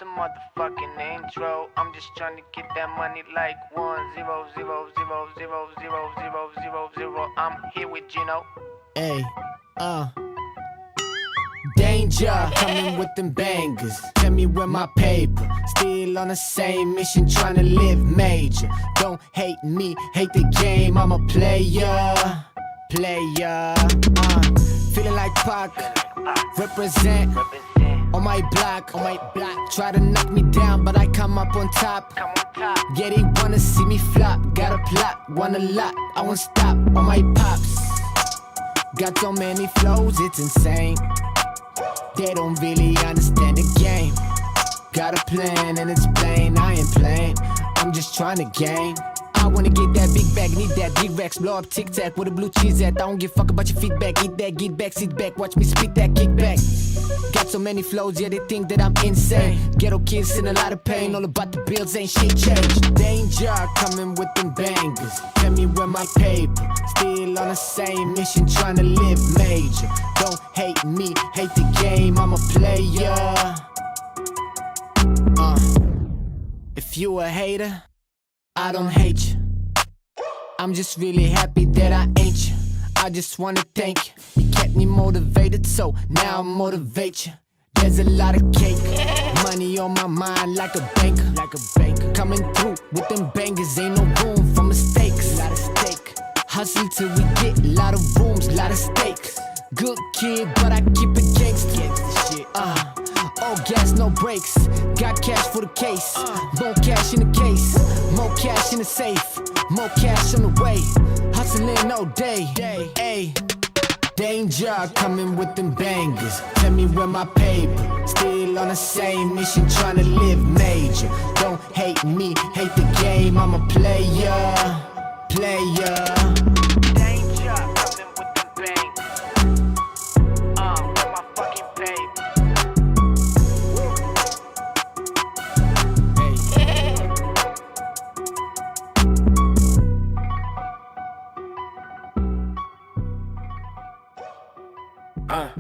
the motherfucking intro. I'm just trying to get that money like 1-0-0-0-0-0-0-0-0-0. I'm here with Gino. Hey, danger, coming with them bangers. Tell me where my paper. Still on the same mission, trying to live major. Don't hate me, hate the game. I'm a player. Feeling like Pac. Represent. On my block. Try to knock me down, but I come up on top. Yeah, they wanna see me flop. Got a plot, want a lot. I won't stop on my pops. Got so many flows, it's insane. They don't really understand the game. Got a plan and it's plain, I ain't playing. I'm just trying to gain. I wanna get that big bag, need that big racks. Blow up Tic Tac with a blue cheese at. I don't give a fuck about your feedback. Eat that, get back, sit back, watch me spit that kickback. Got so many flows, yeah, they think that I'm insane. Ghetto kids in a lot of pain, all about the bills, ain't shit changed. Danger, coming with them bangers. Tell me where my paper. Still on the same mission, trying to live major. Don't hate me, hate the game, I'm a player. If you a hater, I don't hate you. I'm just really happy that I ain't you. I just wanna thank you. You kept me motivated, so now I motivate you. There's a lot of cake, money on my mind like a banker. Coming through with them bangers, ain't no room for mistakes. Lot of stake, hustle till we get a lot of rooms, lot of stakes. Good kid, but I keep it gangsta. All gas, no brakes. Got cash for the case. More cash in the case. More cash in the safe. More cash on the way. Hustling all day. Ay. Danger, coming with them bangers. Tell me where my paper. Still on the same mission, trying to live major. Don't hate me, hate the game. I'm a player. Danger, coming with the bang. Where my fucking paper.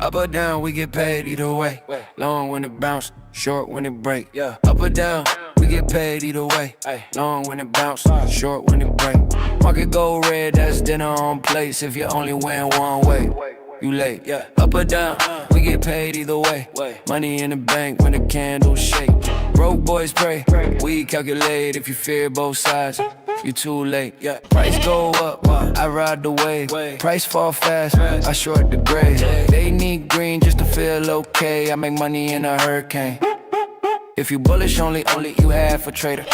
Up or down, we get paid either way. Long when it bounce, short when it break. Yeah. Up or down, we get paid either way. Long when it bounce, short when it break. Market go red, that's dinner on place. If you only win one way, you late. Yeah. Up or down, we get paid either way. Money in the bank when the candles shake. Broke boys pray, we calculate. If you fear both sides, you too late. Yeah. Price go up, I ride the wave. Price fall fast, I short the gray. They need green just to feel okay. I make money in a hurricane. If you bullish, only you half a trader.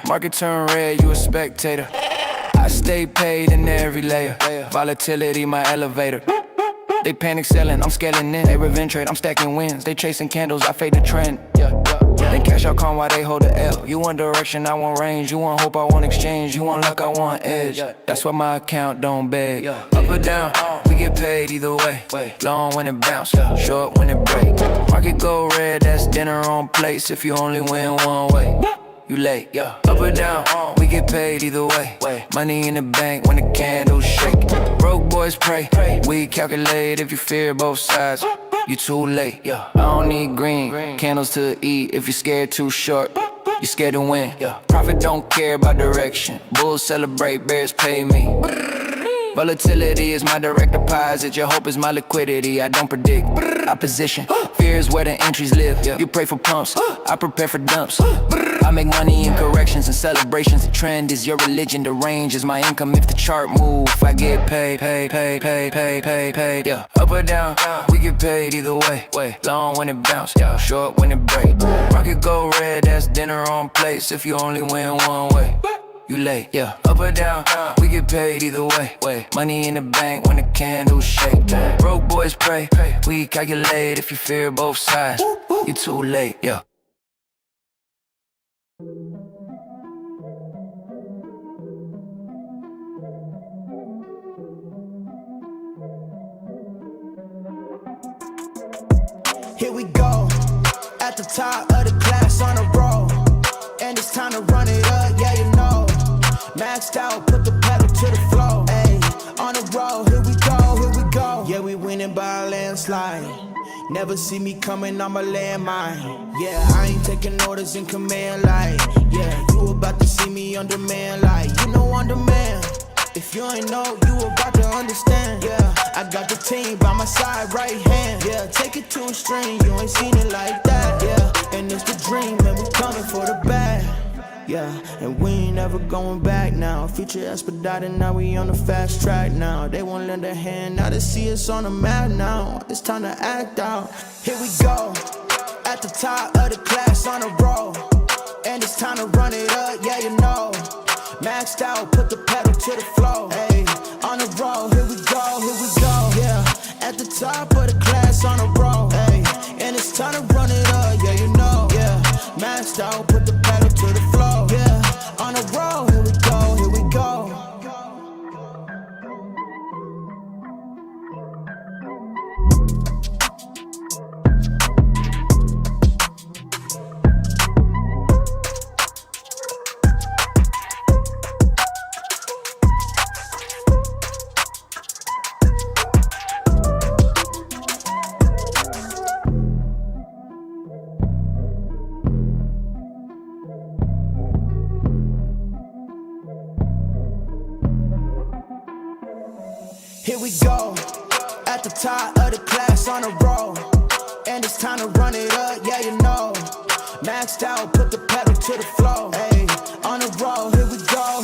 Market turn red, you a spectator. I stay paid in every layer. Volatility, my elevator. They panic selling, I'm scaling in. They revenge trade, I'm stacking wins. They chasing candles, I fade the trend. They cash out calm while they hold the L. You want direction, I want range. You want hope, I want exchange. You want luck, I want edge. That's why my account don't beg. Up or down, we get paid either way. Long when it bounce, short when it break. Market go red, that's dinner on plates. If you only win one way, you late. Up or down, we get paid either way. Money in the bank when the candles shake. Broke boys pray, we calculate. If you fear both sides, you too late. I don't need green candles to eat. If you're scared too short, you're scared to win. Profit don't care about direction. Bulls celebrate, bears pay me. Volatility is my direct deposit. Your hope is my liquidity. I don't predict opposition. Fear is where the entries live. You pray for pumps, I prepare for dumps. I make money in corrections and celebrations. The trend is your religion. The range is my income. If the chart move, I get paid. Yeah. Up or down, we get paid either way. Long when it bounce, short when it break. Market go red, that's dinner on plates. If you only win one way, you late. Up or down, we get paid either way. Money in the bank when the candles shake. Broke boys pray, we calculate. If you fear both sides, you too late. Here we go, at the top of the class on a roll. And it's time to run it up, yeah you know. Maxed out, put the pedal to the floor. Ayy, on the road, here we go. Yeah, we winning by a landslide. Never see me coming, I'm a landmine. Yeah, I ain't taking orders in command like. Yeah, you about to see me on demand like. You know on demand. If you ain't know, you about to understand. Yeah, I got the team by my side, right hand. Yeah, take it to a string, you ain't seen it like that. Yeah, and it's the dream, and we coming for the bag. Yeah, and we ain't never going back now. Future expedited, now we on the fast track now. They won't lend a hand, now they see us on the map now. It's time to act out. Here we go, at the top of the class on a roll. And it's time to run it up, yeah you know. Maxed out, put the pedal to the floor. Hey, on the roll, here we go, yeah. At the top of the class on a roll. Hey, and it's time to run it up, yeah you know. Yeah, maxed out, put the pedal to the floor. Yeah, on the roll, here we go, here we go. Here we go, at the top of the class on a roll. And it's time to run it up, yeah you know. Maxed out, put the pedal to the floor. Hey, on the roll, here we go,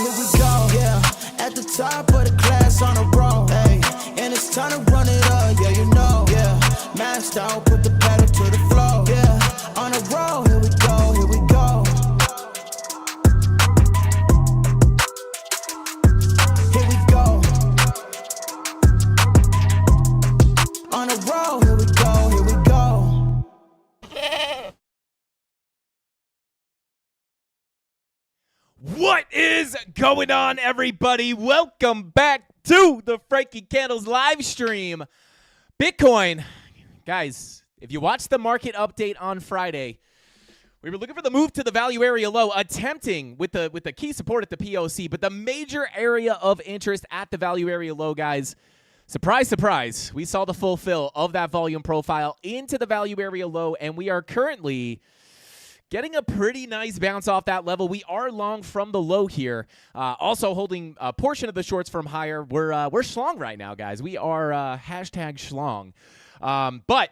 yeah. At the top of the class on a roll. Hey, and it's time to run it up, yeah you know. Yeah, maxed out, put the pedal to the floor. Yeah, on the roll, here we go, here we go. Here we go. On a roll, here we go, here we go. What is going on, everybody? Welcome back to the Frankie Candles live stream. Bitcoin, guys, if you watched the market update on Friday, we were looking for the move to the value area low, attempting with the key support at the POC, but the major area of interest at the value area low, guys. Surprise, surprise, we saw the fulfill of that volume profile into the value area low, and we are currently getting a pretty nice bounce off that level. We are long from the low here, also holding a portion of the shorts from higher. We're schlong right now, guys. We are hashtag schlong. But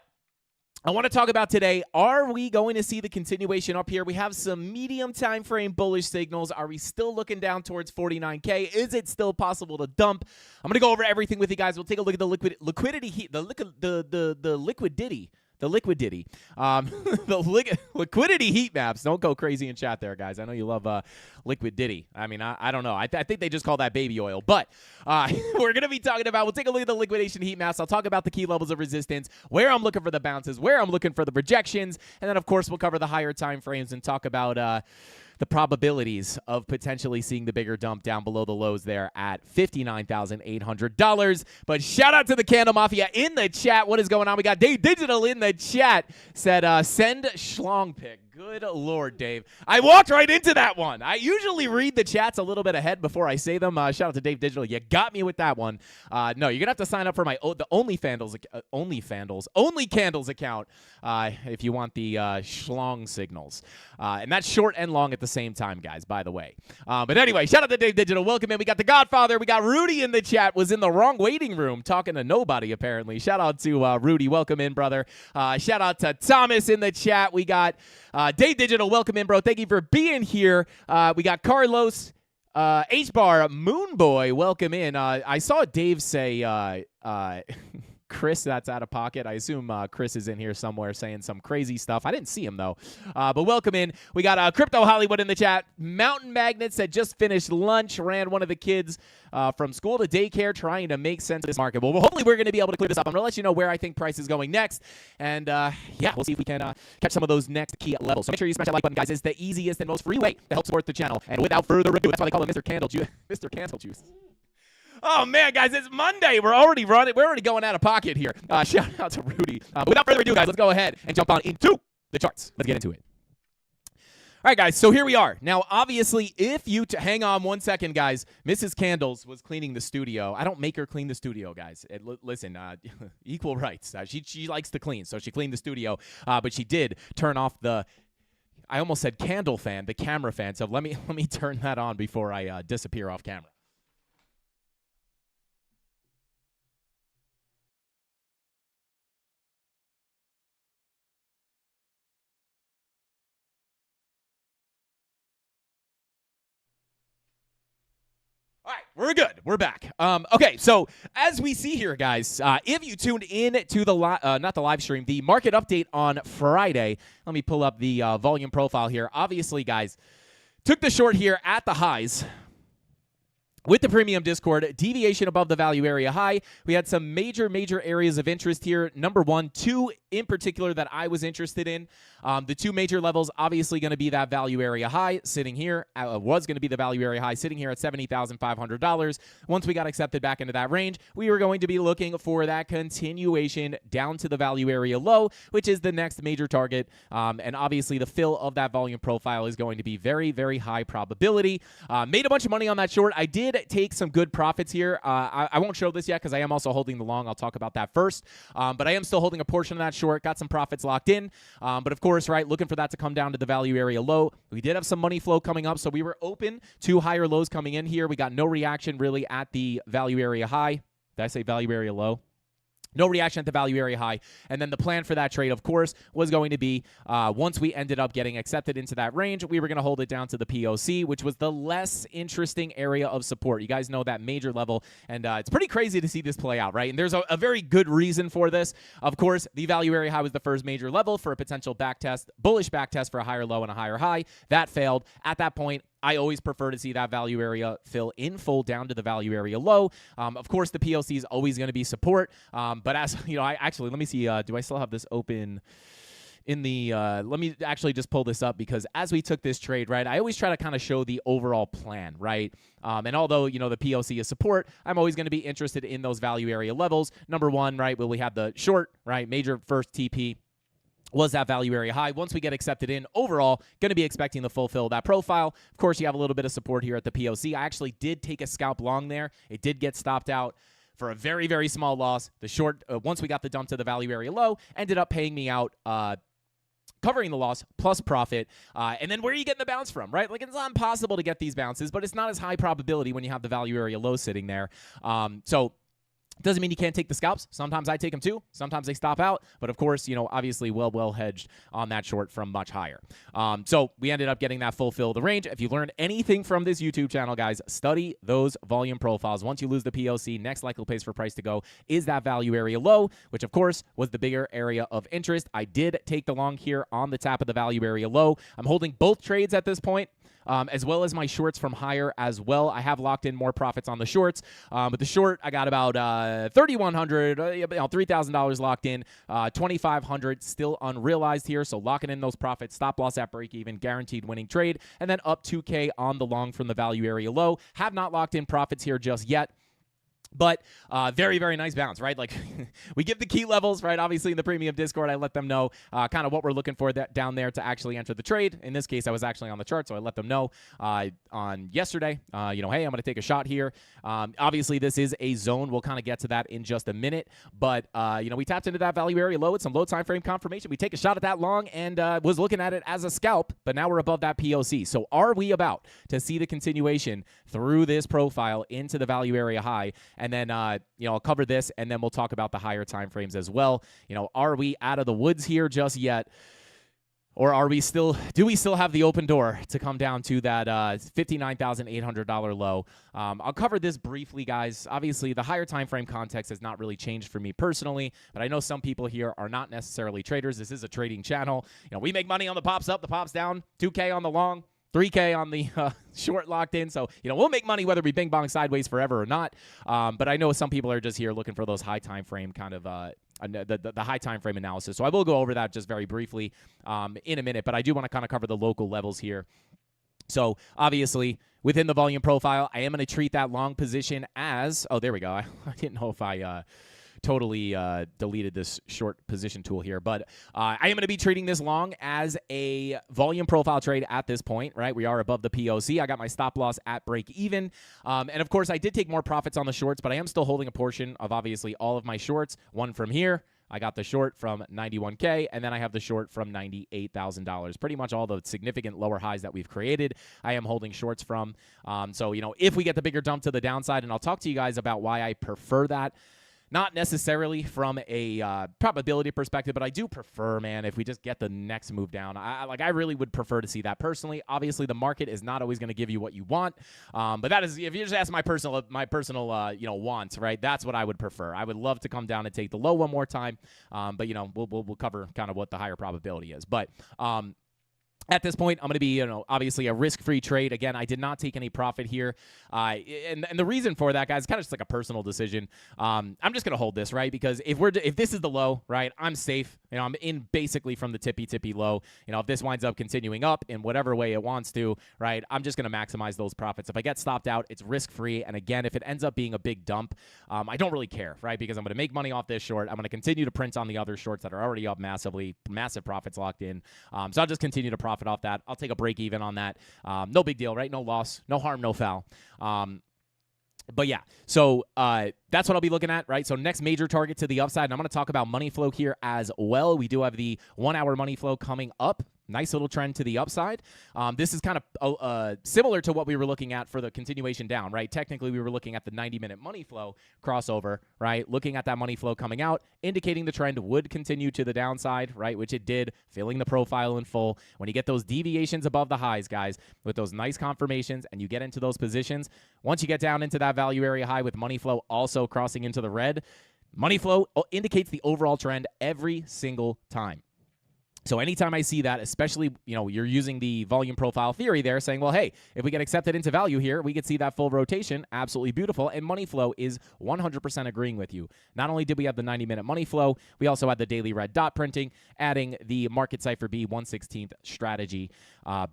I want to talk about today, are we going to see the continuation up here? We have some medium time frame bullish signals. Are we still looking down towards 49K? Is it still possible to dump? I'm going to go over everything with you guys. We'll take a look at the liquidity heat, the liquidity. The liquidity. The liquidity heat maps. Don't go crazy in chat there, guys. I know you love liquidity. I mean, I don't know. I think they just call that baby oil. But we're going to be talking about, we'll take a look at the liquidation heat maps. I'll talk about the key levels of resistance, where I'm looking for the bounces, where I'm looking for the rejections. And then, of course, we'll cover the higher time frames and talk about the probabilities of potentially seeing the bigger dump down below the lows there at $59,800. But shout out to the CandleMafia in the chat. What is going on? We got Dave Digital in the chat. Said, send schlong pick. Good Lord, Dave. I walked right into that one. I usually read the chats a little bit ahead before I say them. Shout out to Dave Digital. You got me with that one. No, you're going to have to sign up for my the Only Candles account if you want the schlong signals. And that's short and long at the same time, guys, by the way. But anyway, shout out to Dave Digital. Welcome in. We got the Godfather. We got Rudy in the chat. Was in the wrong waiting room talking to nobody, apparently. Shout out to Rudy. Welcome in, brother. Shout out to Thomas in the chat. We got Dave Digital. Welcome in, bro. Thank you for being here. We got Carlos, H-Bar, Moonboy. Welcome in. I saw Dave say Chris, that's out of pocket. I assume Chris is in here somewhere saying some crazy stuff. I didn't see him, though. But welcome in. We got Crypto Hollywood in the chat. Mountain Magnets that just finished lunch, ran one of the kids from school to daycare trying to make sense of this market. Well, hopefully we're going to be able to clear this up. I'm going to let you know where I think price is going next. And, yeah, we'll see if we can catch some of those next key levels. So make sure you smash that like button, guys. It's the easiest and most free way to help support the channel. And without further ado, that's why they call him Mr. Candle Juice. Mr. Candle Juice. Oh, man, guys, it's Monday. We're already going out of pocket here. Shout out to Rudy. But without further ado, guys, let's go ahead and jump on into the charts. Let's get into it. All All right, guys, so here we are. Now, obviously, if you hang on one second, guys, Mrs. Candles was cleaning the studio. I don't make her clean the studio, guys. Listen, equal rights. She likes to clean, so she cleaned the studio, but she did turn off the, I almost said candle fan, the camera fan. So let me turn that on before I disappear off camera. All right, we're good. We're back. Okay, so as we see here, guys, if you tuned in to the not the live stream, the market update on Friday, let me pull up the volume profile here. Obviously, guys, took the short here at the highs. With the premium Discord, deviation above the value area high. We had some major areas of interest here. Number one, two in particular that I was interested in. The two major levels, obviously going to be that value area high sitting here. Was going to be the value area high sitting here at $70,500. Once we got accepted back into that range, we were going to be looking for that continuation down to the value area low, which is the next major target. And obviously the fill of that volume profile is going to be very high probability. Made a bunch of money on that short. I did take some good profits here. I won't show this yet because I am also holding the long. I'll talk about that first. But I am still holding a portion of that short. Got some profits locked in. But of course, right, looking for that to come down to the value area low. We did have some money flow coming up, so we were open to higher lows coming in here. We got no reaction really at the value area high. Did I say value area low? No reaction at the value area high. And then the plan for that trade, of course, was going to be once we ended up getting accepted into that range, we were going to hold it down to the POC, which was the less interesting area of support. You guys know that major level, and it's pretty crazy to see this play out, right? And there's a very good reason for this. Of course, the value area high was the first major level for a potential back test, bullish back test for a higher low and a higher high. That failed. At that point, I always prefer to see that value area fill in full down to the value area low. Of course, the PLC is always going to be support. But as you know, let me see. Do I still have this open in the? Let me actually just pull this up because as we took this trade, right, I always try to kind of show the overall plan, right? And although you know the PLC is support, I'm always going to be interested in those value area levels. Number one, right? Will we have the short, right? Major first TP. Was that value area high. Once we get accepted in, overall, going to be expecting to fulfill that profile. Of course, you have a little bit of support here at the POC. I actually did take a scalp long there. It did get stopped out for a very small loss. The short, once we got the dump to the value area low, ended up paying me out covering the loss plus profit. And then where are you getting the bounce from, right? Like, it's not impossible to get these bounces, but it's not as high probability when you have the value area low sitting there. So doesn't mean you can't take the scalps. Sometimes I take them too. Sometimes they stop out. But of course, you know, obviously well hedged on that short from much higher. So we ended up getting that full fill of the range. If you learned anything from this YouTube channel, guys, study those volume profiles. Once you lose the POC, next likely place for price to go is that value area low, which of course was the bigger area of interest. I did take the long here on the tap of the value area low. I'm holding both trades at this point. As well as my shorts from higher as well. I have locked in more profits on the shorts. But the short, I got about $3,100, $3,000 locked in, $2,500 still unrealized here. So locking in those profits, stop loss at break even, guaranteed winning trade, and then up $2K on the long from the value area low. Have not locked in profits here just yet. But very nice bounce, right? Like, we give the key levels, right? Obviously, in the premium Discord, I let them know kind of what we're looking for down there to actually enter the trade. In this case, I was actually on the chart, so I let them know on yesterday, you know, hey, I'm going to take a shot here. Obviously, this is a zone. We'll kind of get to that in just a minute. But, you know, we tapped into that value area low with some low time frame confirmation. We take a shot at that long and was looking at it as a scalp, but now we're above that POC. So are we about to see the continuation through this profile into the value area high? And then, you know, I'll cover this, and then we'll talk about the higher time frames as well. You know, are we out of the woods here just yet? Or are we still, do we still have the open door to come down to that $59,800 low? I'll cover this briefly, guys. Obviously, the higher time frame context has not really changed for me personally, but I know some people here are not necessarily traders. This is a trading channel. You know, we make money on the pops up, the pops down, 2K on the long, 3K on the short locked in. So, you know, we'll make money whether we bing bong sideways forever or not. But I know some people are just here looking for those high time frame kind of the high time frame analysis. So I will go over that just very briefly in a minute. But I do want to kind of cover the local levels here. So obviously, within the volume profile, I am going to treat that long position as, oh, there we go. I didn't know if I totally deleted this short position tool here. But I am going to be treating this long as a volume profile trade at this point, right? We are above the POC. I got my stop loss at break even. And of course, I did take more profits on the shorts, but I am still holding a portion of obviously all of my shorts. One from here. I got the short from 91K, and then I have the short from $98,000. Pretty much all the significant lower highs that we've created, I am holding shorts from. So, if we get the bigger dump to the downside, and I'll talk to you guys about why I prefer that. Not necessarily from a probability perspective, but I do prefer, man, if we just get the next move down. I really would prefer to see that personally. Obviously, the market is not always going to give you what you want, but that is, if you just ask my personal wants, right? That's what I would prefer. I would love to come down and take the low one more time, but we'll cover kind of what the higher probability is, but. At this point, I'm going to be, obviously a risk-free trade. Again, I did not take any profit here. And the reason for that, guys, is kind of just like a personal decision. I'm just going to hold this, right? Because if this is the low, right, I'm safe. I'm in basically from the tippy low. If this winds up continuing up in whatever way it wants to, right, I'm just going to maximize those profits. If I get stopped out, it's risk-free. And again, if it ends up being a big dump, I don't really care, right? Because I'm going to make money off this short. I'm going to continue to print on the other shorts that are already up massively, massive profits locked in. So I'll just continue to profit off that. I'll take a break even on that. No big deal, right? No loss, no harm, no foul. But yeah, so that's what I'll be looking at, right? So next major target to the upside, and I'm going to talk about money flow here as well. We do have the 1 hour money flow coming up. Nice little trend to the upside. This is kind of similar to what we were looking at for the continuation down, right? Technically, we were looking at the 90-minute money flow crossover, right? Looking at that money flow coming out, indicating the trend would continue to the downside, right? Which it did, filling the profile in full. When you get those deviations above the highs, guys, with those nice confirmations, and you get into those positions, once you get down into that value area high with money flow also crossing into the red, money flow indicates the overall trend every single time. So anytime I see that, especially, you're using the volume profile theory there, saying, well, hey, if we get accepted into value here, we could see that full rotation. Absolutely beautiful. And money flow is 100% agreeing with you. Not only did we have the 90-minute money flow, we also had the daily red dot printing, adding the market cipher B 1/16th strategy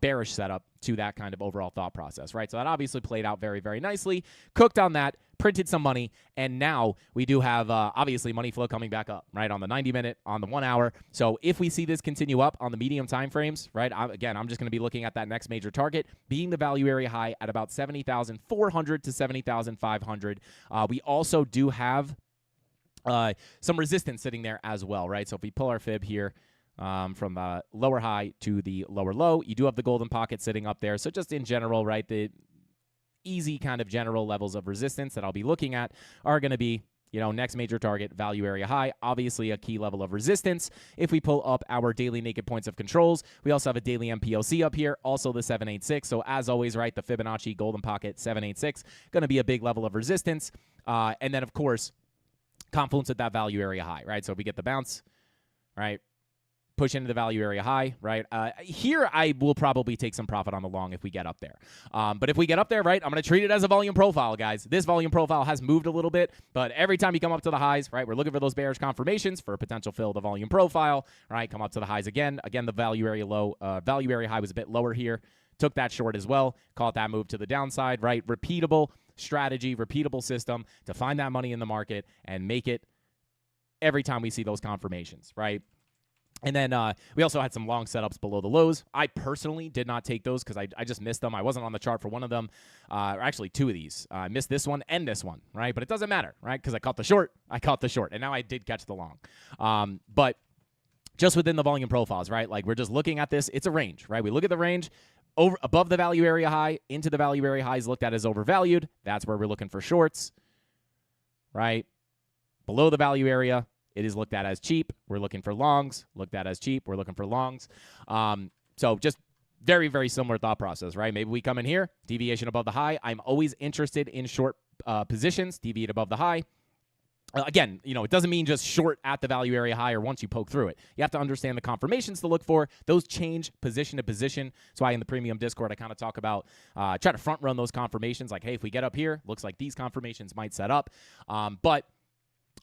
bearish setup to that kind of overall thought process, right? So that obviously played out very, very nicely. Cooked on that, printed some money, and now we do have, obviously, money flow coming back up, right, on the 90-minute, on the 1 hour. So if we see this continue up on the medium time frames, right, I'm just going to be looking at that next major target, being the value area high at about 70,400 to 70,500. We also do have some resistance sitting there as well, right? So if we pull our fib here, from the lower high to the lower low, you do have the golden pocket sitting up there. So just in general, right, the easy kind of general levels of resistance that I'll be looking at are going to be, next major target, value area high, obviously a key level of resistance. If we pull up our daily naked points of controls, we also have a daily MPOC up here, also the 786. So as always, right, the Fibonacci golden pocket 786, going to be a big level of resistance. And then, of course, confluence at that value area high, right? So if we get the bounce, right, push into the value area high, right? Here, I will probably take some profit on the long if we get up there. But if we get up there, right, I'm going to treat it as a volume profile, guys. This volume profile has moved a little bit, but every time you come up to the highs, right, we're looking for those bearish confirmations for a potential fill of the volume profile, right? Come up to the highs again. Again, the value area high was a bit lower here. Took that short as well. Caught that move to the downside, right? Repeatable strategy, repeatable system to find that money in the market and make it every time we see those confirmations, right? And then we also had some long setups below the lows. I personally did not take those because I just missed them. I wasn't on the chart for one of them, or actually two of these. I missed this one and this one, right? But it doesn't matter, right? Because I caught the short, and now I did catch the long. But just within the volume profiles, right? Like we're just looking at this. It's a range, right? We look at the range. Above the value area high, into the value area high is looked at as overvalued. That's where we're looking for shorts, right? Below the value area, it is looked at as cheap. We're looking for longs. Looked at as cheap. We're looking for longs. So just very, very similar thought process, right? Maybe we come in here, deviation above the high. I'm always interested in short positions, deviate above the high. Again, it doesn't mean just short at the value area high or once you poke through it. You have to understand the confirmations to look for. Those change position to position. That's why in the premium Discord, I kind of talk about, try to front run those confirmations. Like, hey, if we get up here, looks like these confirmations might set up. But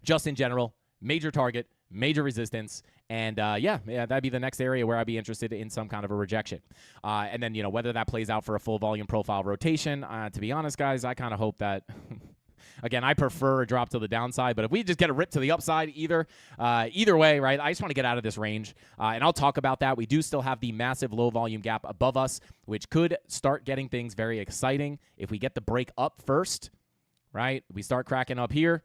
just in general, major target, major resistance, and yeah, that'd be the next area where I'd be interested in some kind of a rejection. And then, whether that plays out for a full volume profile rotation, to be honest, guys, I kind of hope that Again, I prefer a drop to the downside, but if we just get a rip to the upside, either way, right? I just want to get out of this range, and I'll talk about that. We do still have the massive low volume gap above us, which could start getting things very exciting if we get the break up first, right? We start cracking up here.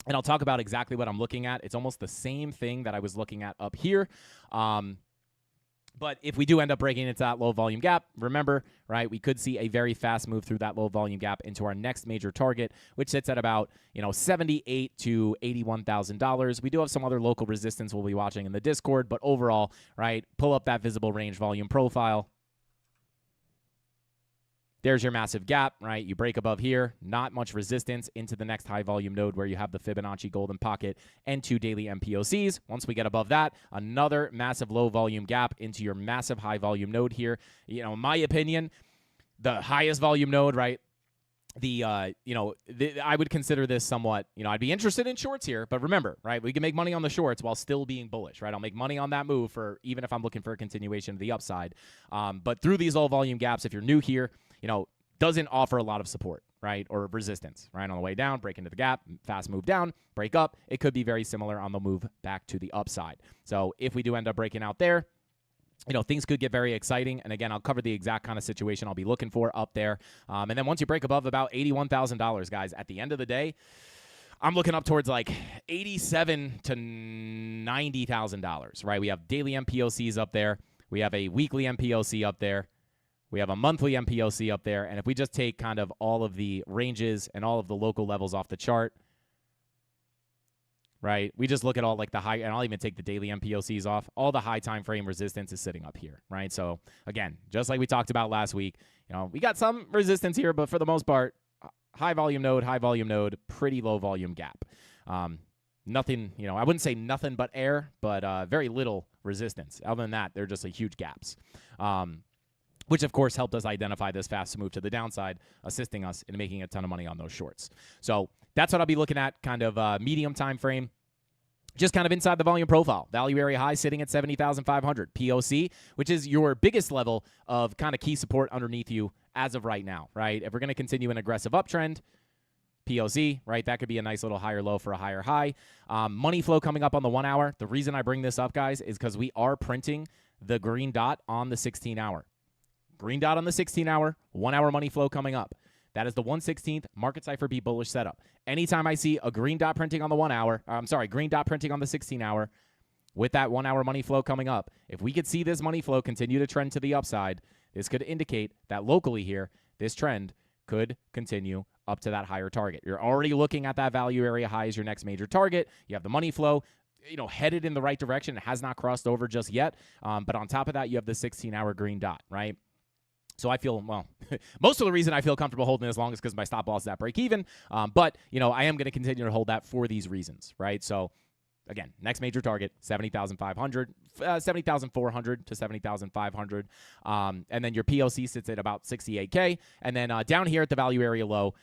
And I'll talk about exactly what I'm looking at. It's almost the same thing that I was looking at up here. But if we do end up breaking into that low volume gap, remember, right, we could see a very fast move through that low volume gap into our next major target, which sits at about, $78,000 to $81,000. We do have some other local resistance we'll be watching in the Discord, but overall, right, pull up that visible range volume profile. There's your massive gap, right? You break above here, not much resistance into the next high volume node where you have the Fibonacci golden pocket and 2 daily MPOCs. Once we get above that, another massive low volume gap into your massive high volume node here. In my opinion, the highest volume node, right? I would consider this somewhat, I'd be interested in shorts here, but remember, right, we can make money on the shorts while still being bullish, right? I'll make money on that move for even if I'm looking for a continuation of the upside. But through these low volume gaps, if you're new here, doesn't offer a lot of support, right, or resistance, right? On the way down, break into the gap, fast move down, break up. It could be very similar on the move back to the upside. So if we do end up breaking out there, things could get very exciting. And again, I'll cover the exact kind of situation I'll be looking for up there. And then once you break above about $81,000, guys, at the end of the day, I'm looking up towards like $87,000 to $90,000, right? We have daily MPOCs up there. We have a weekly MPOC up there. We have a monthly MPOC up there. And if we just take kind of all of the ranges and all of the local levels off the chart, right, we just look at all like the high, and I'll even take the daily MPOCs off. All the high time frame resistance is sitting up here, right? So again, just like we talked about last week, we got some resistance here, but for the most part, high volume node, pretty low volume gap. Nothing, I wouldn't say nothing but air, but very little resistance. Other than that, they're just like huge gaps. Which, of course, helped us identify this fast move to the downside, assisting us in making a ton of money on those shorts. So that's what I'll be looking at, kind of medium time frame, just kind of inside the volume profile. Value area high sitting at 70,500. POC, which is your biggest level of kind of key support underneath you as of right now, right? If we're going to continue an aggressive uptrend, POC, right? That could be a nice little higher low for a higher high. Money flow coming up on the 1 hour. The reason I bring this up, guys, is because we are printing the green dot on the 16 hour. Green dot on the 16-hour, 1 hour money flow coming up. That is the 1/16th market cipher B bullish setup. Anytime I see a green dot printing on the 1 hour, green dot printing on the 16-hour with that 1 hour money flow coming up, if we could see this money flow continue to trend to the upside, this could indicate that locally here, this trend could continue up to that higher target. You're already looking at that value area high as your next major target. You have the money flow, headed in the right direction. It has not crossed over just yet. But on top of that, you have the 16-hour green dot, right? So I feel, most of the reason I feel comfortable holding as long is because my stop loss is at break even. But, I am going to continue to hold that for these reasons, right? So, again, next major target, 70,400 to 70,500. And then your POC sits at about 68K. And then down here at the value area low,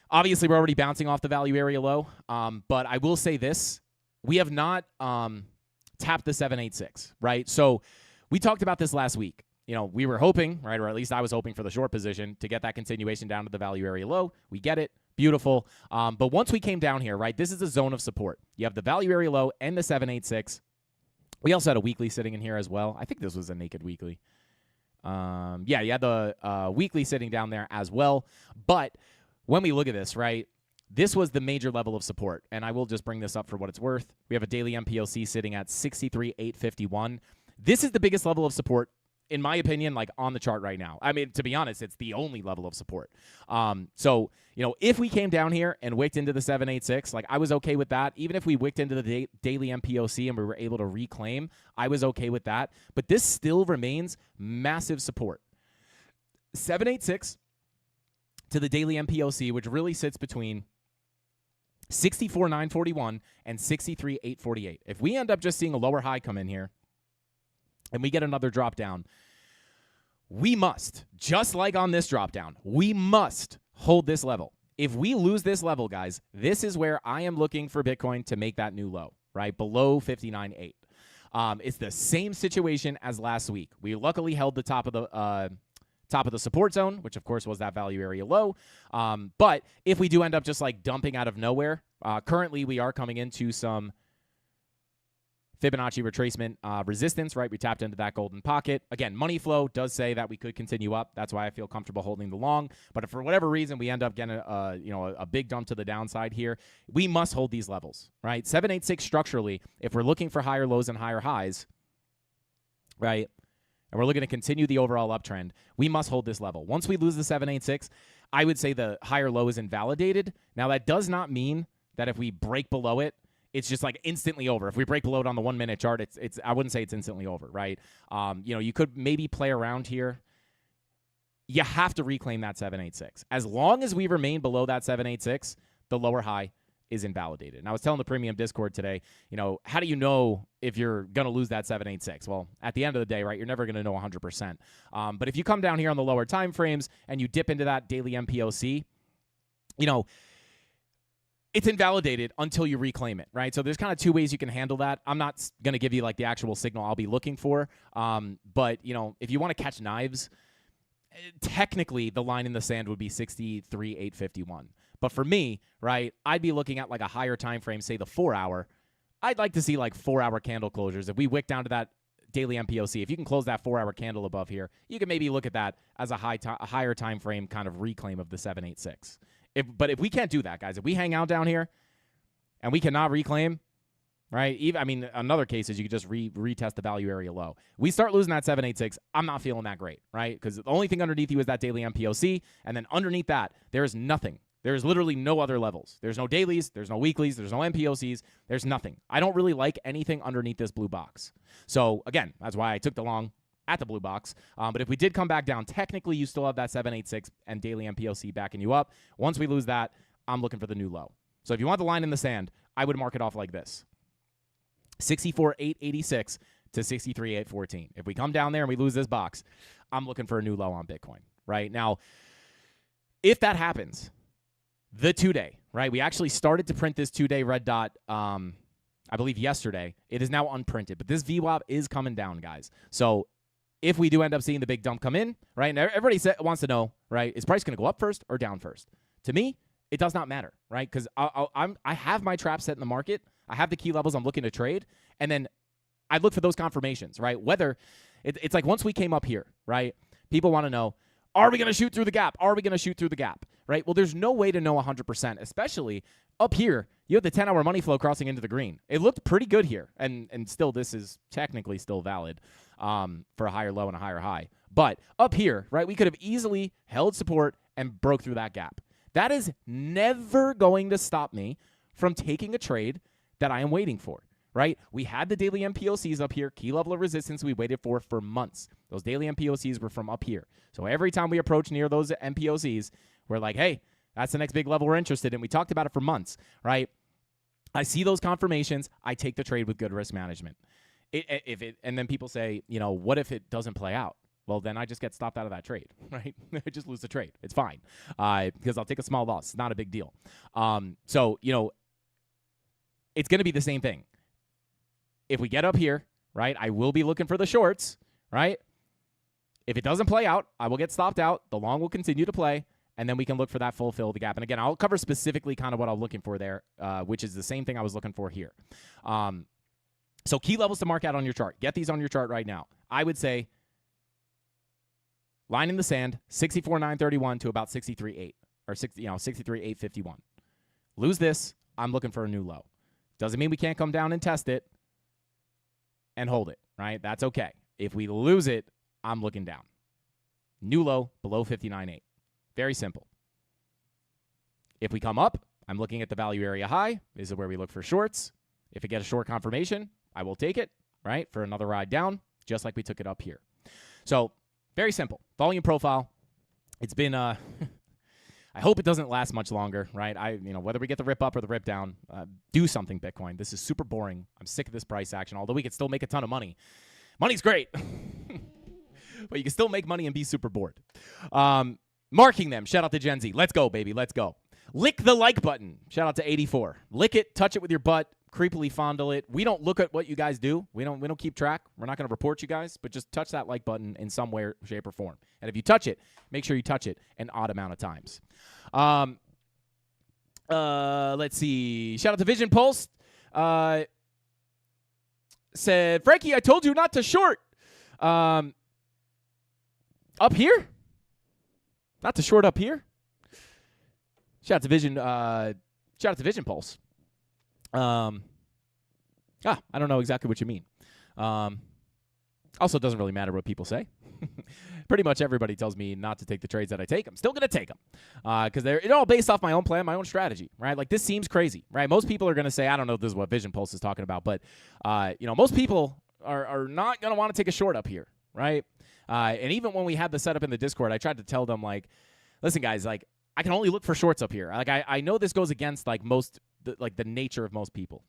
obviously we're already bouncing off the value area low. But I will say this, we have not tapped the 786, right? So we talked about this last week. We were hoping, right, or at least I was hoping for the short position to get that continuation down to the value area low. We get it. Beautiful. But once we came down here, right, this is a zone of support. You have the value area low and the 786. We also had a weekly sitting in here as well. I think this was a naked weekly. Yeah, you had the weekly sitting down there as well. But when we look at this, right, this was the major level of support. And I will just bring this up for what it's worth. We have a daily MPOC sitting at 63,851. This is the biggest level of support, in my opinion, like on the chart right now. I mean, to be honest, it's the only level of support. So, if we came down here and wicked into the 786, like I was okay with that. Even if we wicked into the daily MPOC and we were able to reclaim, I was okay with that. But this still remains massive support. 786 to the daily MPOC, which really sits between 64,941 and 63,848. If we end up just seeing a lower high come in here, and we get another drop down, we must, just like on this drop down, we must hold this level. If we lose this level, guys, this is where I am looking for Bitcoin to make that new low, right? Below 59.8. It's the same situation as last week. We luckily held the top top of the support zone, which of course was that value area low. But if we do end up just like dumping out of nowhere, currently we are coming into some Fibonacci retracement resistance, right? We tapped into that golden pocket. Again, money flow does say that we could continue up. That's why I feel comfortable holding the long. But if for whatever reason we end up getting a big dump to the downside here, we must hold these levels, right? 786 structurally, if we're looking for higher lows and higher highs, right? And we're looking to continue the overall uptrend, we must hold this level. Once we lose the 786, I would say the higher low is invalidated. Now, that does not mean that if we break below it, it's just like instantly over. If we break below it on the 1 minute chart, it's I wouldn't say it's instantly over, right? You could maybe play around here. You have to reclaim that 786. As long as we remain below that 786, the lower high is invalidated. And I was telling the premium Discord today, how do you know if you're going to lose that 786? Well, at the end of the day, right, you're never going to know 100%. But if you come down here on the lower time frames and you dip into that daily MPOC, it's invalidated until you reclaim it, right? So there's kind of two ways you can handle that. I'm not going to give you like the actual signal I'll be looking for. But, if you want to catch knives, technically the line in the sand would be 63,851. But for me, right, I'd be looking at like a higher time frame, say the 4 hour. I'd like to see like 4 hour candle closures. If we wick down to that daily MPOC, if you can close that 4 hour candle above here, you can maybe look at that as a higher time frame kind of reclaim of the 786. But if we can't do that, guys, if we hang out down here and we cannot reclaim, right? In other cases, you could just retest the value area low. We start losing that 786, I'm not feeling that great, right? Because the only thing underneath you is that daily MPOC, and then underneath that, there is nothing. There is literally no other levels. There's no dailies, there's no weeklies, there's no MPOCs, there's nothing. I don't really like anything underneath this blue box. So, again, that's why I took the long at the blue box. But if we did come back down, technically you still have that 786 and daily MPOC backing you up. Once we lose that, I'm looking for the new low. So if you want the line in the sand, I would mark it off like this. 64,886 to 63,814. If we come down there and we lose this box, I'm looking for a new low on Bitcoin, right? Now, if that happens, the 2-day, right? We actually started to print this 2-day red dot, I believe yesterday. It is now unprinted, but this VWAP is coming down, guys. So if we do end up seeing the big dump come in, right, and everybody wants to know, right, is price going to go up first or down first? To me, it does not matter, right? Because I have my trap set in the market. I have the key levels I'm looking to trade, and then I look for those confirmations, right? Whether it's like once we came up here, right, people want to know, are we going to shoot through the gap? Are we going to shoot through the gap, right? Well, there's no way to know 100%, especially up here. You have the 10-hour money flow crossing into the green. It looked pretty good here, and still this is technically still valid for a higher low and a higher high. But up here, right, we could have easily held support and broke through that gap. That is never going to stop me from taking a trade that I am waiting for, right? We had the daily MPOCs up here, key level of resistance we waited for months. Those daily MPOCs were from up here. So every time we approach near those MPOCs, we're like, hey, that's the next big level we're interested in. We talked about it for months, right? I see those confirmations. I take the trade with good risk management. And then people say, what if it doesn't play out? Well, then I just get stopped out of that trade, right? I just lose the trade. It's fine because I'll take a small loss. It's not a big deal. So, it's going to be the same thing. If we get up here, right, I will be looking for the shorts, right? If it doesn't play out, I will get stopped out. The long will continue to play, and then we can look for that fill the gap. And again, I'll cover specifically kind of what I'm looking for there, which is the same thing I was looking for here. So key levels to mark out on your chart. Get these on your chart right now. I would say line in the sand, 64,931 to about 63,8 or 63,851. Lose this, I'm looking for a new low. Doesn't mean we can't come down and test it and hold it, right? That's okay. If we lose it, I'm looking down. New low below 59.8. Very simple. If we come up, I'm looking at the value area high. This is where we look for shorts. If we get a short confirmation, I will take it, right, for another ride down, just like we took it up here. So very simple. Volume profile. It's been I hope it doesn't last much longer, right? Whether we get the rip up or the rip down, do something, Bitcoin. This is super boring. I'm sick of this price action, although we could still make a ton of money. Money's great, but you can still make money and be super bored. Marking them. Shout out to Gen Z. Let's go, baby. Let's go. Lick the like button. Shout out to 84. Lick it, touch it with your butt, creepily fondle it. We don't look at what you guys do. We don't keep track. We're not going to report you guys, but just touch that like button in some way, shape, or form. And if you touch it, make sure you touch it an odd amount of times. Let's see. Shout out to Vision Pulse. Said, Frankie, I told you not to short. Up here? Not to short up here? Shout out to Vision Pulse. I don't know exactly what you mean. Also, it doesn't really matter what people say. Pretty much everybody tells me not to take the trades that I take. I'm still going to take them because they're all based off my own plan, my own strategy, right? Like, this seems crazy, right? Most people are going to say, I don't know if this is what Vision Pulse is talking about, but, most people are not going to want to take a short up here, right? And even when we had the setup in the Discord, I tried to tell them, like, listen, guys, like, I can only look for shorts up here. Like, I know this goes against, like, the nature of most people.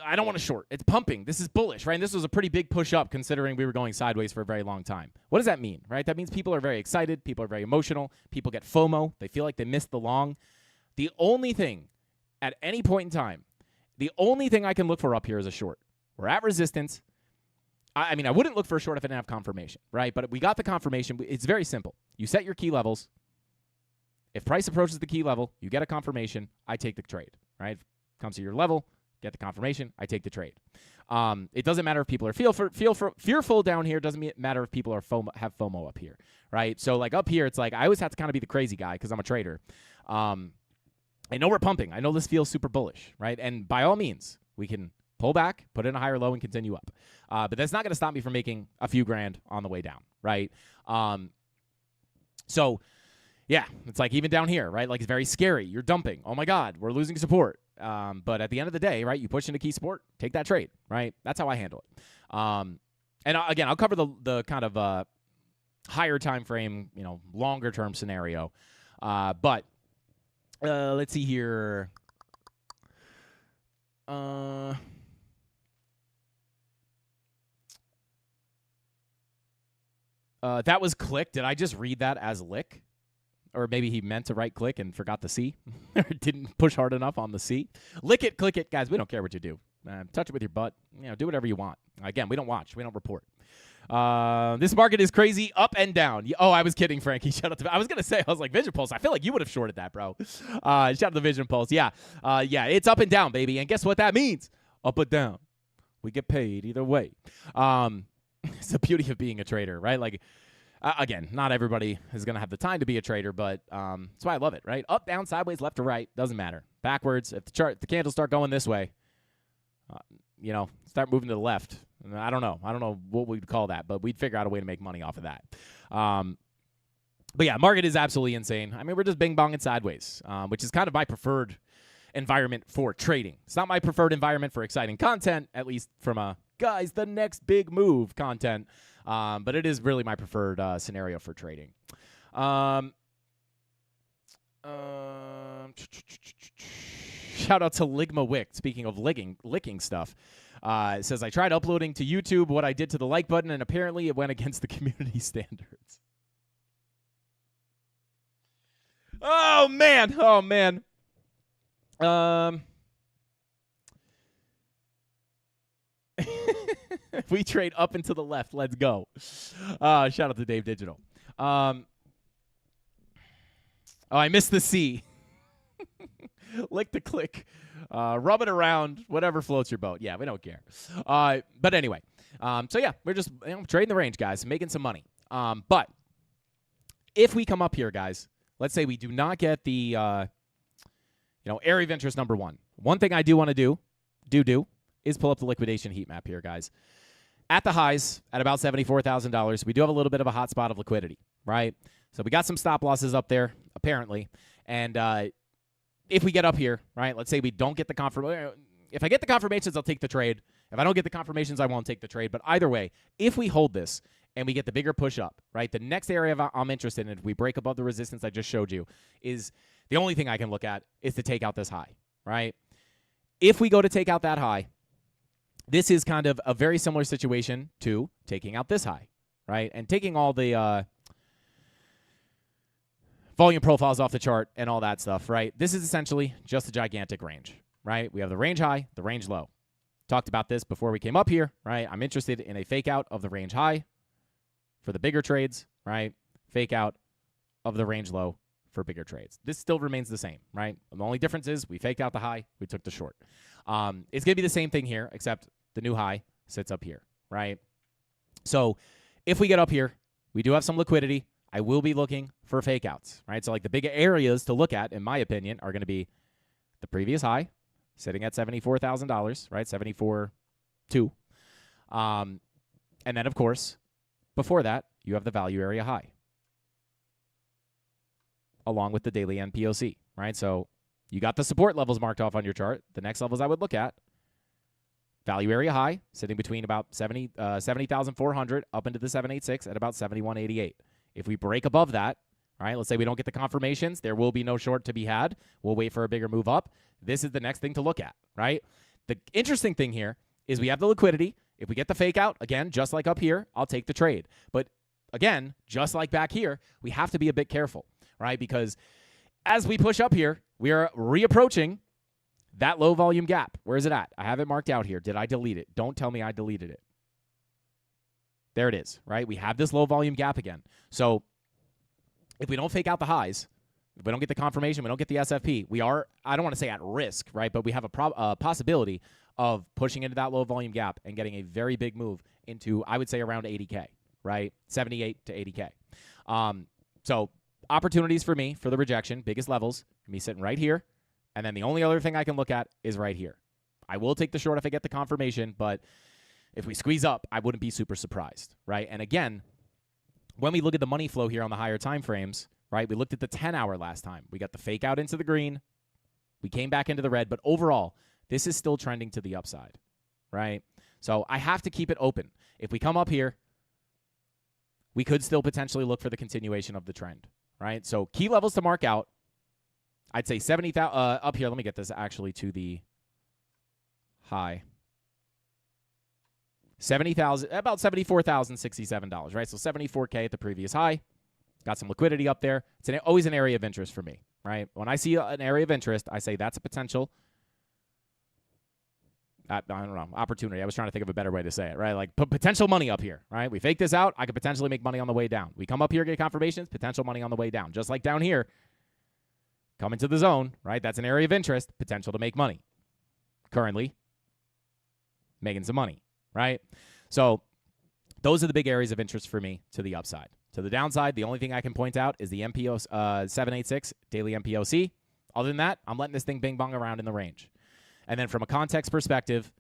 I don't want to short. It's pumping. This is bullish, right? And this was a pretty big push up considering we were going sideways for a very long time. What does that mean, right? That means people are very excited. People are very emotional. People get FOMO. They feel like they missed the long. The only thing at any point in time, the only thing I can look for up here is a short. We're at resistance. I mean, I wouldn't look for a short if I didn't have confirmation, right? But we got the confirmation. It's very simple. You set your key levels. If price approaches the key level, you get a confirmation. I take the trade, right? Comes to your level. Get the confirmation, I take the trade. It doesn't matter if people are fearful down here. It doesn't matter if people are have FOMO up here, right? So, like, up here, it's like I always have to kind of be the crazy guy because I'm a trader. I know we're pumping. I know this feels super bullish, right? And by all means, we can pull back, put in a higher low, and continue up. But that's not going to stop me from making a few grand on the way down, right? So, yeah, it's like even down here, right? Like, it's very scary. You're dumping. Oh, my God, we're losing support. But at the end of the day, right, you push into key support, take that trade, right? That's how I handle it. And again, I'll cover the kind of higher time frame, longer term scenario. But let's see here. That was click. Did I just read that as lick? Or maybe he meant to right-click and forgot the C, or didn't push hard enough on the C. Lick it, click it. Guys, we don't care what you do. Touch it with your butt. Do whatever you want. Again, we don't watch. We don't report. This market is crazy up and down. Oh, I was kidding, Frankie. Shout out to I was going to say, I was like, Vision Pulse. I feel like you would have shorted that, bro. Shout out to Vision Pulse. Yeah, it's up and down, baby. And guess what that means? Up or down. We get paid either way. It's the beauty of being a trader, right? Like, again, not everybody is going to have the time to be a trader, but that's why I love it, right? Up, down, sideways, left to right, doesn't matter. Backwards, if the candles start going this way, start moving to the left. I don't know what we'd call that, but we'd figure out a way to make money off of that. But yeah, market is absolutely insane. I mean, we're just bing-bonging sideways, which is kind of my preferred environment for trading. It's not my preferred environment for exciting content, at least from guys, the next big move content. But it is really my preferred scenario for trading. Shout out to Ligma Wick. Speaking of licking stuff, it says, I tried uploading to YouTube what I did to the like button, and apparently it went against the community standards. Oh, man. We trade up and to the left. Let's go. Shout out to Dave Digital. I missed the C. Lick the click. Rub it around. Whatever floats your boat. Yeah, we don't care. But anyway. So, yeah, we're just trading the range, guys. Making some money. But if we come up here, guys, let's say we do not get the, area of interest number one. One thing I do want to do is pull up the liquidation heat map here, guys. At the highs, at about $74,000, we do have a little bit of a hot spot of liquidity, right? So we got some stop losses up there, apparently. And if we get up here, right, let's say we don't get the confirmation. If I get the confirmations, I'll take the trade. If I don't get the confirmations, I won't take the trade. But either way, if we hold this and we get the bigger push up, right, the next area I'm interested in, if we break above the resistance I just showed you, is the only thing I can look at is to take out this high, right? If we go to take out that high, this is kind of a very similar situation to taking out this high, right? And taking all the volume profiles off the chart and all that stuff, right? This is essentially just a gigantic range, right? We have the range high, the range low. Talked about this before we came up here, right? I'm interested in a fake out of the range high for the bigger trades, right? Fake out of the range low for bigger trades. This still remains the same, right? The only difference is we faked out the high, we took the short. It's going to be the same thing here, except the new high sits up here, right? So if we get up here, we do have some liquidity. I will be looking for fake outs, right? So like the big areas to look at, in my opinion, are going to be the previous high, sitting at $74,000, right? 74.2. And then, of course, before that, you have the value area high, along with the daily NPOC, right? So you got the support levels marked off on your chart. The next levels I would look at, value area high, sitting between about 70,400 up into the 786 at about 71.88. If we break above that, right, let's say we don't get the confirmations, there will be no short to be had. We'll wait for a bigger move up. This is the next thing to look at, right? The interesting thing here is we have the liquidity. If we get the fake out, again, just like up here, I'll take the trade. But again, just like back here, we have to be a bit careful, right? Because as we push up here, we are reapproaching that low volume gap. Where is it at? I have it marked out here. Did I delete it? Don't tell me I deleted it. There it is, right? We have this low volume gap again. So if we don't fake out the highs, if we don't get the confirmation, we don't get the SFP, we are, I don't want to say at risk, right? But we have a possibility of pushing into that low volume gap and getting a very big move into, I would say, around 80K, right? 78 to 80K. So opportunities for me for the rejection, biggest levels, me sitting right here. And then the only other thing I can look at is right here. I will take the short if I get the confirmation, but if we squeeze up, I wouldn't be super surprised, right? And again, when we look at the money flow here on the higher time frames, right, we looked at the 10-hour last time. We got the fake out into the green. We came back into the red, but overall, this is still trending to the upside, right? So I have to keep it open. If we come up here, we could still potentially look for the continuation of the trend, right? So key levels to mark out, I'd say 70,000 up here. Let me get this actually to the high. 70,000, about $74,067, right? So 74K at the previous high. Got some liquidity up there. It's always an area of interest for me, right? When I see an area of interest, I say that's a potential, I don't know, opportunity. I was trying to think of a better way to say it, right? Like put potential money up here, right? We fake this out. I could potentially make money on the way down. We come up here, get confirmations, potential money on the way down. Just like down here, come into the zone, right? That's an area of interest, potential to make money. Currently, making some money, right? So those are the big areas of interest for me to the upside. To the downside, the only thing I can point out is the MPO 786 daily MPOC. Other than that, I'm letting this thing bing bong around in the range. And then from a context perspective,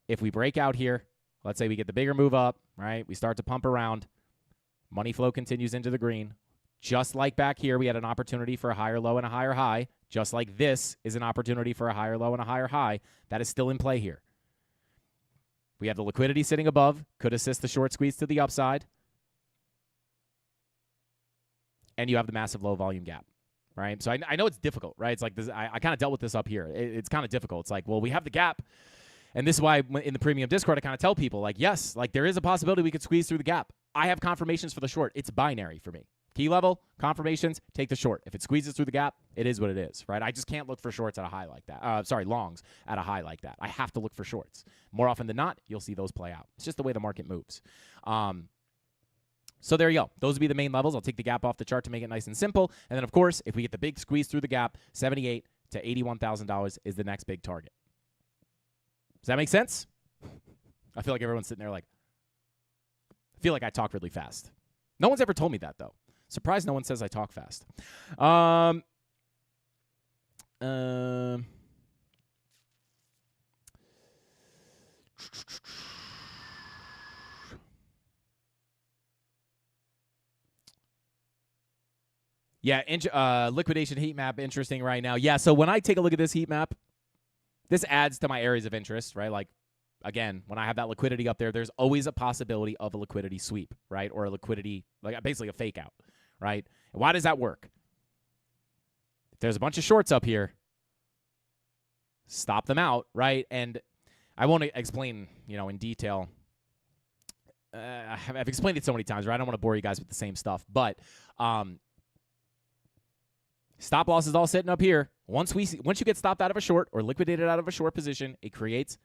if we break out here, let's say we get the bigger move up, right? We start to pump around. Money flow continues into the green. Just like back here, we had an opportunity for a higher low and a higher high. Just like this is an opportunity for a higher low and a higher high. That is still in play here. We have the liquidity sitting above. Could assist the short squeeze to the upside. And you have the massive low volume gap, right? So I know it's difficult, right? It's like this. I kind of dealt with this up here. It's kind of difficult. It's like, well, we have the gap. And this is why in the premium Discord, I kind of tell people, like, yes, like there is a possibility we could squeeze through the gap. I have confirmations for the short. It's binary for me. Key level, confirmations, take the short. If it squeezes through the gap, it is what it is, right? I just can't look for shorts at a high like that. Longs at a high like that. I have to look for shorts. More often than not, you'll see those play out. It's just the way the market moves. So there you go. Those would be the main levels. I'll take the gap off the chart to make it nice and simple. And then, of course, if we get the big squeeze through the gap, $78,000 to $81,000 is the next big target. Does that make sense? I feel like everyone's sitting there like, I feel like I talk really fast. No one's ever told me that, though. Surprised no one says I talk fast. Yeah, liquidation heat map, interesting right now. Yeah, so when I take a look at this heat map, this adds to my areas of interest, right? Like, again, when I have that liquidity up there, there's always a possibility of a liquidity sweep, right? Or a liquidity, like basically a fake out, right? And why does that work? If there's a bunch of shorts up here, stop them out, right? And I won't explain, in detail. I've explained it so many times, right? I don't want to bore you guys with the same stuff, but stop loss is all sitting up here. Once you get stopped out of a short or liquidated out of a short position, it creates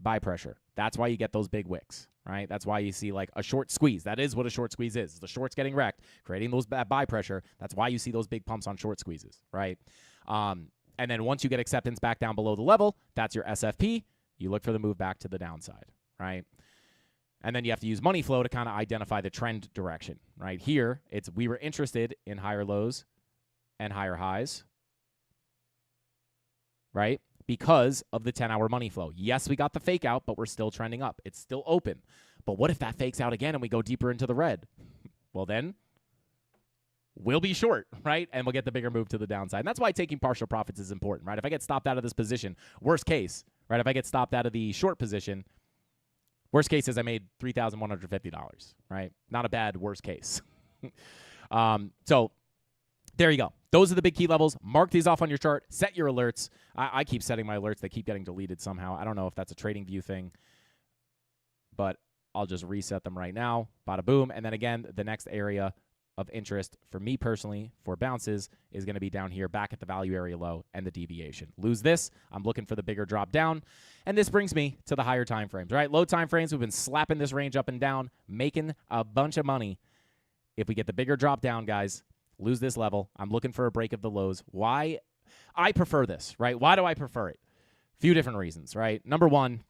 buy pressure. That's why you get those big wicks, right? That's why you see like a short squeeze. That is what a short squeeze is. The short's getting wrecked, creating those buy pressure. That's why you see those big pumps on short squeezes, right? And then once you get acceptance back down below the level, that's your SFP. You look for the move back to the downside, right? And then you have to use money flow to kind of identify the trend direction, right? Here, we were interested in higher lows and higher highs, right? Because of the 10-hour money flow. Yes, we got the fake out, but we're still trending up. It's still open. But what if that fakes out again and we go deeper into the red? Well, then we'll be short, right? And we'll get the bigger move to the downside. And that's why taking partial profits is important, right? If I get stopped out of this position, worst case, right? If I get stopped out of the short position, worst case is I made $3,150, right? Not a bad worst case. So there you go. Those are the big key levels. Mark these off on your chart. Set your alerts. I keep setting my alerts. They keep getting deleted somehow. I don't know if that's a trading view thing, but I'll just reset them right now. Bada boom. And then again, the next area of interest for me personally for bounces is going to be down here back at the value area low and the deviation. Lose this, I'm looking for the bigger drop down. And this brings me to the higher time frames, right? Low time frames, we've been slapping this range up and down, making a bunch of money. If we get the bigger drop down, guys, lose this level. I'm looking for a break of the lows. Why? I prefer this, right? Why do I prefer it? A few different reasons, right? Number one,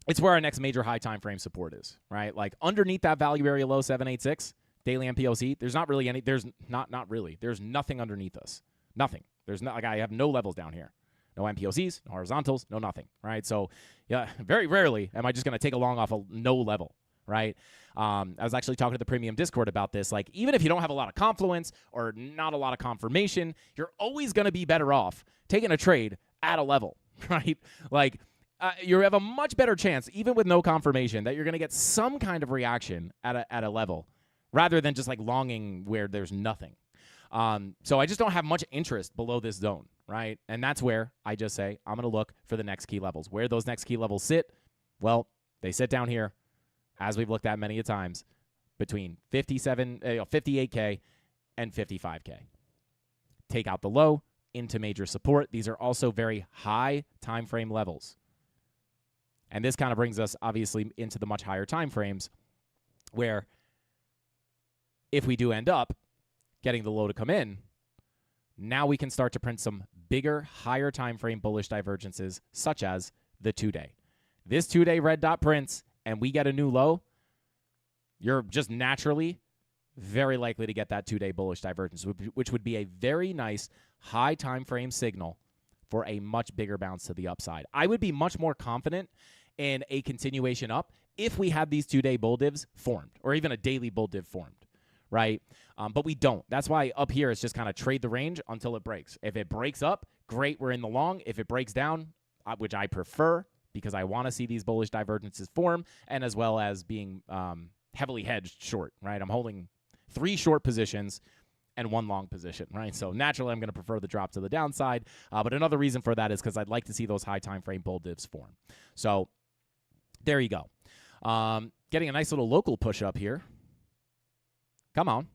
it's where our next major high time frame support is, right? Like underneath that value area low 786, daily MPOC, there's not really any, there's not really, there's nothing underneath us. Nothing. There's not, like I have no levels down here. No MPOCs, no horizontals, no nothing, right? So, yeah, very rarely am I just going to take a long off a no level, right? I was actually talking to the premium Discord about this. Like, even if you don't have a lot of confluence or not a lot of confirmation, you're always going to be better off taking a trade at a level, right? Like, you have a much better chance, even with no confirmation, that you're going to get some kind of reaction at a level rather than just like longing where there's nothing. So I just don't have much interest below this zone, right? And that's where I just say I'm going to look for the next key levels. Where those next key levels sit, well, they sit down here, as we've looked at many a times, between 58K and 55K. Take out the low into major support. These are also very high time frame levels. And this kind of brings us, obviously, into the much higher time frames where if we do end up getting the low to come in, now we can start to print some bigger, higher time frame bullish divergences, such as the 2-day. This 2-day red dot prints, and we get a new low, you're just naturally very likely to get that 2-day bullish divergence, which would be a very nice high time frame signal for a much bigger bounce to the upside. I would be much more confident in a continuation up if we had these 2-day bull divs formed, or even a daily bull div formed, right? But we don't. That's why up here it's just kind of trade the range until it breaks. If it breaks up, great, we're in the long. If it breaks down, which I prefer because I want to see these bullish divergences form, and as well as being heavily hedged short, right? I'm holding 3 short positions and 1 long position, right? So naturally, I'm going to prefer the drop to the downside. But another reason for that is because I'd like to see those high time frame bull divs form. So there you go. Getting a nice little local push up here. Come on.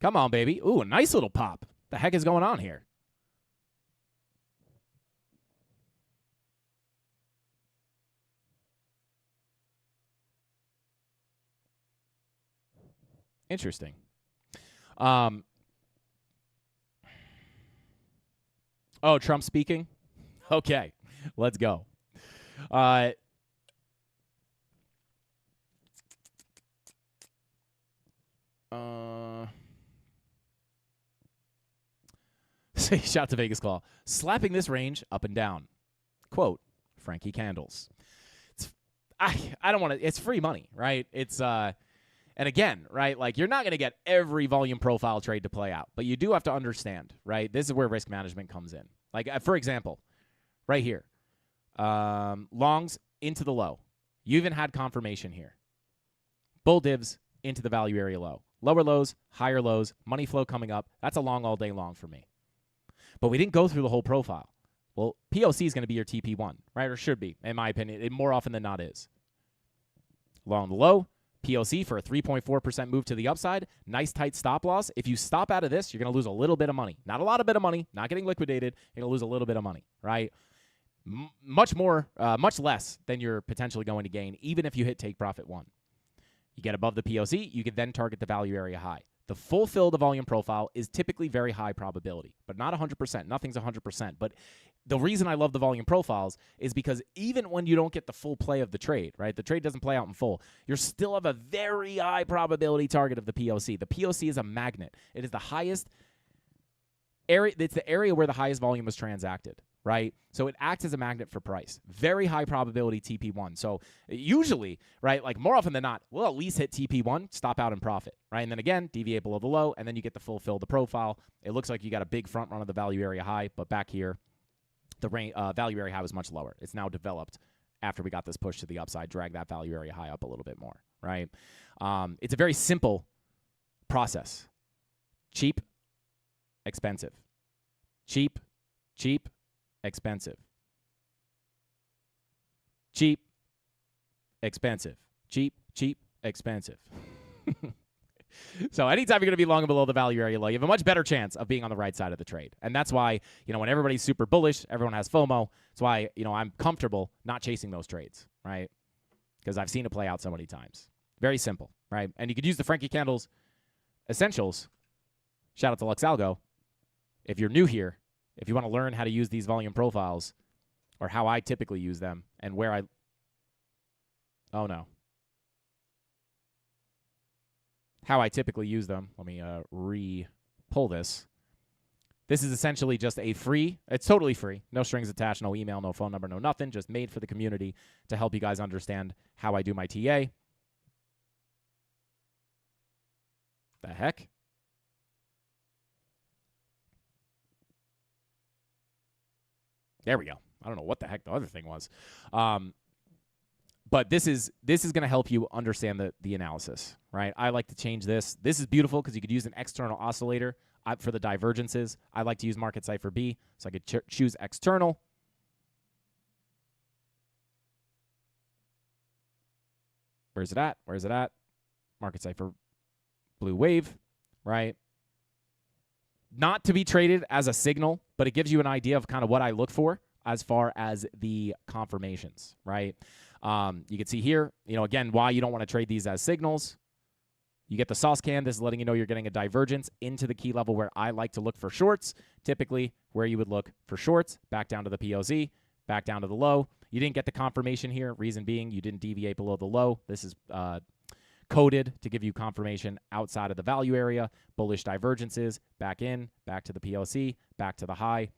Come on, baby. Ooh, a nice little pop. The heck is going on here? Interesting. Oh, Trump speaking? Okay, let's go. Say shout to Vegas Claw. Slapping this range up and down. Quote, Frankie Candles. I don't want to, it's free money, right? It's, and again, right, like you're not going to get every volume profile trade to play out, but you do have to understand, right? This is where risk management comes in. Like, for example, right here, longs into the low. You even had confirmation here. Bull divs into the value area low. Lower lows, higher lows, money flow coming up. That's a long all day long for me. But we didn't go through the whole profile. Well, POC is going to be your TP1, right? Or should be, in my opinion. It more often than not is. Long the low, POC for a 3.4% move to the upside. Nice tight stop loss. If you stop out of this, you're going to lose a little bit of money. Not a lot of bit of money. Not getting liquidated. You're going to lose a little bit of money, right? Much less than you're potentially going to gain, even if you hit take profit 1. You get above the POC, you can then target the value area high. The full fill of the volume profile is typically very high probability, but not 100%. Nothing's 100%. But the reason I love the volume profiles is because even when you don't get the full play of the trade, right, the trade doesn't play out in full, you still have a very high probability target of the POC. The POC is a magnet. It is the highest area. It's the area where the highest volume was transacted, right? So it acts as a magnet for price. Very high probability TP1. So usually, right, like more often than not, we'll at least hit TP1, stop out and profit, right? And then again, deviate below the low, and then you get the full fill of the profile. It looks like you got a big front run of the value area high, but back here, the value area high was much lower. It's now developed after we got this push to the upside, drag that value area high up a little bit more, right? It's a very simple process. Cheap, expensive. Cheap, cheap, expensive. Cheap, expensive. Cheap, cheap, expensive. So anytime you're going to be long and below the value area low, you have a much better chance of being on the right side of the trade. And that's why, when everybody's super bullish, everyone has FOMO. That's why, I'm comfortable not chasing those trades, right? Because I've seen it play out so many times. Very simple, right? And you could use the Frankie Candles Essentials. Shout out to LuxAlgo. If you're new here, if you want to learn how to use these volume profiles or how I typically use them and where I... Oh, no. How I typically use them. Let me re-pull this. This is essentially just a free... It's totally free. No strings attached, no email, no phone number, no nothing. Just made for the community to help you guys understand how I do my TA. The heck? There we go. I don't know what the heck the other thing was. But this is going to help you understand the analysis, right? I like to change this. This is beautiful because you could use an external oscillator for the divergences. I like to use Market Cipher B, so I could choose external. Where's it at? Where's it at? Market Cipher Blue Wave, right? Not to be traded as a signal, but it gives you an idea of kind of what I look for as far as the confirmations, right? You can see here, again, why you don't want to trade these as signals. You get the sauce can. This is letting you know you're getting a divergence into the key level where I like to look for shorts. Typically, where you would look for shorts, back down to the POZ, back down to the low. You didn't get the confirmation here. Reason being, you didn't deviate below the low. This is coded to give you confirmation outside of the value area. Bullish divergences, back in, back to the POC, back to the high.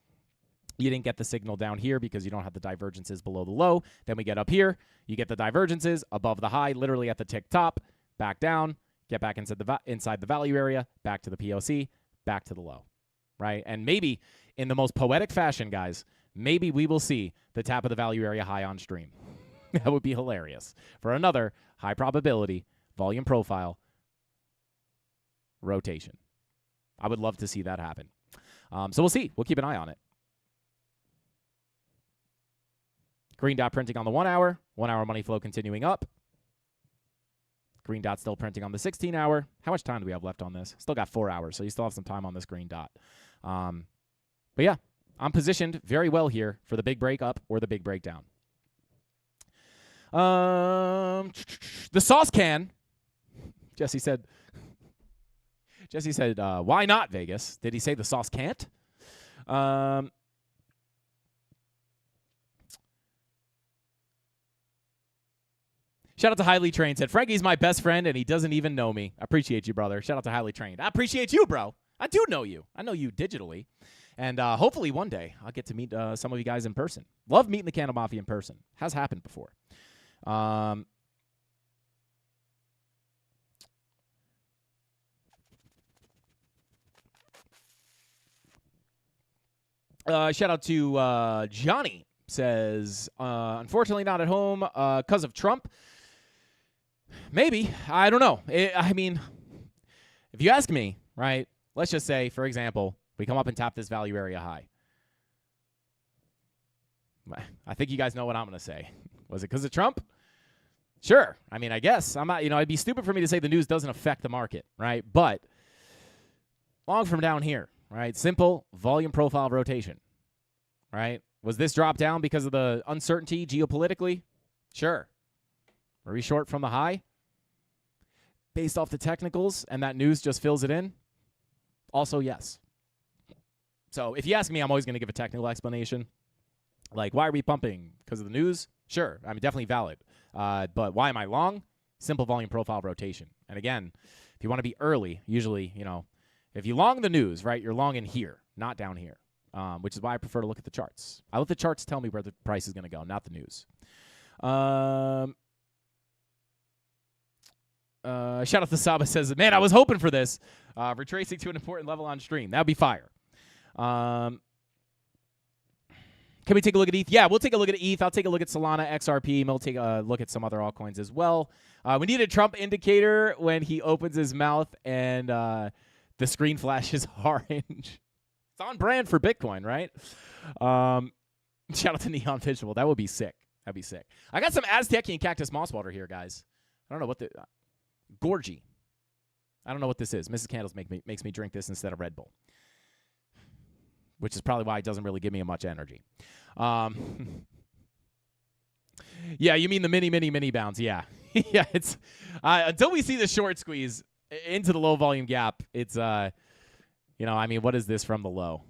You didn't get the signal down here because you don't have the divergences below the low. Then we get up here. You get the divergences above the high, literally at the tick top, back down, get back inside the value area, back to the POC, back to the low, right? And maybe in the most poetic fashion, guys, maybe we will see the tap of the value area high on stream. That would be hilarious for another high probability volume profile rotation. I would love to see that happen. So we'll see. We'll keep an eye on it. Green dot printing on the 1 hour. 1 hour money flow continuing up. Green dot still printing on the 16 hour. How much time do we have left on this? Still got 4 hours, so you still have some time on this green dot. But yeah, I'm positioned very well here for the big break up or the big breakdown. The sauce can. Jesse said, why not Vegas? Did he say the sauce can't? Shout out to Highly Trained. Said, Frankie's my best friend, and he doesn't even know me. I appreciate you, brother. Shout out to Highly Trained. I appreciate you, bro. I do know you. I know you digitally. And hopefully one day I'll get to meet some of you guys in person. Love meeting the CandleMafia in person. Has happened before. Shout out to Johnny. Says, unfortunately not at home because of Trump. Maybe. I don't know. I mean, if you ask me, right, let's just say, for example, we come up and tap this value area high. I think you guys know what I'm going to say. Was it because of Trump? Sure. I mean, I guess. I'm not, it'd be stupid for me to say the news doesn't affect the market, right? But long from down here, right? Simple volume profile rotation, right? Was this drop down because of the uncertainty geopolitically? Sure. Are we short from the high? Based off the technicals and that news just fills it in? Also, yes. So if you ask me, I'm always going to give a technical explanation. Like, why are we pumping? Because of the news? Sure. I mean, definitely valid. But why am I long? Simple volume profile rotation. And again, if you want to be early, usually, if you long the news, right, you're long in here, not down here, which is why I prefer to look at the charts. I let the charts tell me where the price is going to go, not the news. Shout out to Saba says, man, I was hoping for this. Retracing to an important level on stream. That would be fire. Can we take a look at ETH? Yeah, we'll take a look at ETH. I'll take a look at Solana, XRP. We'll take a look at some other altcoins as well. We need a Trump indicator when he opens his mouth and the screen flashes orange. It's on brand for Bitcoin, right? Shout out to Neon Visual. That would be sick. That'd be sick. I got some Aztecian cactus moss water here, guys. I don't know what the... Gorgie. I don't know what this is. Mrs. Candles makes me drink this instead of Red Bull, which is probably why it doesn't really give me much energy. Yeah, you mean the mini bounds. Yeah. Yeah, it's until we see the short squeeze into the low volume gap, it's I mean, what is this from the low?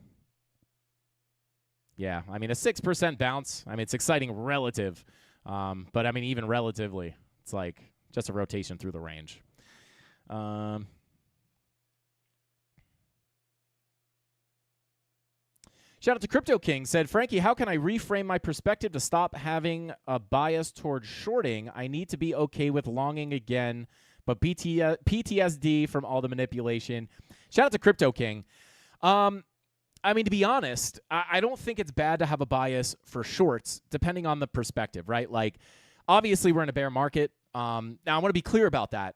Yeah, I mean, a 6% bounce. I mean, it's exciting relative, but I mean, even relatively, it's like just a rotation through the range. Shout out to Crypto King. Said, Frankie, how can I reframe my perspective to stop having a bias towards shorting? I need to be okay with longing again, but PTSD from all the manipulation. Shout out to Crypto King. I mean, to be honest, I don't think it's bad to have a bias for shorts, depending on the perspective, right? Like, obviously, we're in a bear market. Now, I want to be clear about that.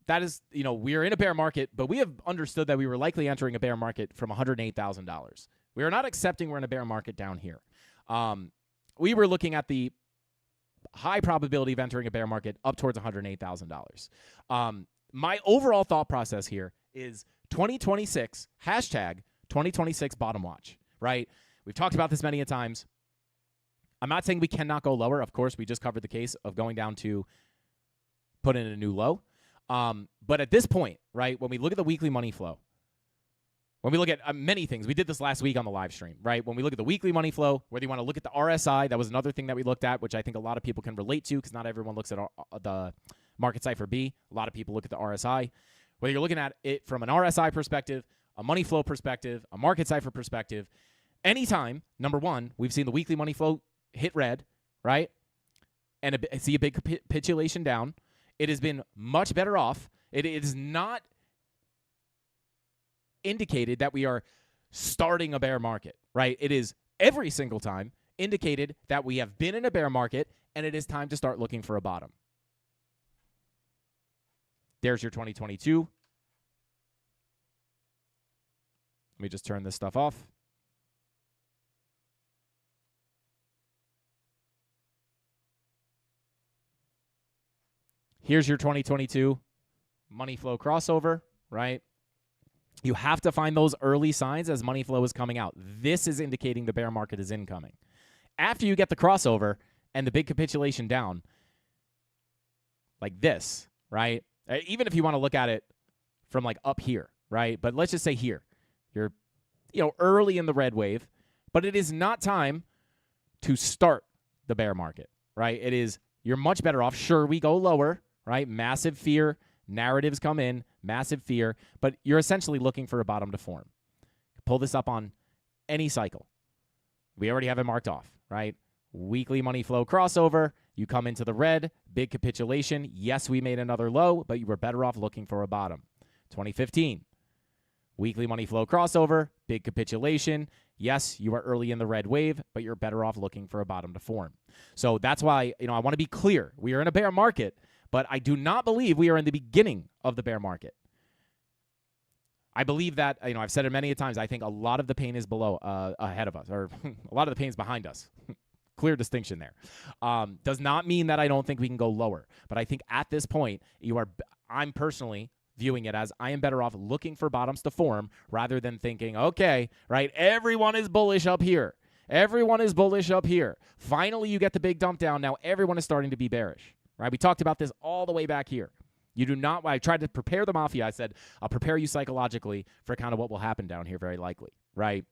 That is, we are in a bear market, but we have understood that we were likely entering a bear market from $108,000. We are not accepting we're in a bear market down here. We were looking at the high probability of entering a bear market up towards $108,000. My overall thought process here is 2026, hashtag 2026 bottom watch, right? We've talked about this many a times. I'm not saying we cannot go lower. Of course, we just covered the case of going down to put in a new low. But at this point, right, when we look at the weekly money flow, when we look at many things, we did this last week on the live stream, right? When we look at the weekly money flow, whether you want to look at the RSI, that was another thing that we looked at, which I think a lot of people can relate to because not everyone looks at the market cipher B. A lot of people look at the RSI. Whether you're looking at it from an RSI perspective, a money flow perspective, a market cipher perspective, anytime, number one, we've seen the weekly money flow hit red, right? And see a big capitulation down. It has been much better off. It is not indicated that we are starting a bear market, right? It is every single time indicated that we have been in a bear market and it is time to start looking for a bottom. There's your 2022. Let me just turn this stuff off. Here's your 2022 money flow crossover, right? You have to find those early signs as money flow is coming out. This is indicating the bear market is incoming. After you get the crossover and the big capitulation down, like this, right? Even if you want to look at it from like up here, right? But let's just say here. You're, early in the red wave, but it is not time to start the bear market, right? It is, you're much better off. Sure, we go lower, right? Massive fear. Narratives come in, massive fear, but you're essentially looking for a bottom to form. Pull this up on any cycle. We already have it marked off, right? Weekly money flow crossover. You come into the red, big capitulation. Yes, we made another low, but you were better off looking for a bottom. 2015. Weekly money flow crossover, big capitulation. Yes, you are early in the red wave, but you're better off looking for a bottom to form. So that's why, I want to be clear. We are in a bear market, but I do not believe we are in the beginning of the bear market. I believe that, I've said it many a times, I think a lot of the pain is ahead of us, or a lot of the pain is behind us. Clear distinction there. Does not mean that I don't think we can go lower. But I think at this point, I'm personally viewing it as I am better off looking for bottoms to form rather than thinking, okay, right, everyone is bullish up here. Everyone is bullish up here. Finally, you get the big dump down. Now everyone is starting to be bearish, right? We talked about this all the way back here. You do not, I tried to prepare the Mafia. I said, I'll prepare you psychologically for kind of what will happen down here very likely, right?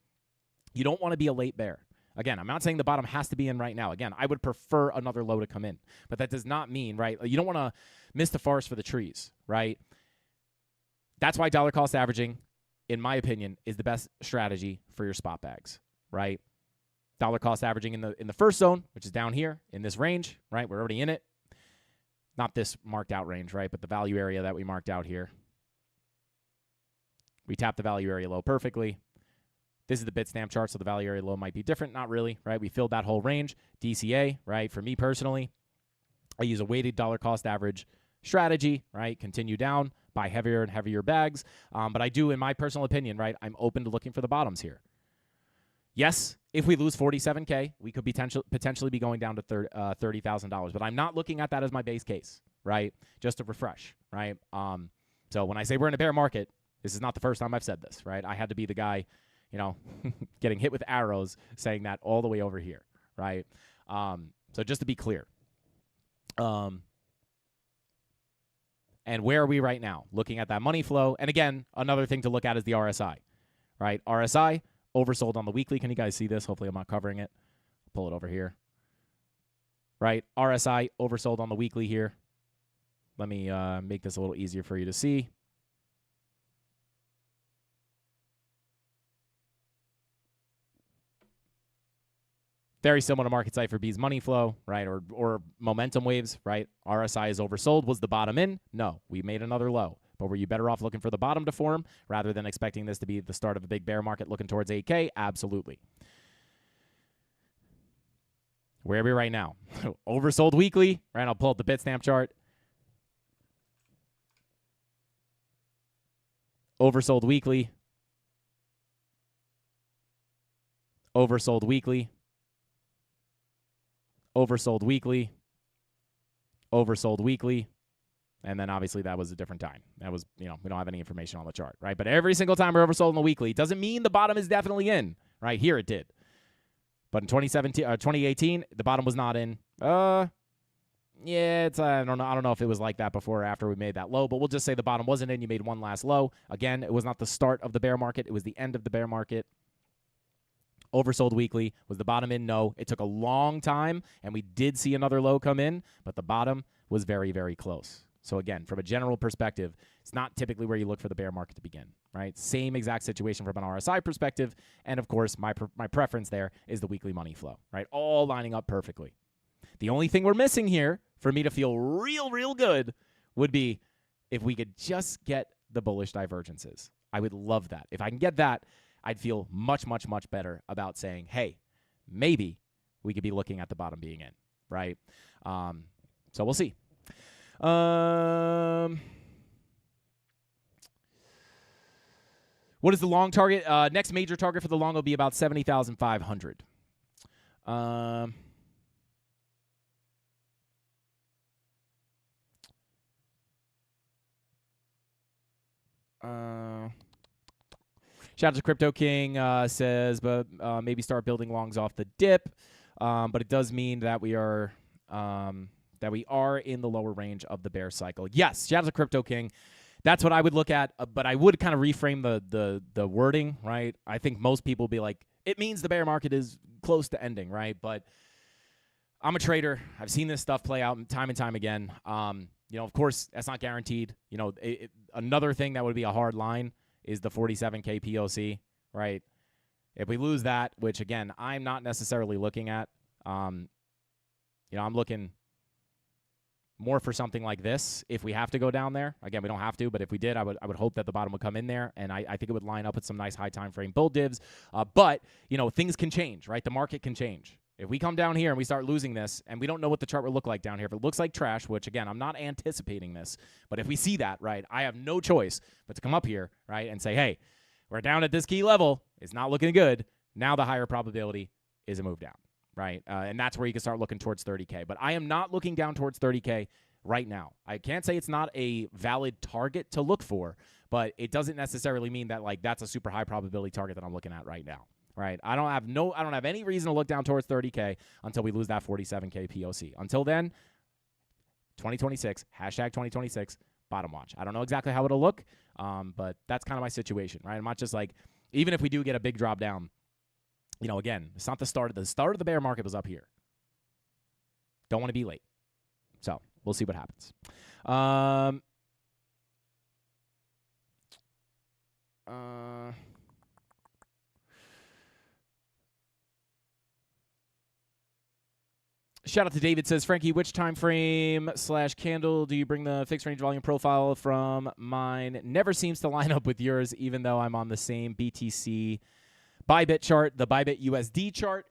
You don't want to be a late bear. Again, I'm not saying the bottom has to be in right now. Again, I would prefer another low to come in. But that does not mean, right, you don't want to miss the forest for the trees, right? That's why dollar cost averaging, in my opinion, is the best strategy for your spot bags, right? Dollar cost averaging in the first zone, which is down here in this range, right? We're already in it. Not this marked out range, right? But the value area that we marked out here. We tapped the value area low perfectly. This is the Bitstamp chart, so the value area low might be different. Not really, right? We filled that whole range. DCA, right? For me personally, I use a weighted dollar cost average strategy, right? Continue down, buy heavier and heavier bags. But I do, in my personal opinion, right, I'm open to looking for the bottoms here. Yes, if we lose 47K, we could potentially be going down to $30,000. But I'm not looking at that as my base case, right? Just to refresh, right? So when I say we're in a bear market, this is not the first time I've said this, right? I had to be the guy, getting hit with arrows saying that all the way over here, right? So just to be clear. And where are we right now? Looking at that money flow. And again, another thing to look at is the RSI, right? RSI, oversold on the weekly. Can you guys see this? Hopefully I'm not covering it. I'll pull it over here. Right? RSI, oversold on the weekly here. Let me make this a little easier for you to see. Very similar to Market Cipher B's money flow, right, or momentum waves, right? RSI is oversold. Was the bottom in? No, we made another low. But were you better off looking for the bottom to form rather than expecting this to be the start of a big bear market looking towards 8K? Absolutely. Where are we right now? Oversold weekly, right? I'll pull up the Bitstamp chart. Oversold weekly. Oversold weekly. Oversold weekly. Oversold weekly. And then obviously that was a different time. That was, we don't have any information on the chart, right? But every single time we're oversold in the weekly, it doesn't mean the bottom is definitely in, right? Here it did. But in 2018, the bottom was not in. Yeah, it's I don't know if it was like that before or after we made that low, but we'll just say the bottom wasn't in. You made one last low. Again, it was not the start of the bear market. It was the end of the bear market. Oversold weekly. Was the bottom in? No. It took a long time, and we did see another low come in, but the bottom was very, very close. So again, from a general perspective, it's not typically where you look for the bear market to begin, right? Same exact situation from an RSI perspective, and of course, my preference there is the weekly money flow, right? All lining up perfectly. The only thing we're missing here for me to feel real good would be if we could just get the bullish divergences. I would love that. If I can get that, I'd feel much better about saying, hey, maybe we could be looking at the bottom being in, right? So we'll see. What is the long target? Next major target for the long will be about 70,500. Shout out to Crypto King, says, but maybe start building longs off the dip. But it does mean that we are in the lower range of the bear cycle. Yes, shout out to Crypto King. That's what I would look at, but I would kind of reframe the wording, right? I think most people will be like, it means the bear market is close to ending, right? But I'm a trader. I've seen this stuff play out time and time again. Of course, that's not guaranteed. Another thing that would be a hard line is the 47K POC, right? If we lose that, which, again, I'm not necessarily looking at, I'm looking more for something like this if we have to go down there. Again, we don't have to, but if we did, I would hope that the bottom would come in there, and I think it would line up with some nice high time frame bull divs. But, things can change, right? The market can change. If we come down here and we start losing this, and we don't know what the chart will look like down here, if it looks like trash, which, again, I'm not anticipating this, but if we see that, right, I have no choice but to come up here, right, and say, hey, we're down at this key level. It's not looking good. Now the higher probability is a move down, right? And that's where you can start looking towards 30K. But I am not looking down towards 30K right now. I can't say it's not a valid target to look for, but it doesn't necessarily mean that, like, that's a super high probability target that I'm looking at right now. Right, I don't have any reason to look down towards 30K until we lose that 47K POC. Until then, 2026, hashtag 2026, bottom watch. I don't know exactly how it'll look, but that's kind of my situation, right? I'm not just like, even if we do get a big drop down, you know, again, it's not the start of the bear market was up here. Don't want to be late. So we'll see what happens. Shout out to David, says, Frankie, which time frame / candle do you bring the fixed range volume profile from? Mine never seems to line up with yours, even though I'm on the same BTC Bybit chart, the Bybit USD chart.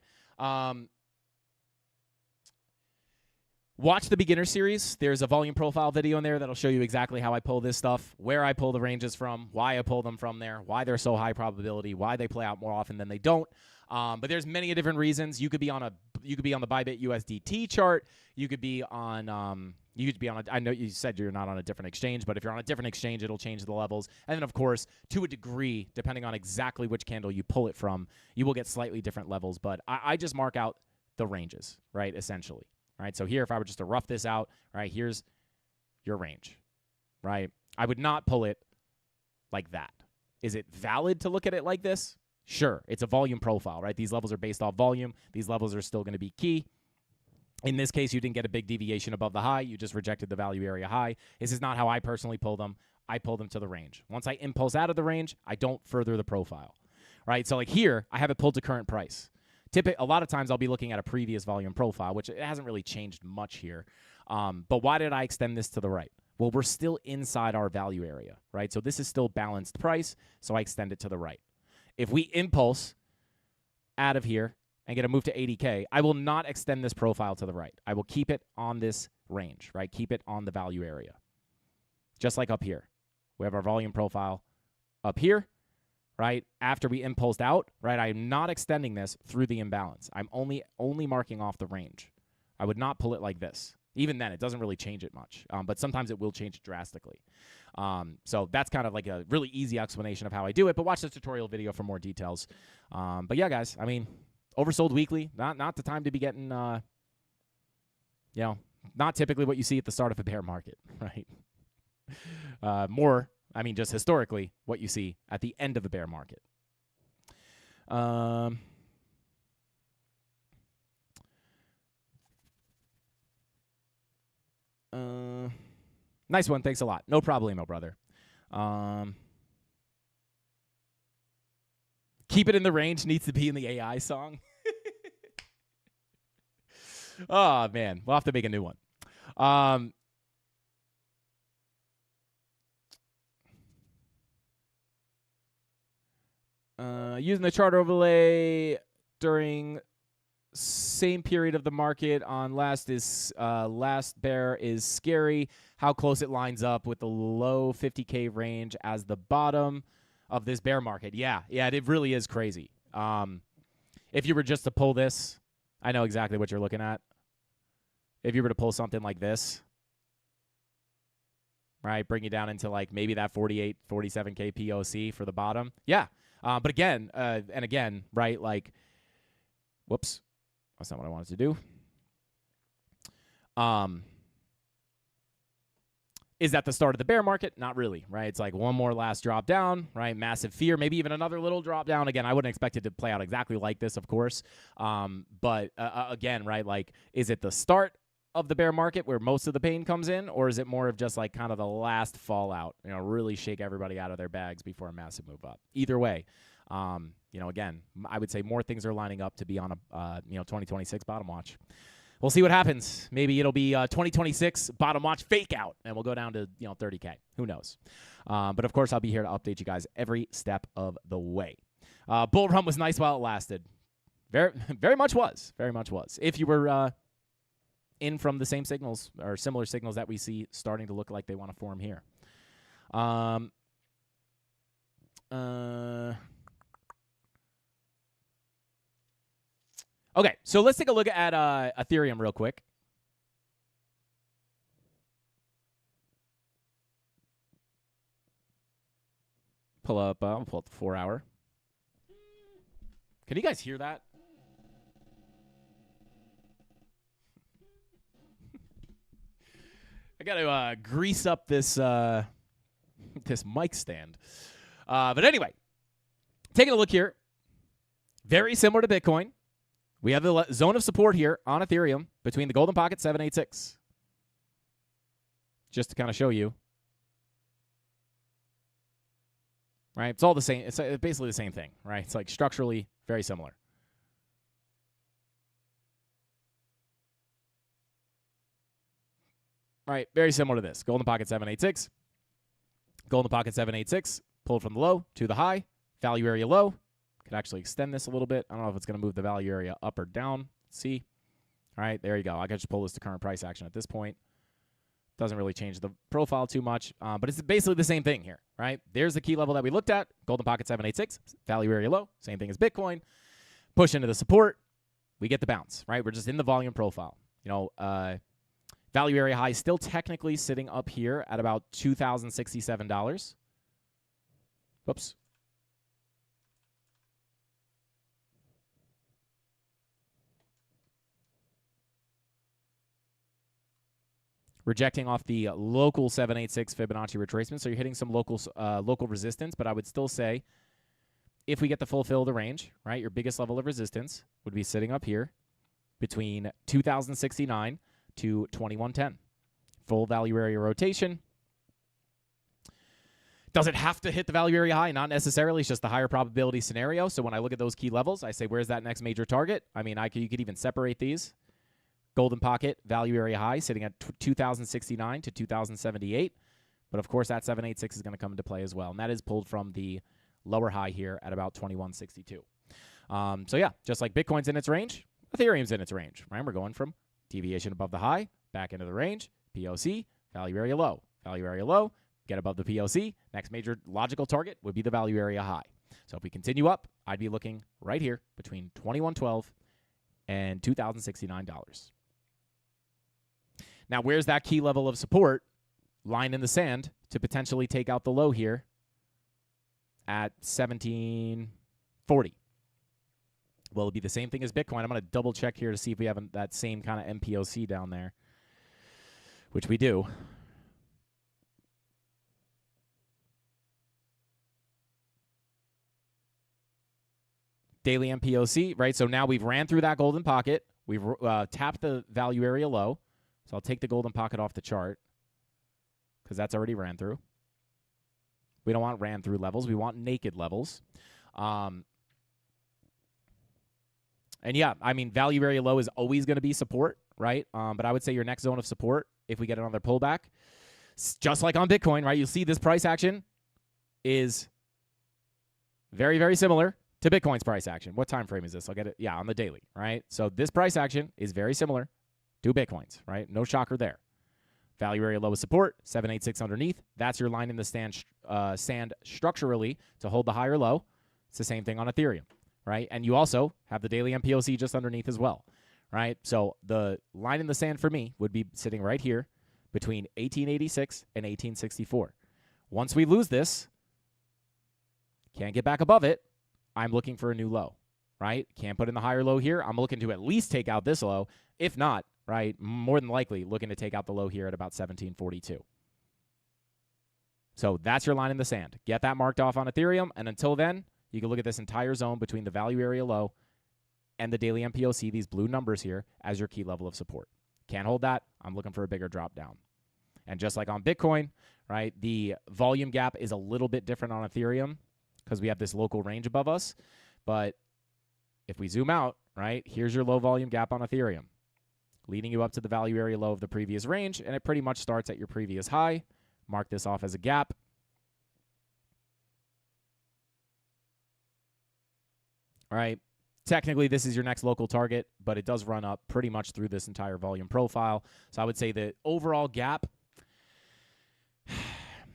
Watch the beginner series. There's a volume profile video in there that'll show you exactly how I pull this stuff, where I pull the ranges from, why I pull them from there, why they're so high probability, why they play out more often than they don't. But there's many different reasons. You could be on the Bybit USDT chart. You could be on I know you said you're not on a different exchange, but if you're on a different exchange, it'll change the levels. And then, of course, to a degree, depending on exactly which candle you pull it from, you will get slightly different levels. But I just mark out the ranges, right, essentially. Right, so here, if I were just to rough this out, right, here's your range, right? I would not pull it like that. Is it valid to look at it like this? Sure, it's a volume profile, right? These levels are based off volume. These levels are still going to be key. In this case, you didn't get a big deviation above the high. You just rejected the value area high. This is not how I personally pull them. I pull them to the range. Once I impulse out of the range, I don't further the profile, right? So like here, I have it pulled to current price. A lot of times I'll be looking at a previous volume profile, which it hasn't really changed much here. But why did I extend this to the right? Well, we're still inside our value area, right? So this is still balanced price, so I extend it to the right. If we impulse out of here and get a move to 80K, I will not extend this profile to the right. I will keep it on this range, right? Keep it on the value area. Just like up here. We have our volume profile up here. Right after we impulsed out, right, I'm not extending this through the imbalance. I'm only marking off the range. I would not pull it like this. Even then, it doesn't really change it much, but sometimes it will change it drastically. So that's kind of like a really easy explanation of how I do it, but watch the tutorial video for more details. But yeah, guys, I mean, oversold weekly, not the time to be getting, not typically what you see at the start of a bear market, right? Just historically, what you see at the end of a bear market. Nice one. Thanks a lot. No problemo, brother. Keep it in the range needs to be in the AI song. Oh, man. We'll have to make a new one. Using the chart overlay during same period of the market on last bear is scary. How close it lines up with the low 50K range as the bottom of this bear market. Yeah, it really is crazy. If you were just to pull this, I know exactly what you're looking at. If you were to pull something like this, right, bring you down into like maybe that 48, 47K POC for the bottom. Yeah. But again, right, like, whoops, that's not what I wanted to do. Is that the start of the bear market? Not really, right? It's like one more last drop down, right? Massive fear, maybe even another little drop down. Again, I wouldn't expect it to play out exactly like this, of course. But again, right, like, is it the start of the bear market where most of the pain comes in, or is it more of just like kind of the last fallout, really shake everybody out of their bags before a massive move up? Either way, again, I would say more things are lining up to be on a 2026 bottom watch. We'll see what happens. Maybe it'll be 2026 bottom watch fake out, and we'll go down to 30K. Who knows? But of course, I'll be here to update you guys every step of the way. Bull run was nice while it lasted. Very, very much was. Very much was. If you were in from the same signals or similar signals that we see starting to look like they want to form here. Okay, so let's take a look at Ethereum real quick. I'll pull up the 4 hour. Can you guys hear that? I got to grease up this this mic stand. But anyway, taking a look here. Very similar to Bitcoin. We have the zone of support here on Ethereum between the golden pocket 786. Just to kind of show you. Right? It's all the same. It's basically the same thing, right? It's like structurally very similar. Right, very similar to this. Golden pocket 786. Golden pocket 786 pulled from the low to the high. Value area low. Could actually extend this a little bit. I don't know if it's going to move the value area up or down. Let's see. All right, there you go. I can just pull this to current price action at this point. Doesn't really change the profile too much, but it's basically the same thing here, right? There's the key level that we looked at. Golden pocket 786, value area low. Same thing as Bitcoin. Push into the support. We get the bounce, right? We're just in the volume profile. You know, value area high still technically sitting up here at about $2,067. Whoops. Rejecting off the local 786 Fibonacci retracement. So you're hitting some local resistance, but I would still say if we get the full fill of the range, right, your biggest level of resistance would be sitting up here between 2,069 to 2110. Full value area rotation. Does it have to hit the value area high? Not necessarily. It's just the higher probability scenario. So when I look at those key levels, I say, where's that next major target? I mean, you could even separate these. Golden pocket value area high sitting at 2,069 to 2,078. But, of course, that 786 is going to come into play as well. And that is pulled from the lower high here at about 2162. So, yeah, just like Bitcoin's in its range, Ethereum's in its range. Right? We're going from deviation above the high, back into the range, POC, value area low. Value area low, get above the POC. Next major logical target would be the value area high. So if we continue up, I'd be looking right here between 2112 and $2,069. Now, where's that key level of support? Line in the sand to potentially take out the low here at 1740. Will it be the same thing as Bitcoin? I'm going to double check here to see if we have that same kind of MPOC down there, which we do. Daily MPOC, right? So now we've ran through that golden pocket. We've tapped the value area low. So I'll take the golden pocket off the chart because that's already ran through. We don't want ran through levels. We want naked levels. And yeah, I mean, value area low is always going to be support, right? But I would say your next zone of support, if we get another pullback, just like on Bitcoin, right? You'll see this price action is very, very similar to Bitcoin's price action. What time frame is this? I'll get it. Yeah, on the daily, right? So this price action is very similar to Bitcoin's, right? No shocker there. Value area low is support, 786 underneath. That's your line in the sand structurally to hold the higher low. It's the same thing on Ethereum, right? And you also have the daily MPOC just underneath as well, right? So the line in the sand for me would be sitting right here between 1886 and 1864. Once we lose this, can't get back above it, I'm looking for a new low, right? Can't put in the higher low here. I'm looking to at least take out this low. If not, right, more than likely looking to take out the low here at about 1742. So that's your line in the sand. Get that marked off on Ethereum, and until then, you can look at this entire zone between the value area low and the daily MPOC, these blue numbers here, as your key level of support. Can't hold that. I'm looking for a bigger drop down. And just like on Bitcoin, right, the volume gap is a little bit different on Ethereum because we have this local range above us. But if we zoom out, right, here's your low volume gap on Ethereum, leading you up to the value area low of the previous range, and it pretty much starts at your previous high. Mark this off as a gap. All right, technically this is your next local target, but it does run up pretty much through this entire volume profile. So I would say the overall gap,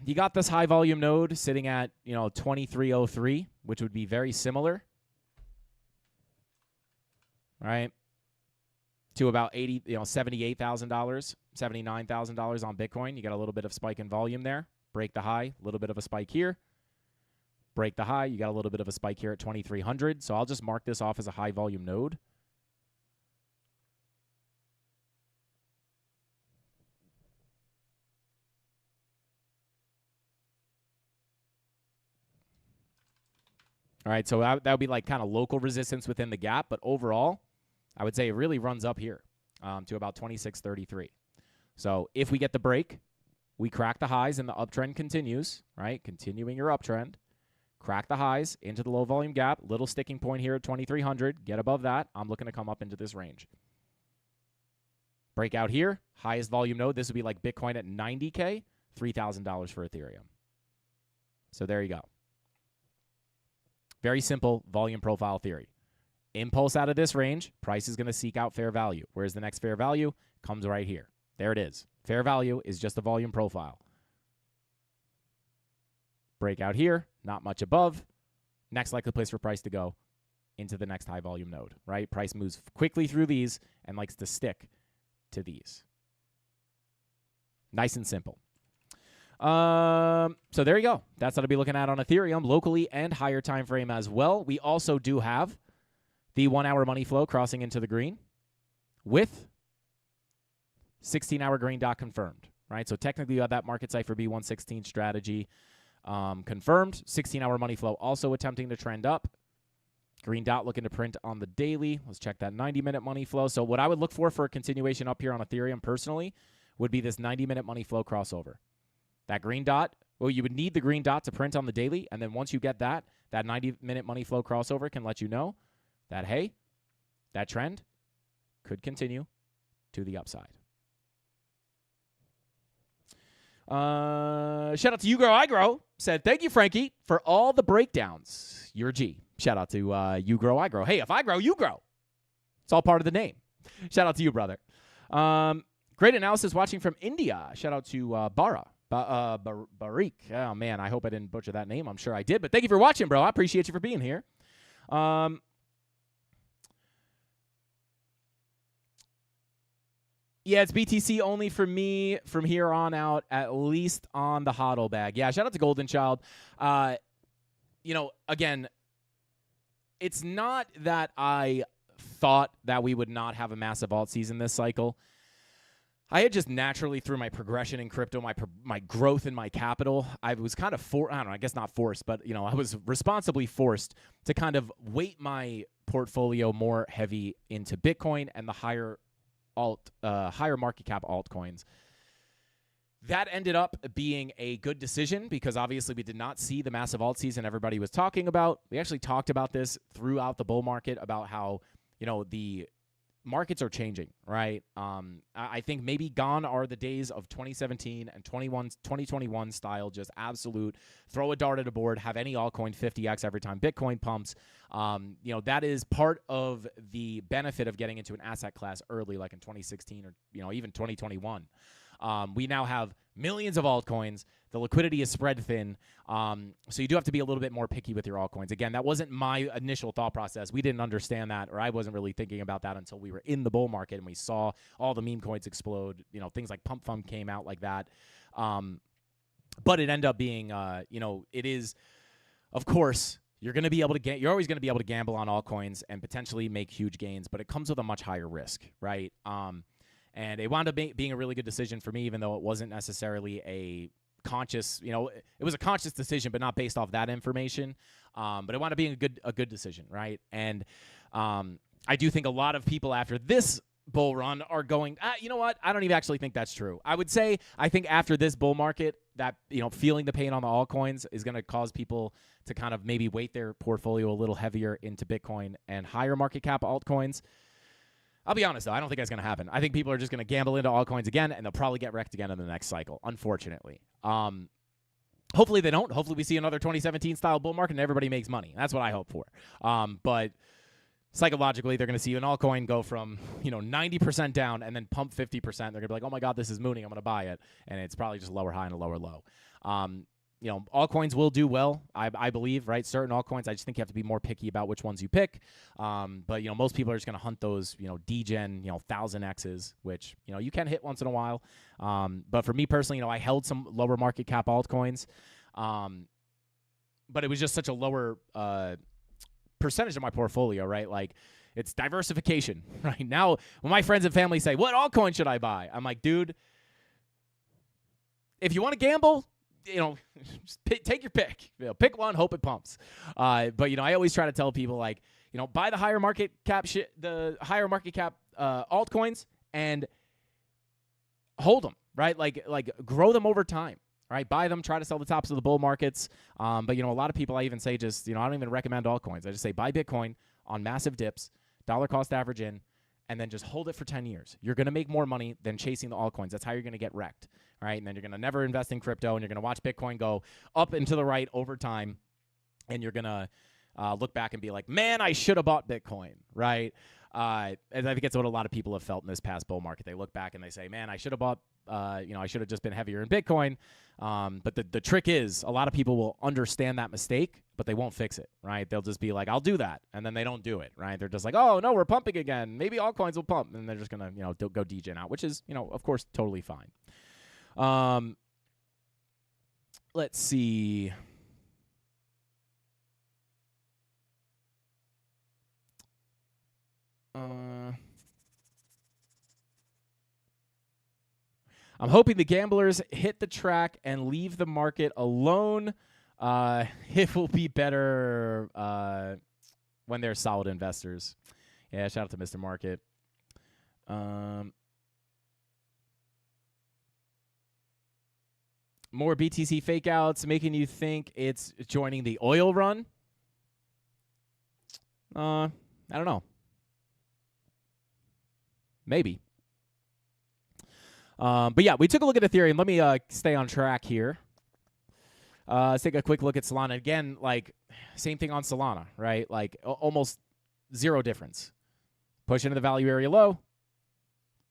you got this high volume node sitting at, 2303, which would be very similar, right, to about $78,000, $79,000 on Bitcoin. You got a little bit of spike in volume there. Break the high, a little bit of a spike here. Break the high, you got a little bit of a spike here at 2300. So I'll just mark this off as a high volume node. All right, so that would be like kind of local resistance within the gap, but overall, I would say it really runs up here to about 2633. So if we get the break, we crack the highs and the uptrend continues, right? Continuing your uptrend. Crack the highs into the low volume gap. Little sticking point here at 2300. Get above that. I'm looking to come up into this range. Breakout here. Highest volume node. This would be like Bitcoin at 90K. $3,000 for Ethereum. So there you go. Very simple volume profile theory. Impulse out of this range. Price is going to seek out fair value. Where's the next fair value? Comes right here. There it is. Fair value is just a volume profile. Breakout here, not much above. Next likely place for price to go into the next high volume node, right? Price moves quickly through these and likes to stick to these. Nice and simple. So there you go. That's what I'll be looking at on Ethereum locally and higher time frame as well. We also do have the 1 hour money flow crossing into the green with 16-hour green dot confirmed, right? So technically you have that market cipher B116 strategy confirmed. 16-hour money flow also attempting to trend up. Green dot looking to print on the daily. Let's check that 90-minute money flow. So what I would look for a continuation up here on Ethereum personally would be this 90-minute money flow crossover. That green dot, well, you would need the green dot to print on the daily, and then once you get that 90-minute money flow crossover can let you know that, hey, that trend could continue to the upside. Shout out to You Grow, I Grow. Said, thank you, Frankie, for all the breakdowns. You're a G. Shout out to You Grow, I Grow. Hey, if I grow, you grow. It's all part of the name. Shout out to you, brother. Great analysis watching from India. Shout out to Barik. Oh, man, I hope I didn't butcher that name. I'm sure I did. But thank you for watching, bro. I appreciate you for being here. Yeah, it's BTC only for me from here on out, at least on the HODL bag. Yeah, shout out to Golden Child. Again, it's not that I thought that we would not have a massive alt season this cycle. I had just naturally, through my progression in crypto, my growth in my capital, I was kind of I guess not forced, but I was responsibly forced to kind of weight my portfolio more heavy into Bitcoin and the higher market cap altcoins. That ended up being a good decision because obviously we did not see the massive alt season everybody was talking about. We actually talked about this throughout the bull market about how, the markets are changing, right? I think maybe gone are the days of 2017 and 2021 style, just absolute throw a dart at a board, have any altcoin 50x every time Bitcoin pumps. That is part of the benefit of getting into an asset class early, like in 2016 or even 2021. We now have millions of altcoins. The liquidity is spread thin. So you do have to be a little bit more picky with your altcoins. Again, that wasn't my initial thought process. We didn't understand that, or I wasn't really thinking about that until we were in the bull market and we saw all the meme coins explode. Things like Pump Fund came out like that. But it ended up being, it is, of course, you're always going to be able to gamble on altcoins and potentially make huge gains, but it comes with a much higher risk, right? And it wound up being a really good decision for me, even though it wasn't necessarily a conscious, it was a conscious decision, but not based off that information. But it wound up being a good decision, right? And I do think a lot of people after this bull run are going, you know what? I don't even actually think that's true. I would say I think after this bull market, that feeling the pain on the altcoins is going to cause people to kind of maybe weight their portfolio a little heavier into Bitcoin and higher market cap altcoins. I'll be honest, though. I don't think that's going to happen. I think people are just going to gamble into altcoins again, and they'll probably get wrecked again in the next cycle, unfortunately. Hopefully they don't. Hopefully we see another 2017-style bull market and everybody makes money. That's what I hope for. But psychologically, they're going to see an altcoin go from 90% down and then pump 50%. They're going to be like, oh my god, this is mooning. I'm going to buy it, and it's probably just a lower high and a lower low. Altcoins will do well, I believe, right? Certain altcoins, I just think you have to be more picky about which ones you pick. But most people are just going to hunt those, degen, 1000Xs, which, you can hit once in a while. But for me personally, I held some lower market cap altcoins. But it was just such a lower percentage of my portfolio, right? Like, it's diversification, right? Now, when my friends and family say, what altcoin should I buy? I'm like, dude, if you want to gamble, just take your pick. Pick one, hope it pumps. But I always try to tell people, like, buy the higher market cap altcoins and hold them, right? Like grow them over time, right? Buy them, try to sell the tops of the bull markets. But a lot of people, I even say, just I don't even recommend altcoins. I just say buy Bitcoin on massive dips, dollar cost average in, and then just hold it for 10 years. You're going to make more money than chasing the altcoins. That's how you're going to get wrecked, right? And then you're going to never invest in crypto, and you're going to watch Bitcoin go up and to the right over time, and you're going to look back and be like, man, I should have bought Bitcoin, right? And I think it's what a lot of people have felt in this past bull market. They look back and they say, man, I should have bought, I should have just been heavier in Bitcoin. But the trick is, a lot of people will understand that mistake, but they won't fix it, right? They'll just be like, I'll do that, and then they don't do it, right? They're just like, oh, no, we're pumping again. Maybe altcoins will pump, and they're just going to, go degen out, which is, of course, totally fine. Let's see. I'm hoping the gamblers hit the track and leave the market alone. It will be better when they're solid investors. Yeah, shout out to Mr. Market. More BTC fake outs making you think it's joining the oil run. I don't know. Maybe. But yeah, we took a look at Ethereum. Let me stay on track here. Let's take a quick look at Solana. Again, like, same thing on Solana, right? Like, almost zero difference. Push into the value area low.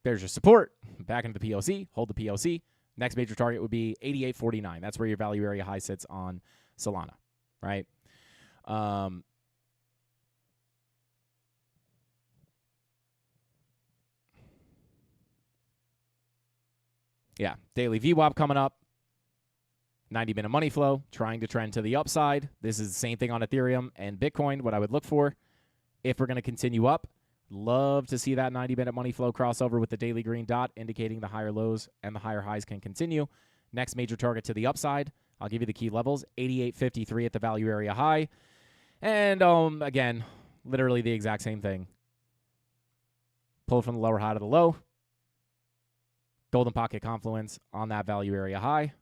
There's your support. Back into the POC. Hold the POC. Next major target would be 88.49. That's where your value area high sits on Solana, right? Yeah, daily VWAP coming up. 90-minute money flow, trying to trend to the upside. This is the same thing on Ethereum and Bitcoin, what I would look for. If we're going to continue up, love to see that 90-minute money flow crossover with the daily green dot, indicating the higher lows and the higher highs can continue. Next major target to the upside, I'll give you the key levels, 88.53 at the value area high. And, again, literally the exact same thing. Pull from the lower high to the low. Golden pocket confluence on that value area high.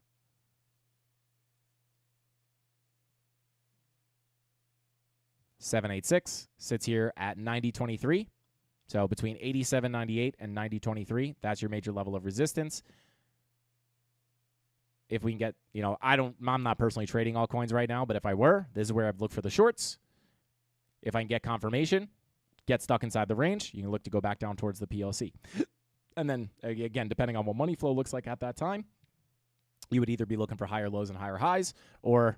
$786 sits here at 90.23. So between 87.98 and 90.23, that's your major level of resistance. If we can get, I'm not personally trading altcoins right now, but if I were, this is where I'd look for the shorts. If I can get confirmation, get stuck inside the range, you can look to go back down towards the PLC. And then, again, depending on what money flow looks like at that time, you would either be looking for higher lows and higher highs, or,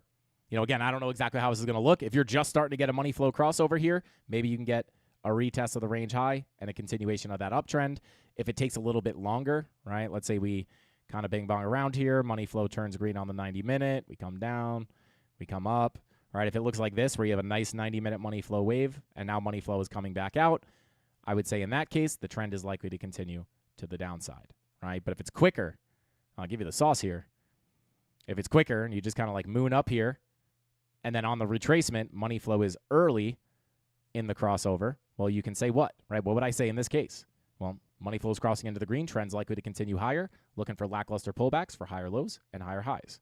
again, I don't know exactly how this is going to look. If you're just starting to get a money flow crossover here, maybe you can get a retest of the range high and a continuation of that uptrend. If it takes a little bit longer, right, let's say we kind of bing-bong around here, money flow turns green on the 90-minute, we come down, we come up, right? If it looks like this, where you have a nice 90-minute money flow wave, and now money flow is coming back out, I would say in that case, the trend is likely to continue to the downside, right? But if it's quicker, I'll give you the sauce here. If it's quicker and you just kind of like moon up here, and then on the retracement, money flow is early in the crossover, well, you can say what, right? What would I say in this case? Well, money flow is crossing into the green, trend's likely to continue higher, looking for lackluster pullbacks for higher lows and higher highs.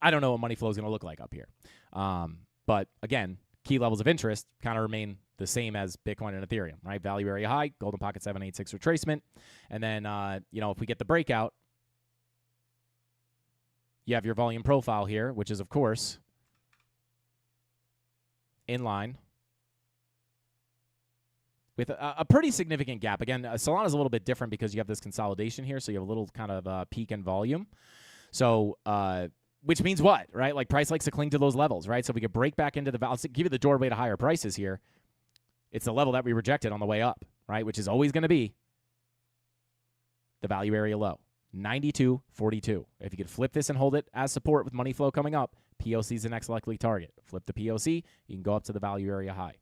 I don't know what money flow is going to look like up here. But again, key levels of interest kind of remain the same as Bitcoin and Ethereum, right? Value area high, golden pocket 786 retracement. And then, if we get the breakout, you have your volume profile here, which is, of course, in line with a pretty significant gap. Again, Solana's a little bit different because you have this consolidation here, so you have a little kind of peak in volume. So, which means what, right? Like price likes to cling to those levels, right? So we could break back into the, I'll give you the doorway to higher prices here. It's the level that we rejected on the way up, right? Which is always going to be the value area low, 92.42. If you could flip this and hold it as support with money flow coming up, POC is the next likely target. Flip the POC, you can go up to the value area high,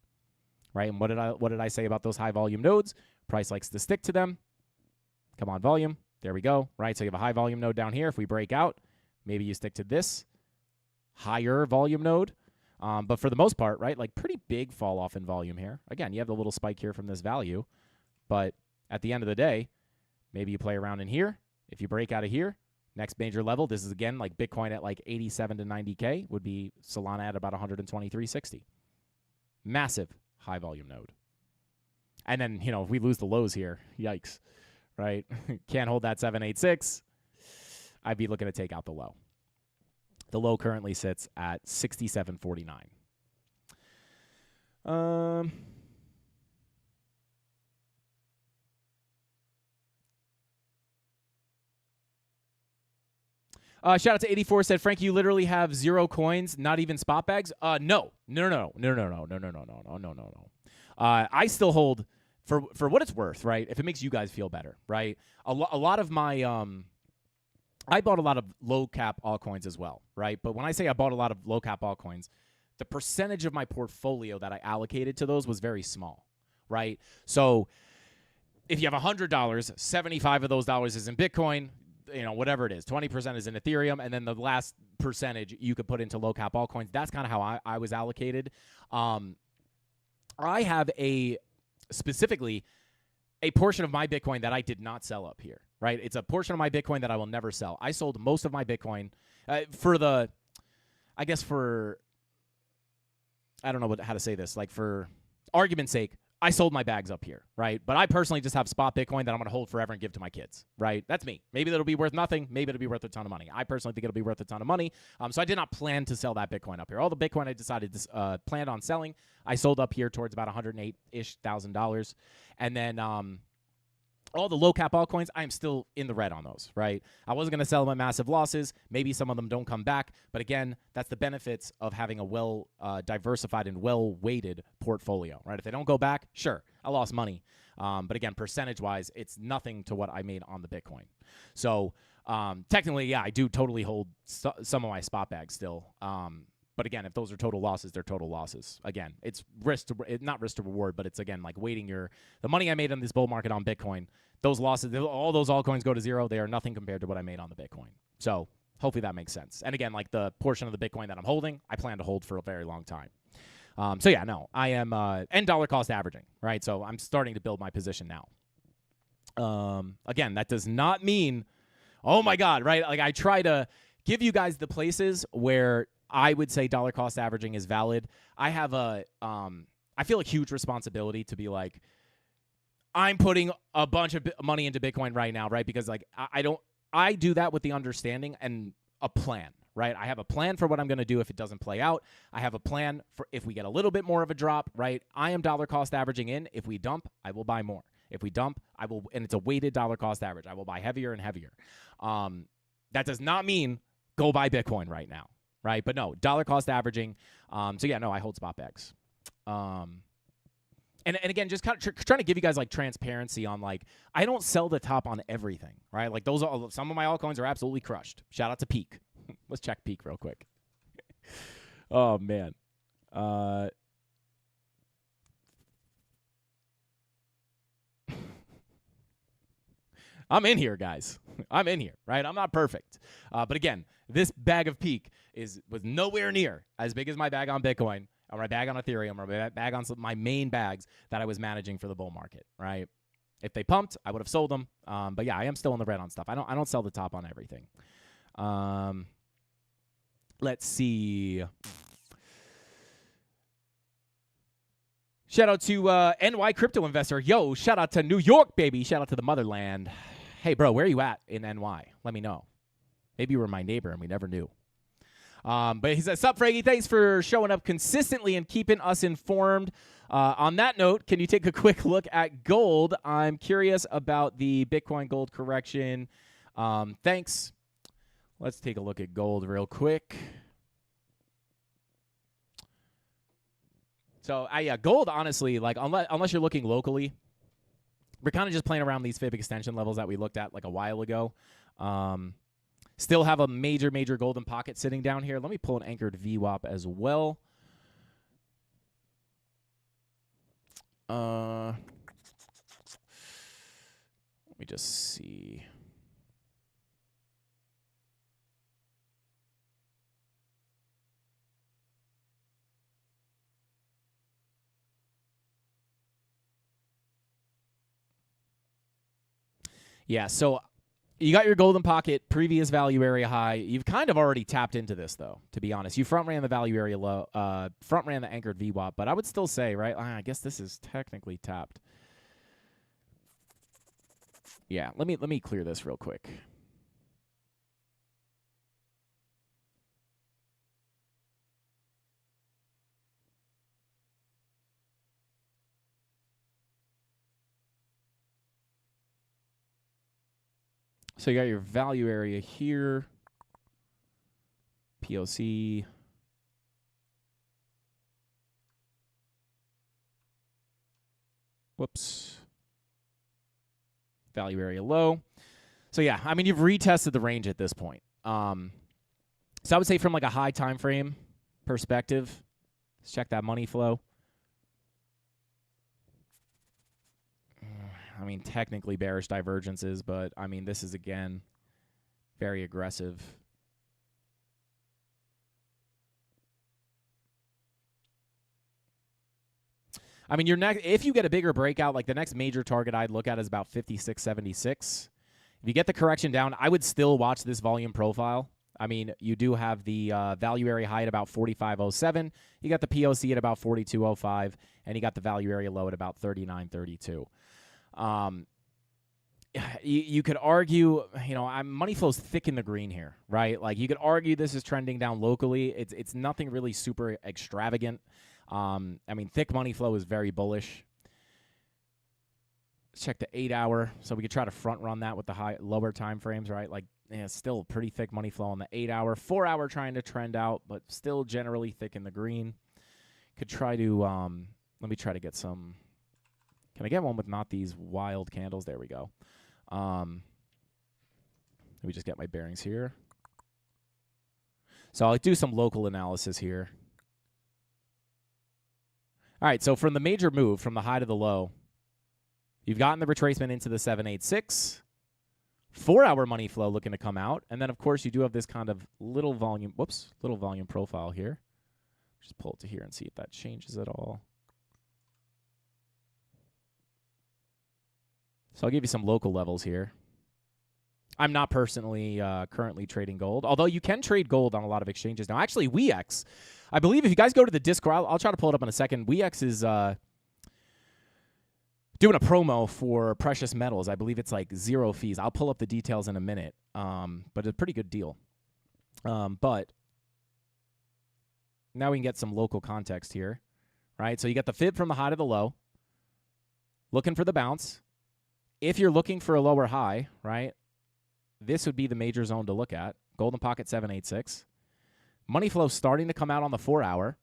right? And what did I say about those high volume nodes? Price likes to stick to them. Come on, volume. There we go, right? So you have a high volume node down here. If we break out, maybe you stick to this higher volume node. But for the most part, right, like pretty big fall off in volume here. Again, you have the little spike here from this value. But at the end of the day, maybe you play around in here. If you break out of here, next major level, this is again like Bitcoin at like 87 to 90K would be Solana at about 123.60. Massive high volume node. And then, you know, if we lose the lows here, yikes, right? Can't hold that 786. I'd be looking to take out the low. The low currently sits at 67.49. Shout out to 84 said, Frank, you literally have 0 coins, not even spot bags? No. I still hold, for what it's worth, right? If it makes you guys feel better, right? A lot of my, I bought a lot of low cap altcoins as well, right? But when I say I bought a lot of low cap altcoins, the percentage of my portfolio that I allocated to those was very small, right? So if you have $100, 75 of those dollars is in Bitcoin, you know, whatever it is, 20% is in Ethereum, and then the last percentage you could put into low cap altcoins. That's kind of how I was allocated. I have specifically a portion of my Bitcoin that I did not sell up here, right? It's a portion of my Bitcoin that I will never sell. I sold most of my Bitcoin I don't know how to say this, like for argument's sake, I sold my bags up here, right? But I personally just have spot Bitcoin that I'm going to hold forever and give to my kids, right? That's me. Maybe that'll be worth nothing. Maybe it'll be worth a ton of money. I personally think it'll be worth a ton of money. So I did not plan to sell that Bitcoin up here. All the Bitcoin I decided to plan on selling, I sold up here towards about $108,000. And then all the low cap altcoins, I am still in the red on those, right? I wasn't going to sell them at massive losses. Maybe some of them don't come back. But again, that's the benefits of having a well diversified and well-weighted portfolio, right? If they don't go back, sure, I lost money. But again, percentage-wise, it's nothing to what I made on the Bitcoin. So technically, yeah, I do totally hold some of my spot bags still. But again, if those are total losses, they're total losses. Again, it's not risk to reward, but it's again like weighting the money I made in this bull market on Bitcoin. Those losses, all those altcoins go to zero. They are nothing compared to what I made on the Bitcoin. So hopefully that makes sense. And again, like the portion of the Bitcoin that I'm holding, I plan to hold for a very long time. So yeah, no, I am and dollar cost averaging, right? So I'm starting to build my position now. Again, that does not mean, oh my God, right? Like I try to give you guys the places where I would say dollar cost averaging is valid. I have I feel a huge responsibility to be like, I'm putting a bunch of money into Bitcoin right now, right? Because like I do that with the understanding and a plan, right? I have a plan for what I'm going to do if it doesn't play out. I have a plan for if we get a little bit more of a drop, right? I am dollar cost averaging in. If we dump, I will buy more. If we dump, I will, and it's a weighted dollar cost average. I will buy heavier and heavier. That does not mean go buy Bitcoin right now. Right, but no, dollar cost averaging. So yeah, no, I hold spot bags. And again, just kind of trying to give you guys like transparency on like I don't sell the top on everything, right? Like those are some of my altcoins are absolutely crushed. Shout out to Peak. Let's check Peak real quick. Oh man. I'm in here, guys. I'm in here, right? I'm not perfect. But again, this bag of Peak was nowhere near as big as my bag on Bitcoin, or my bag on Ethereum, or my bag on my main bags that I was managing for the bull market, right? If they pumped, I would have sold them. But yeah, I am still in the red on stuff. I don't sell the top on everything. Let's see. Shout out to NY Crypto Investor. Yo, shout out to New York, baby. Shout out to the motherland. Hey, bro, where are you at in NY? Let me know. Maybe you were my neighbor and we never knew. But he says, "Sup, Fraggy? Thanks for showing up consistently and keeping us informed." On that note, can you take a quick look at gold? I'm curious about the Bitcoin gold correction. Thanks. Let's take a look at gold real quick. So, yeah, gold, honestly, like unless you're looking locally, we're kind of just playing around these fib extension levels that we looked at like a while ago. Still have a major golden pocket sitting down here. Let me pull an anchored VWAP as well. Let me just see. Yeah, so you got your golden pocket, previous value area high. You've kind of already tapped into this, though, to be honest. You front ran the value area low, front ran the anchored VWAP, but I would still say, right, I guess this is technically tapped. Yeah, let me clear this real quick. So you got your value area here, POC. Whoops. Value area low. So yeah, I mean, you've retested the range at this point. So I would say from like a high time frame perspective, let's check that money flow. I mean, technically bearish divergences, but I mean, this is again very aggressive. I mean, your next, if you get a bigger breakout, like the next major target I'd look at is about 56.76. If you get the correction down, I would still watch this volume profile. I mean, you do have the value area high at about 45.07. You got the POC at about 42.05, and you got the value area low at about 39.32. You could argue, you know, money flow's thick in the green here, right? Like you could argue this is trending down locally. It's nothing really super extravagant. I mean, thick money flow is very bullish. Let's check the 8-hour, so we could try to front run that with the lower time frames, right? Like, yeah, still pretty thick money flow on the 8-hour. 4-hour trying to trend out, but still generally thick in the green. Could try to let me try to get some. Can I get one with not these wild candles? There we go. Let me just get my bearings here. So I'll do some local analysis here. All right, so from the major move, from the high to the low, you've gotten the retracement into the 786. 4-hour money flow looking to come out. And then, of course, you do have this kind of little volume profile here. Just pull it to here and see if that changes at all. So I'll give you some local levels here. I'm not personally currently trading gold, although you can trade gold on a lot of exchanges now. Actually, WeX, I believe if you guys go to the Discord, I'll try to pull it up in a second. WeX is doing a promo for precious metals. I believe it's like 0 fees. I'll pull up the details in a minute, but a pretty good deal. But now we can get some local context here, right? So you got the fib from the high to the low, looking for the bounce. If you're looking for a lower high, right, this would be the major zone to look at. Golden pocket 786. Money flow starting to come out on the 4-hour.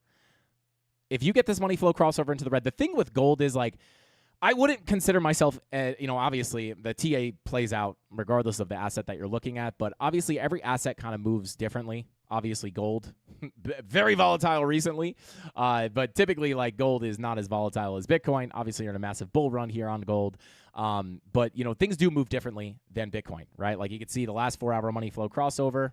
If you get this money flow crossover into the red, the thing with gold is like, I wouldn't consider myself, you know, obviously the TA plays out regardless of the asset that you're looking at, but obviously every asset kind of moves differently. Obviously gold, very volatile recently, but typically like gold is not as volatile as Bitcoin. Obviously you're in a massive bull run here on gold, but you know, things do move differently than Bitcoin, right? Like you can see the last 4-hour money flow crossover.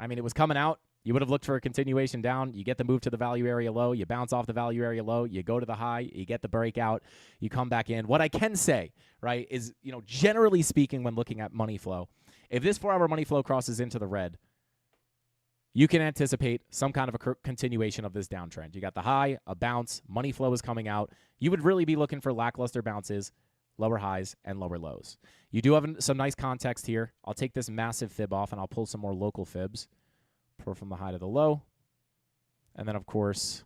I mean, it was coming out. You would have looked for a continuation down. You get the move to the value area low. You bounce off the value area low. You go to the high. You get the breakout. You come back in. What I can say, right, is, you know, generally speaking, when looking at money flow, if this 4-hour money flow crosses into the red, you can anticipate some kind of a continuation of this downtrend. You got the high, a bounce, money flow is coming out. You would really be looking for lackluster bounces, lower highs, and lower lows. You do have some nice context here. I'll take this massive fib off, and I'll pull some more local fibs. pour from the high to the low. And then, of course,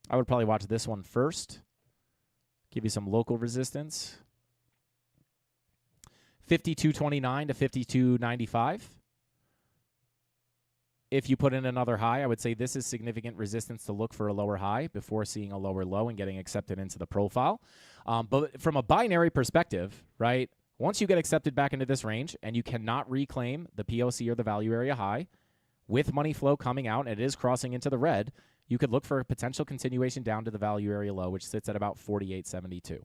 I would probably watch this one first. Give you some local resistance. 52.29 to 52.95. If you put in another high, I would say this is significant resistance to look for a lower high before seeing a lower low and getting accepted into the profile. But from a binary perspective, right, once you get accepted back into this range and you cannot reclaim the POC or the value area high with money flow coming out and it is crossing into the red, you could look for a potential continuation down to the value area low, which sits at about 48.72,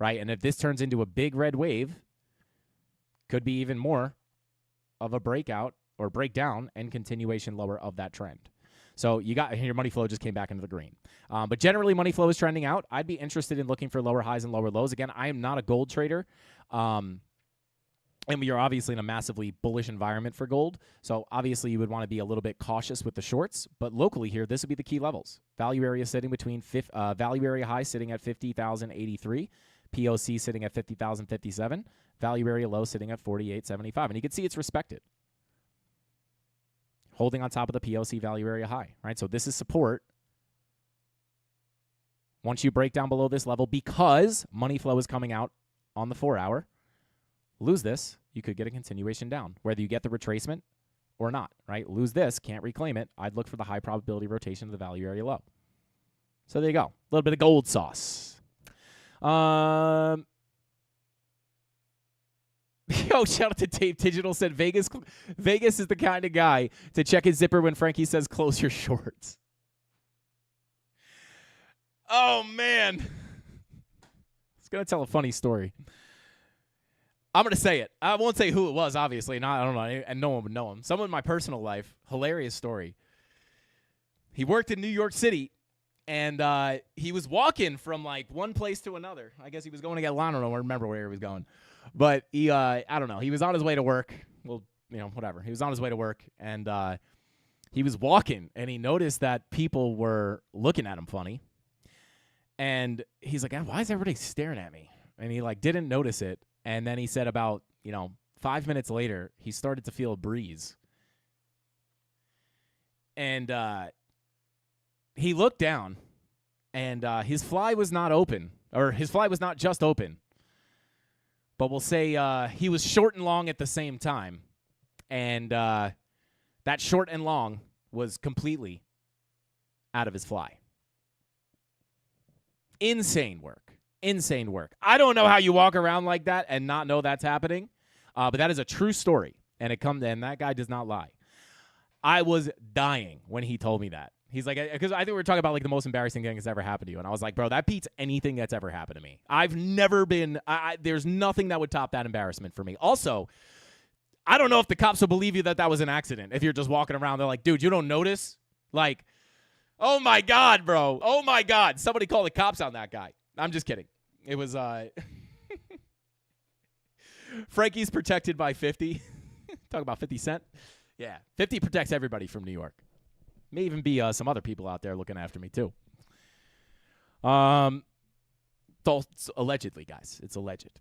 right? And if this turns into a big red wave, could be even more of a breakout or breakdown and continuation lower of that trend. So you got your money flow just came back into the green. But generally, money flow is trending out. I'd be interested in looking for lower highs and lower lows. Again, I am not a gold trader. And we are obviously in a massively bullish environment for gold. So obviously you would want to be a little bit cautious with the shorts. But locally here, this would be the key levels. Value area sitting between value area high sitting at 50,083. POC sitting at 50,057. Value area low sitting at 48.75. And you can see it's respected. Holding on top of the POC value area high, right? So this is support. Once you break down below this level, because money flow is coming out on the 4 hour, lose this, you could get a continuation down, whether you get the retracement or not, right? Lose this, can't reclaim it. I'd look for the high probability rotation of the value area low. So there you go. A little bit of gold sauce. Yo, shout out to Dave Digital said Vegas is the kind of guy to check his zipper when Frankie says close your shorts. Oh, man. I was going to tell a funny story. I'm going to say it. I won't say who it was, obviously. Not, I don't know, and no one would know him. Someone in my personal life, hilarious story. He worked in New York City, and he was walking from, like, one place to another. I guess he was going to get lunch. I don't remember where he was going. But he, I don't know. He was on his way to work. Well, you know, whatever. He was on his way to work, and he was walking, and he noticed that people were looking at him funny. And he's like, why is everybody staring at me? And he, like, didn't notice it. And then he said about, 5 minutes later, he started to feel a breeze. And he looked down, and his fly was not open. Or his fly was not just open. But we'll say he was short and long at the same time. And that short and long was completely out of his fly. Insane work. Insane work. I don't know how you walk around like that and not know that's happening. But that is a true story. And that guy does not lie. I was dying when he told me that. He's like, because I think we were talking about like the most embarrassing thing that's ever happened to you. And I was like, bro, that beats anything that's ever happened to me. I've never been, there's nothing that would top that embarrassment for me. Also, I don't know if the cops will believe you that was an accident. If you're just walking around, they're like, dude, you don't notice? Like, oh my God, bro. Oh my God. Somebody call the cops on that guy. I'm just kidding. It was, Frankie's protected by 50. Talk about 50 Cent. Yeah. 50 protects everybody from New York. May even be some other people out there looking after me, too. It's allegedly, guys. It's alleged.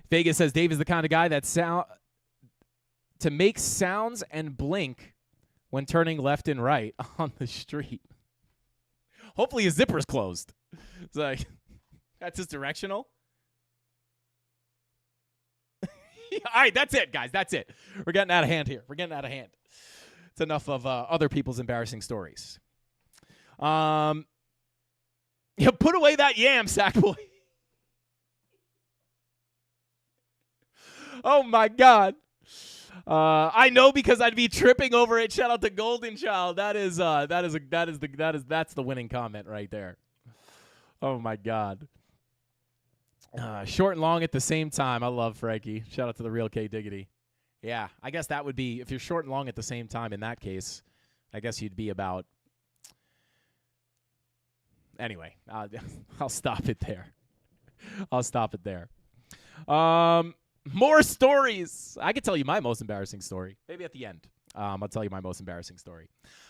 Vegas says, Dave is the kind of guy that to make sounds and blink when turning left and right on the street. Hopefully his zipper's closed. It's like, that's his directional. All right, that's it, guys. That's it. We're getting out of hand here. We're getting out of hand. It's enough of other people's embarrassing stories. Yeah, put away that yam, Sackboy. Oh my God. I know because I'd be tripping over it. Shout out to Golden Child. That's the winning comment right there. Oh my God. Short and long at the same time. I love Frankie. Shout out to the real K Diggity. Yeah, I guess that would be, if you're short and long at the same time in that case, I guess you'd be about, anyway, I'll stop it there. More stories. I could tell you my most embarrassing story. Maybe at the end. I'll tell you my most embarrassing story.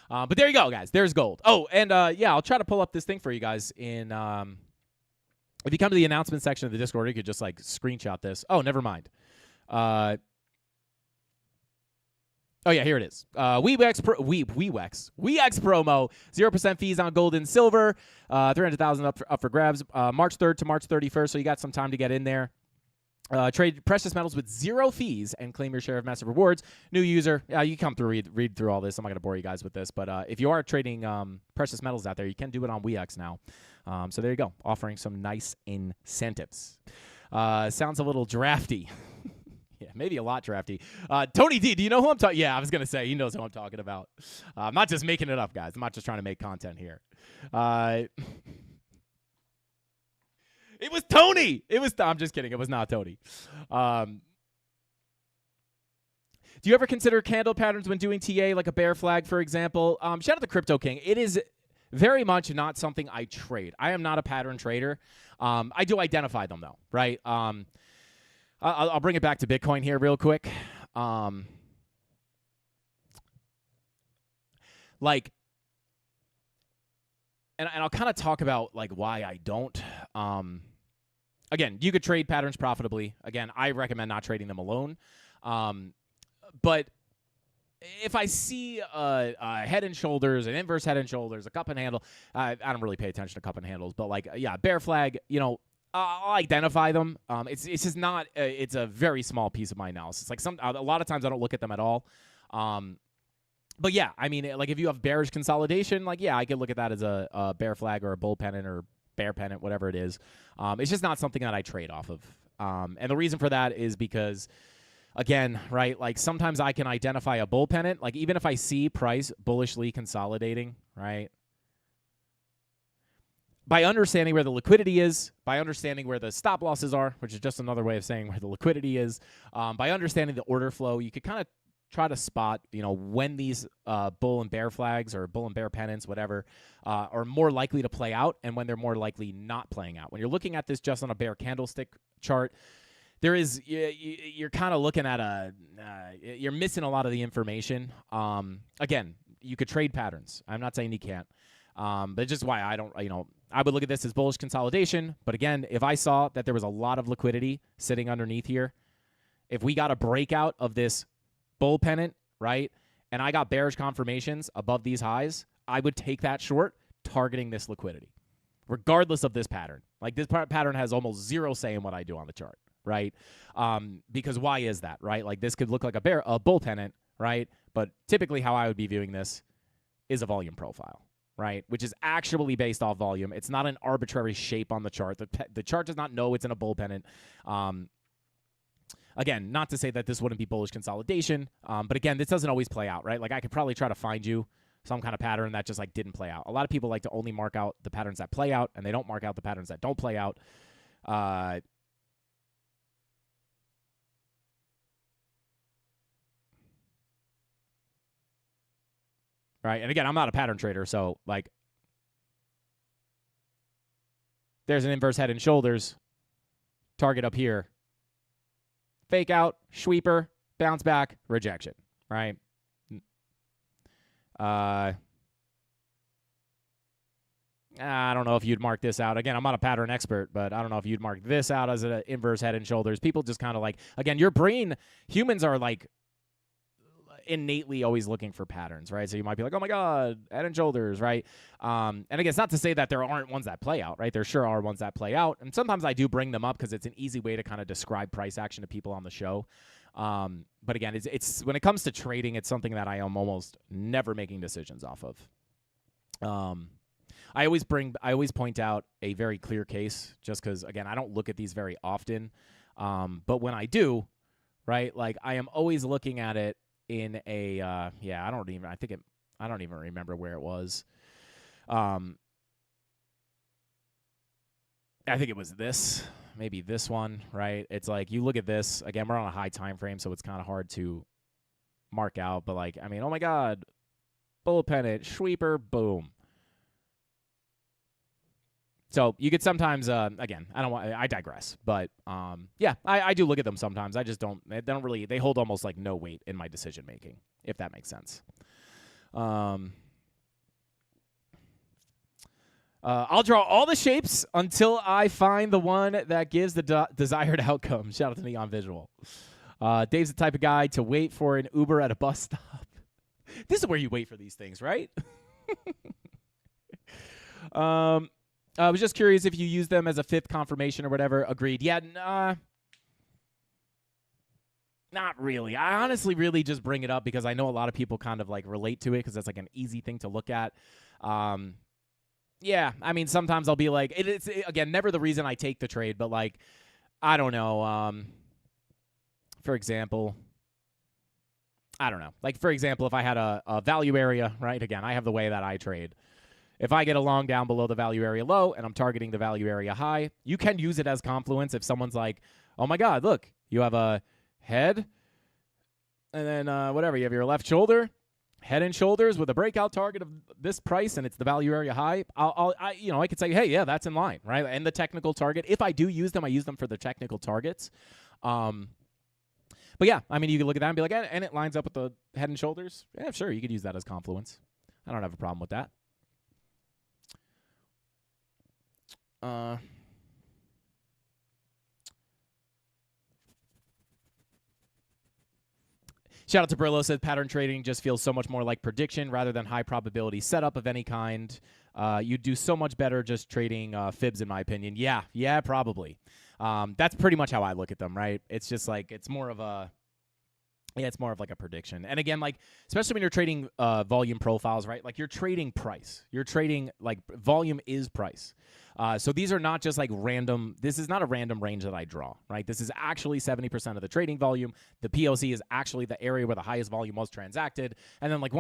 But there you go, guys. There's gold. Oh, and yeah, I'll try to pull up this thing for you guys in If you come to the announcement section of the Discord, you could just like screenshot this. Oh, never mind. Oh, yeah, here it is. WeX promo, 0% fees on gold and silver, 300,000 up for grabs, March 3rd to March 31st, so you got some time to get in there. Trade precious metals with 0 fees and claim your share of massive rewards. New user, you come through, read through all this. I'm not going to bore you guys with this, but if you are trading precious metals out there, you can do it on WeX now. So there you go, offering some nice incentives. Sounds a little drafty. Yeah, maybe a lot drafty. Tony D, do you know who I'm talking? Yeah, I was going to say, he knows who I'm talking about. I'm not just making it up, guys. I'm not just trying to make content here. It was Tony. I'm just kidding. It was not Tony. Do you ever consider candle patterns when doing TA, like a bear flag, for example? Shout out to Crypto King. It is very much not something I trade. I am not a pattern trader. I do identify them, though, right? I'll bring it back to Bitcoin here real quick. And I'll kind of talk about like why I don't. Again, you could trade patterns profitably. Again, I recommend not trading them alone. But if I see a head and shoulders, an inverse head and shoulders, a cup and handle, I don't really pay attention to cup and handles. But like, yeah, bear flag, I'll identify them. It's just not. It's a very small piece of my analysis. Like a lot of times I don't look at them at all. But yeah, I mean, like if you have bearish consolidation, like yeah, I could look at that as a bear flag or a bull pennant or bear pennant, whatever it is. It's just not something that I trade off of. And the reason for that is because, again, right, like sometimes I can identify a bull pennant, like even if I see price bullishly consolidating, right? By understanding where the liquidity is, by understanding where the stop losses are, which is just another way of saying where the liquidity is, by understanding the order flow, you could kind of try to spot, when these bull and bear flags or bull and bear pennants, whatever, are more likely to play out and when they're more likely not playing out. When you're looking at this just on a bear candlestick chart, you're kind of looking at you're missing a lot of the information. Again, you could trade patterns. I'm not saying you can't. But it's just why I don't, I would look at this as bullish consolidation. But again, if I saw that there was a lot of liquidity sitting underneath here, if we got a breakout of this bull pennant, right, and I got bearish confirmations above these highs, I would take that short, targeting this liquidity, regardless of this pattern. Like this pattern has almost zero say in what I do on the chart, right? Because why is that, right? Like this could look like a bull pennant, right? But typically how I would be viewing this is a volume profile, right? Which is actually based off volume. It's not an arbitrary shape on the chart. The chart does not know it's in a bull pennant. Again, not to say that this wouldn't be bullish consolidation, but again, this doesn't always play out, right? Like I could probably try to find you some kind of pattern that just like didn't play out. A lot of people like to only mark out the patterns that play out, and they don't mark out the patterns that don't play out. Right, and again, I'm not a pattern trader, so like there's an inverse head and shoulders, target up here, fake out, sweeper, bounce back, rejection, right? I don't know if you'd mark this out. Again, I'm not a pattern expert, but I don't know if you'd mark this out as an inverse head and shoulders. People just kind of like, again, your brain, humans are like innately always looking for patterns, right? So you might be like, oh my God, head and shoulders, right? And again, it's not to say that there aren't ones that play out, right? There sure are ones that play out. And sometimes I do bring them up because it's an easy way to kind of describe price action to people on the show. But again, it's when it comes to trading, it's something that I am almost never making decisions off of. I always point out a very clear case just because, again, I don't look at these very often. But when I do, right, like I am always looking at it in a, I don't even remember where it was. I think it was maybe this one, right? It's like you look at this, again, we're on a high time frame, so it's kind of hard to mark out, but like, I mean, oh my God, bull pennant, sweeper, boom. So you could sometimes, again, I digress, but I do look at them sometimes. I just they hold almost like no weight in my decision making, if that makes sense. I'll draw all the shapes until I find the one that gives the desired outcome. Shout out to Neon Visual. Dave's the type of guy to wait for an Uber at a bus stop. This is where you wait for these things, right? I was just curious if you use them as a fifth confirmation or whatever. Agreed. Yeah, not really. I honestly really just bring it up because I know a lot of people kind of like relate to it because that's like an easy thing to look at. Yeah, I mean, sometimes I'll be like, it's again, never the reason I take the trade, but like, I don't know. For example, I don't know. Like, for example, if I had a value area, right? Again, I have the way that I trade. If I get a long down below the value area low and I'm targeting the value area high, you can use it as confluence if someone's like, oh my God, look, you have a head and then whatever, you have your left shoulder. Head and shoulders with a breakout target of this price and it's the value area high. I could say, hey, yeah, that's in line, right? And the technical target. If I do use them, I use them for the technical targets. But yeah, I mean, you can look at that and be like, and it lines up with the head and shoulders. Yeah, sure, you could use that as confluence. I don't have a problem with that. Shout out to Brillo, said pattern trading just feels so much more like prediction rather than high probability setup of any kind. You do so much better just trading fibs, in my opinion. Yeah, probably. That's pretty much how I look at them, right? It's just like it's more of like a prediction. And again, like especially when you're trading volume profiles, right? Like you're trading price. You're trading like volume is price. So these are not just like random. This is not a random range that I draw, right? This is actually 70% of the trading volume. The POC is actually the area where the highest volume was transacted. And then like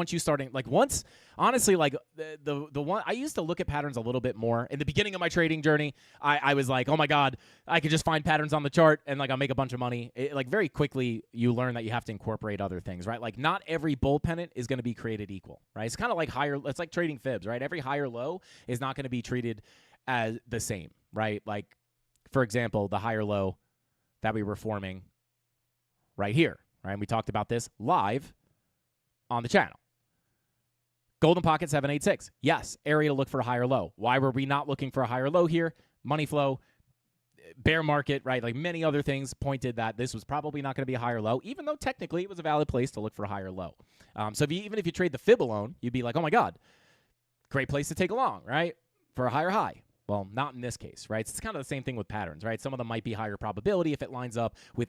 honestly, like the one I used to look at patterns a little bit more in the beginning of my trading journey. I was like, oh my God, I could just find patterns on the chart and like I'll make a bunch of money. Like very quickly you learn that you have to incorporate other things, right? Like not every bull pennant is going to be created equal, right? It's kind of like it's like trading fibs, right? Every higher low is not going to be treated as the same, right? Like, for example, the higher low that we were forming right here, right? And we talked about this live on the channel. Golden Pocket 786. Yes, area to look for a higher low. Why were we not looking for a higher low here? Money flow, bear market, right? Like many other things pointed that this was probably not going to be a higher low, even though technically it was a valid place to look for a higher low. So even if you trade the fib alone, you'd be like, oh my God, great place to take along, right? For a higher high. Well, not in this case, right? It's kind of the same thing with patterns, right? Some of them might be higher probability if it lines up with,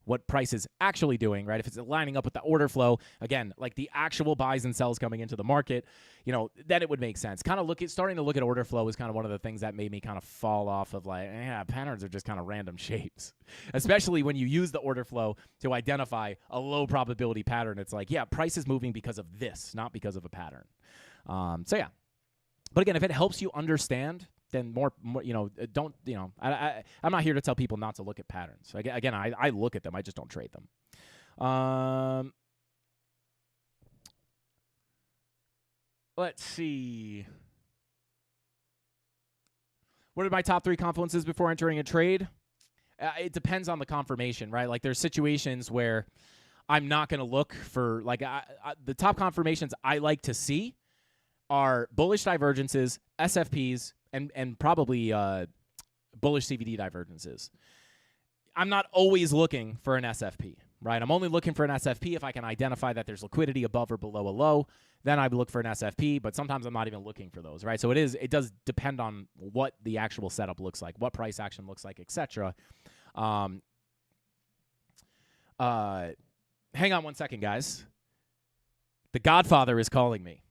what price is actually doing, right? If it's lining up with the order flow, again, like the actual buys and sells coming into the market, then it would make sense. Starting to look at order flow is kind of one of the things that made me kind of fall off of like, patterns are just kind of random shapes, especially when you use the order flow to identify a low probability pattern. It's like, yeah, price is moving because of this, not because of a pattern. So yeah. But again, if it helps you understand, then I'm not here to tell people not to look at patterns. Again, I look at them. I just don't trade them. Let's see. What are my top 3 confluences before entering a trade? It depends on the confirmation, right? Like there's situations where I'm not going to look for like the top confirmations I like to see are bullish divergences, SFPs, and probably bullish CVD divergences. I'm not always looking for an SFP, right? I'm only looking for an SFP if I can identify that there's liquidity above or below a low. Then I would look for an SFP, but sometimes I'm not even looking for those, right? So it does depend on what the actual setup looks like, what price action looks like, etc. Hang on one second, guys. The Godfather is calling me.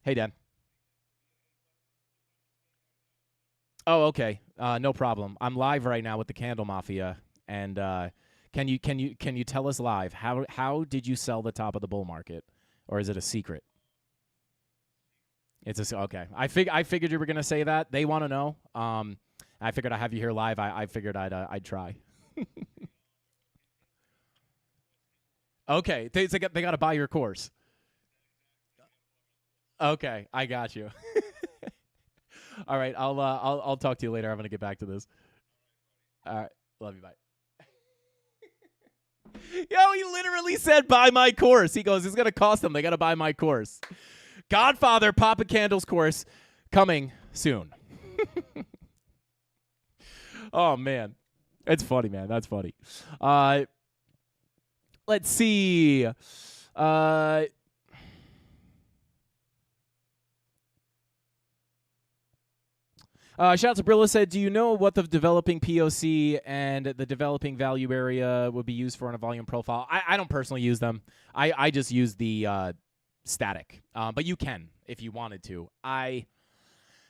Hey, Dan. Oh, okay. No problem. I'm live right now with the CandleMafia, and can you tell us live how did you sell the top of the bull market, or is it a secret? It's okay. I figured you were gonna say that. They want to know. I figured I'd have you here live. I figured I'd try. Okay, they got to buy your course. Okay, I got you. All right, I'll talk to you later. I'm gonna get back to this. All right, love you, bye. Yo, he literally said buy my course. He goes, it's gonna cost them. They gotta buy my course. Godfather Papa Candles course coming soon. Oh, man. It's funny, man. That's funny. Let's see. Shout out to Brilla said, do you know what the developing POC and the developing value area would be used for in a volume profile? I don't personally use them. I just use the static. But you can if you wanted to. I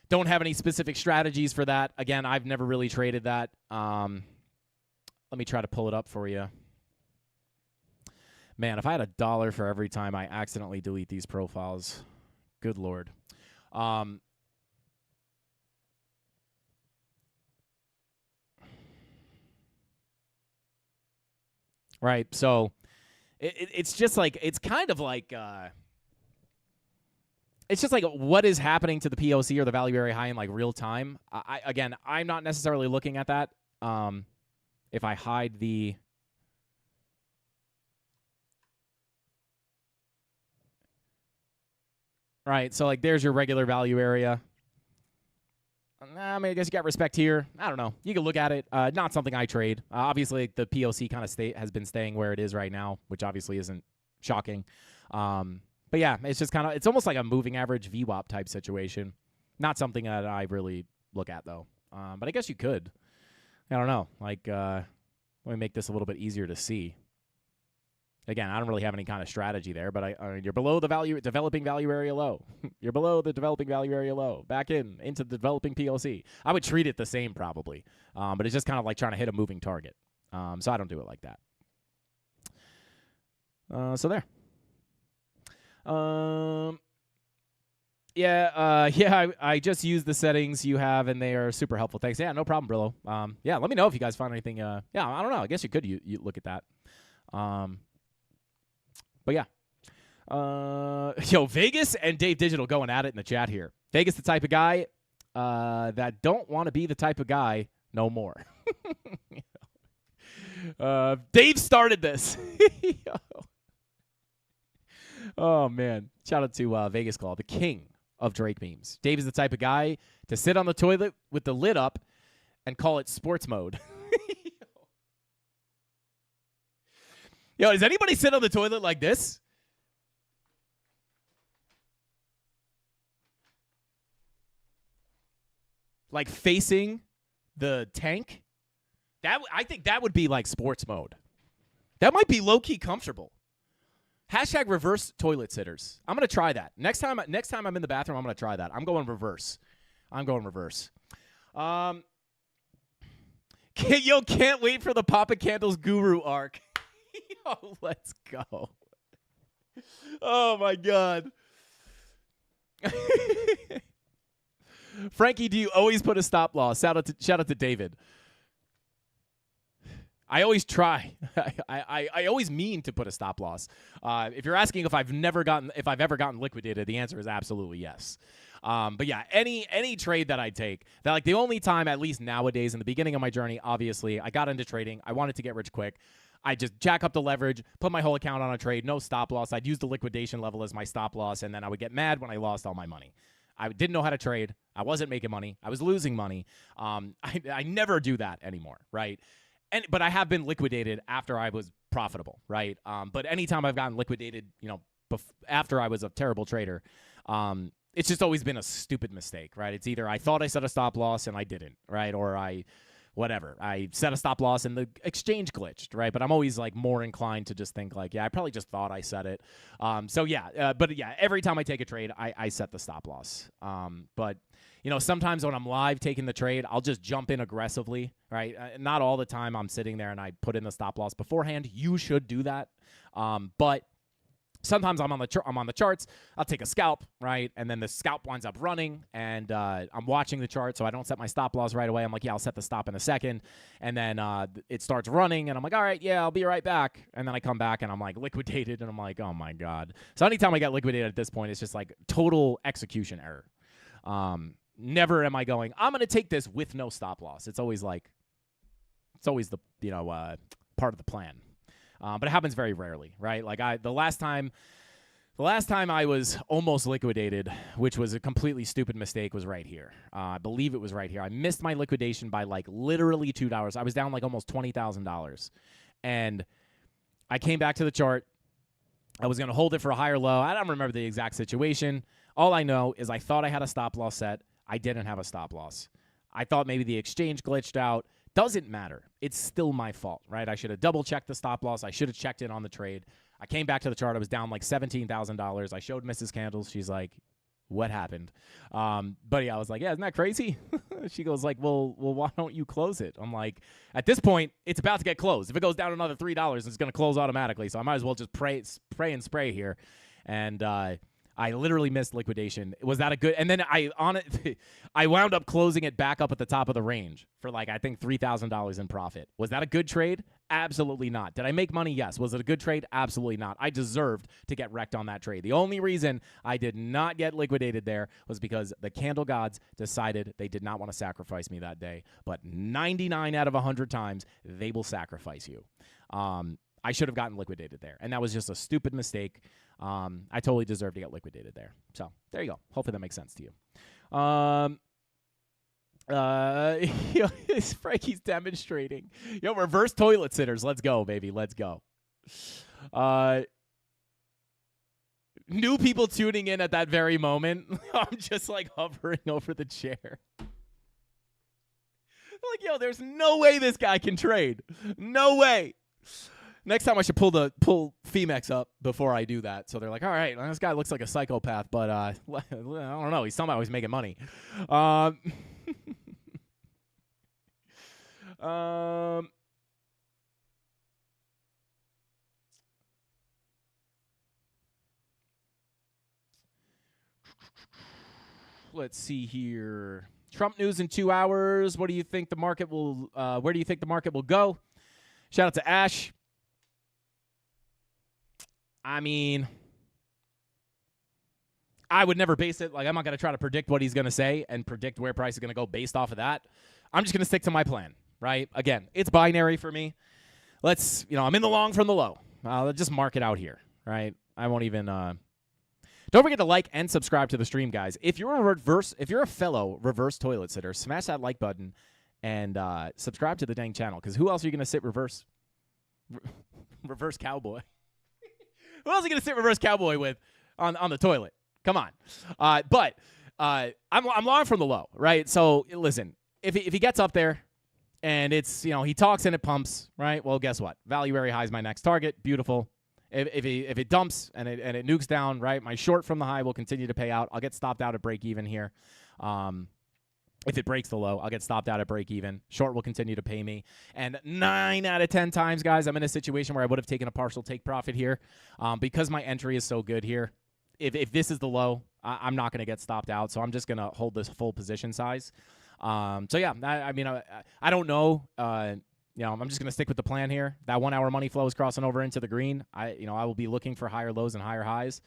don't have any specific strategies for that. Again, I've never really traded that. Let me try to pull it up for you. Man, if I had $1 for every time I accidentally delete these profiles, good Lord. Right, so it's just like, it's kind of like, it's just like what is happening to the POC or the value area high in like real time. Again, I'm not necessarily looking at that. If I hide the... Right, so like there's your regular value area. I mean, I guess you got respect here. I don't know. You can look at it. Not something I trade. Obviously, the POC kind of has been staying where it is right now, which obviously isn't shocking. But yeah, it's just kind of, it's almost like a moving average VWAP type situation. Not something that I really look at though. But I guess you could. I don't know. Like, let me make this a little bit easier to see. Again, I don't really have any kind of strategy there, but you're below the developing value area low. You're below the developing value area low. Back into the developing POC. I would treat it the same probably, but it's just kind of like trying to hit a moving target. So I don't do it like that. So there. Yeah, I just used the settings you have, and they are super helpful. Thanks. Yeah, no problem, Brillo. Yeah, let me know if you guys find anything. Yeah, I don't know. I guess you could you look at that. But yeah. Yo, Vegas and Dave Digital going at it in the chat here. Vegas, the type of guy that don't want to be the type of guy no more. Dave started this. Oh, man. Shout out to Vegas Claw, the king of Drake memes. Dave is the type of guy to sit on the toilet with the lid up and call it sports mode. Yo, does anybody sit on the toilet like this? Like facing the tank? I think that would be like sports mode. That might be low-key comfortable. Hashtag reverse toilet sitters. I'm going to try that. Next time I'm in the bathroom, I'm going to try that. I'm going reverse. Yo, can't wait for the Papa Candles Guru arc. Yo, let's go. Oh, my God. Frankie, do you always put a stop loss? Shout out to David. I always try. I always mean to put a stop loss. If you're asking if I've ever gotten liquidated, the answer is absolutely yes. But yeah, any trade that I take, that like the only time, at least nowadays in the beginning of my journey, obviously I got into trading. I wanted to get rich quick. I just jack up the leverage, put my whole account on a trade, no stop loss. I'd use the liquidation level as my stop loss, and then I would get mad when I lost all my money. I didn't know how to trade. I wasn't making money. I was losing money. I never do that anymore, right? But I have been liquidated after I was profitable, right? But anytime I've gotten liquidated, after I was a terrible trader, it's just always been a stupid mistake, right? It's either I thought I set a stop loss and I didn't, right? Or I set a stop loss and the exchange glitched, right? But I'm always like more inclined to just think like, yeah, I probably just thought I set it. But every time I take a trade, I set the stop loss. But sometimes when I'm live taking the trade, I'll just jump in aggressively, right? Not all the time I'm sitting there and I put in the stop loss beforehand. You should do that. But sometimes I'm on the charts. I'll take a scalp, right? And then the scalp winds up running, and I'm watching the chart, so I don't set my stop loss right away. I'm like, yeah, I'll set the stop in a second. And then it starts running, and I'm like, all right, yeah, I'll be right back. And then I come back, and I'm like liquidated, and I'm like, oh, my God. So anytime I get liquidated at this point, it's just like total execution error. Never am I going, I'm going to take this with no stop loss. It's always the part of the plan. But it happens very rarely, right? Like the last time The last time I was almost liquidated, which was a completely stupid mistake, was right here. I believe it was right here. I missed my liquidation by like literally $2. I was down like almost $20,000. And I came back to the chart. I was going to hold it for a higher low. I don't remember the exact situation. All I know is I thought I had a stop loss set. I didn't have a stop loss. I thought maybe the exchange glitched out. Doesn't matter. It's still my fault, right? I should have double-checked the stop loss. I should have checked in on the trade. I came back to the chart. I was down like $17,000. I showed Mrs. Candles. She's like, what happened? But yeah, I was like, yeah, isn't that crazy? She goes like, well, why don't you close it? I'm like, at this point, it's about to get closed. If it goes down another $3, it's going to close automatically. So I might as well just pray and spray here. And I literally missed liquidation. Was that a good? And then I wound up closing it back up at the top of the range for like, I think $3,000 in profit. Was that a good trade? Absolutely not. Did I make money? Yes. Was it a good trade? Absolutely not. I deserved to get wrecked on that trade. The only reason I did not get liquidated there was because the candle gods decided they did not want to sacrifice me that day. But 99 out of 100 times, they will sacrifice you. I should have gotten liquidated there. And that was just a stupid mistake. I totally deserve to get liquidated there. So there you go. Hopefully that makes sense to you. Frankie's demonstrating. Yo, reverse toilet sitters. Let's go, baby. Let's go. New people tuning in at that very moment. I'm just like hovering over the chair. Like, yo, there's no way this guy can trade. No way. Next time I should pull Femex up before I do that. So they're like, all right, well, this guy looks like a psychopath, but I don't know. He's somehow he's making money. Let's see here. Trump news in 2 hours. What do you think the market will? Where do you think the market will go? Shout out to Ash. I mean, I would never base it. Like, I'm not going to try to predict what he's going to say and predict where price is going to go based off of that. I'm just going to stick to my plan, right? Again, it's binary for me. I'm in the long from the low. Let's just mark it out here, right? I won't even. Don't forget to like and subscribe to the stream, guys. If you're a fellow reverse toilet sitter, smash that like button and subscribe to the dang channel. Because who else are you going to sit reverse cowboy? Who else are you going to sit reverse cowboy with on the toilet? Come on. But I'm long from the low, right? So, listen, if he gets up there and it's, he talks and it pumps, right? Well, guess what? Value area high is my next target. Beautiful. If it dumps and it nukes down, right, my short from the high will continue to pay out. I'll get stopped out at break even here. If it breaks the low, I'll get stopped out at break even. Short will continue to pay me. And 9 out of 10 times, guys, I'm in a situation where I would have taken a partial take profit here. Because my entry is so good here, if this is the low, I'm not going to get stopped out. So I'm just going to hold this full position size. I don't know. I'm just going to stick with the plan here. That 1 hour money flow is crossing over into the green. I will be looking for higher lows and higher highs.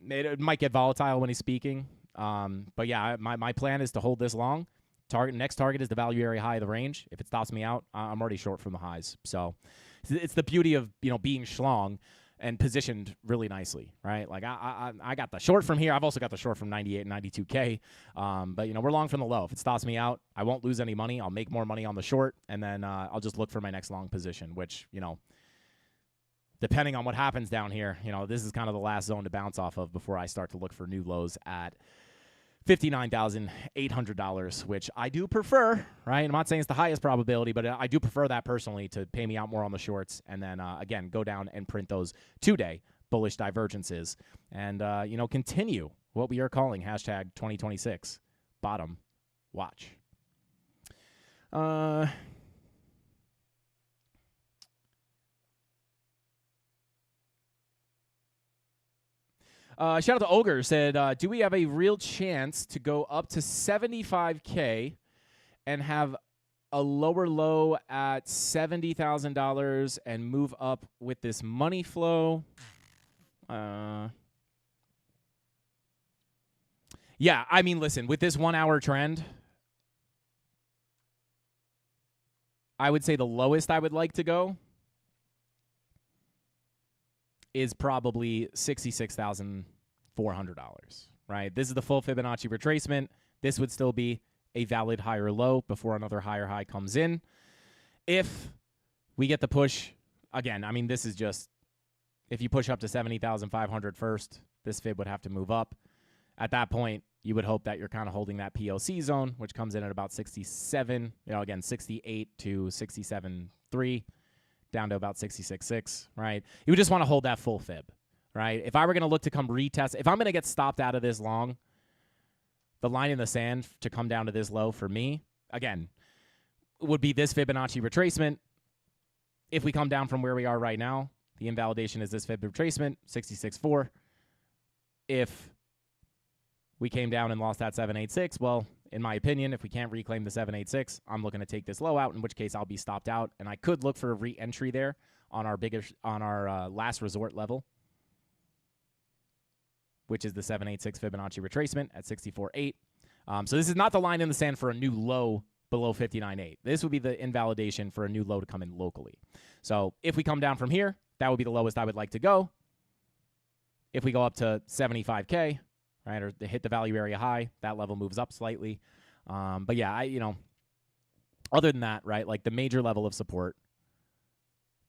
It might get volatile when he's speaking. But yeah, my plan is to hold this long. Next target is the value area high of the range. If it stops me out, I'm already short from the highs. So it's the beauty of, being schlong and positioned really nicely, right? Like I got the short from here. I've also got the short from 98 and 92K. But we're long from the low. If it stops me out, I won't lose any money. I'll make more money on the short, and then I'll just look for my next long position, which, depending on what happens down here, this is kind of the last zone to bounce off of before I start to look for new lows at $59,800, which I do prefer, right? I'm not saying it's the highest probability, but I do prefer that personally to pay me out more on the shorts and then, again, go down and print those 2-day bullish divergences and, continue what we are calling hashtag 2026 bottom watch. Shout out to Ogre, said, do we have a real chance to go up to 75K and have a lower low at $70,000 and move up with this money flow? Yeah, I mean, listen, with this 1 hour trend, I would say the lowest I would like to go is probably $66,400, right? This is the full Fibonacci retracement. This would still be a valid higher low before another higher high comes in. If we get the push, again, I mean, this is just, if you push up to 70,500 first, this fib would have to move up. At that point, you would hope that you're kind of holding that POC zone, which comes in at about 67, again, 68 to 67.3, down to about 66.6, right? You would just want to hold that full fib, right? If I were going to look to come retest, if I'm going to get stopped out of this long, the line in the sand to come down to this low for me, again, would be this Fibonacci retracement. If we come down from where we are right now, the invalidation is this fib retracement, 66.4. If we came down and lost that 786, well, in my opinion, if we can't reclaim the 786, I'm looking to take this low out, in which case I'll be stopped out, and I could look for a re-entry there on our last resort level, which is the 786 Fibonacci retracement at 64.8. So this is not the line in the sand for a new low below 59.8. This would be the invalidation for a new low to come in locally. So if we come down from here, that would be the lowest I would like to go. If we go up to 75K, right, or hit the value area high, that level moves up slightly. But yeah, other than that, right, like the major level of support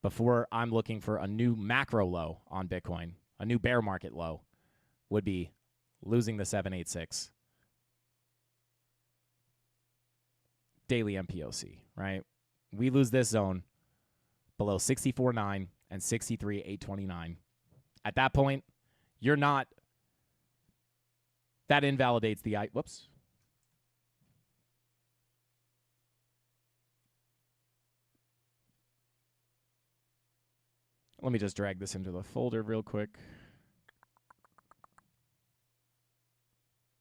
before I'm looking for a new macro low on Bitcoin, a new bear market low, would be losing the 786 daily MPOC, right? We lose this zone below 64.9 and 63.829. At that point, you're not, that invalidates the, whoops. Let me just drag this into the folder real quick.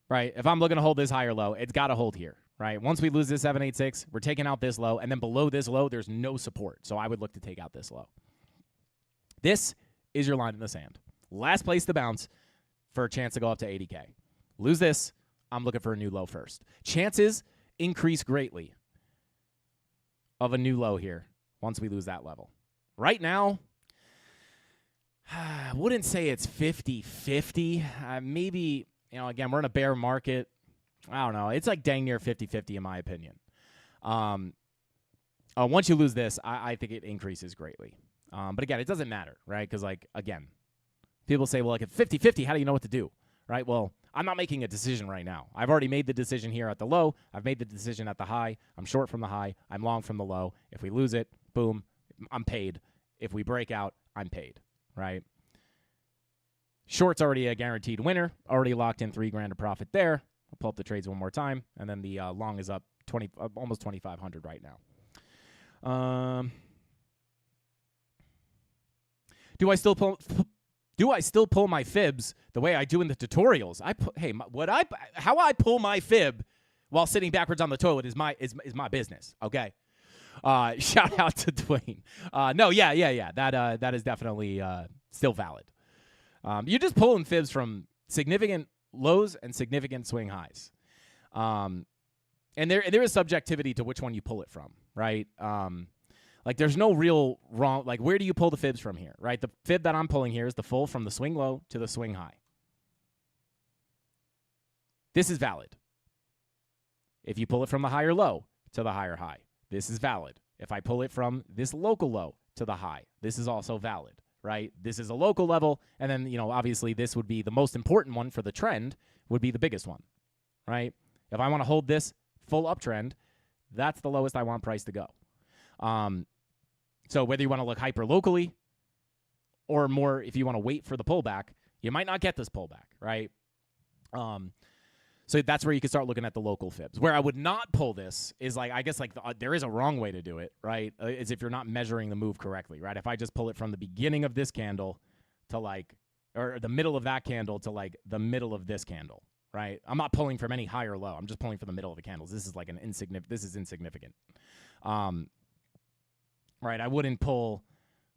Right, if I'm looking to hold this higher low, it's got to hold here, right? Once we lose this 786, we're taking out this low, and then below this low, there's no support. So I would look to take out this low. This is your line in the sand. Last place to bounce for a chance to go up to 80K. Lose this, I'm looking for a new low first. Chances increase greatly of a new low here once we lose that level. Right now, I wouldn't say it's 50-50. Maybe, again, we're in a bear market. I don't know. It's like dang near 50-50 in my opinion. Once you lose this, I think it increases greatly. But again, it doesn't matter, right? Because, again, people say, well, if 50-50, how do you know what to do? Right? Well, I'm not making a decision right now. I've already made the decision here at the low. I've made the decision at the high. I'm short from the high. I'm long from the low. If we lose it, boom, I'm paid. If we break out, I'm paid, right? Short's already a guaranteed winner. Already locked in $3,000 of profit there. I'll pull up the trades one more time, and then the long is up almost 2,500 right now. Do I still pull my fibs the way I do in the tutorials? How I pull my fib while sitting backwards on the toilet is my business. Okay. Shout out to Dwayne. That is definitely still valid. You're just pulling fibs from significant lows and significant swing highs. And there is subjectivity to which one you pull it from, right? There's no real wrong. Where do you pull the fibs from here, right? The fib that I'm pulling here is the full from the swing low to the swing high. This is valid. If you pull it from the higher low to the higher high, this is valid. If I pull it from this local low to the high, this is also valid, right? This is a local level, and then, obviously this would be the most important one for the trend, would be the biggest one, right? If I want to hold this full uptrend, that's the lowest I want price to go. So whether you want to look hyper locally or more if you want to wait for the pullback, you might not get this pullback, right? So that's where you can start looking at the local fibs. Where I would not pull this is there is a wrong way to do it, right? Is if you're not measuring the move correctly, right? If I just pull it from the beginning of this candle to or the middle of that candle to the middle of this candle, right? I'm not pulling from any high or low. I'm just pulling from the middle of the candles. This is insignificant. Right, I wouldn't pull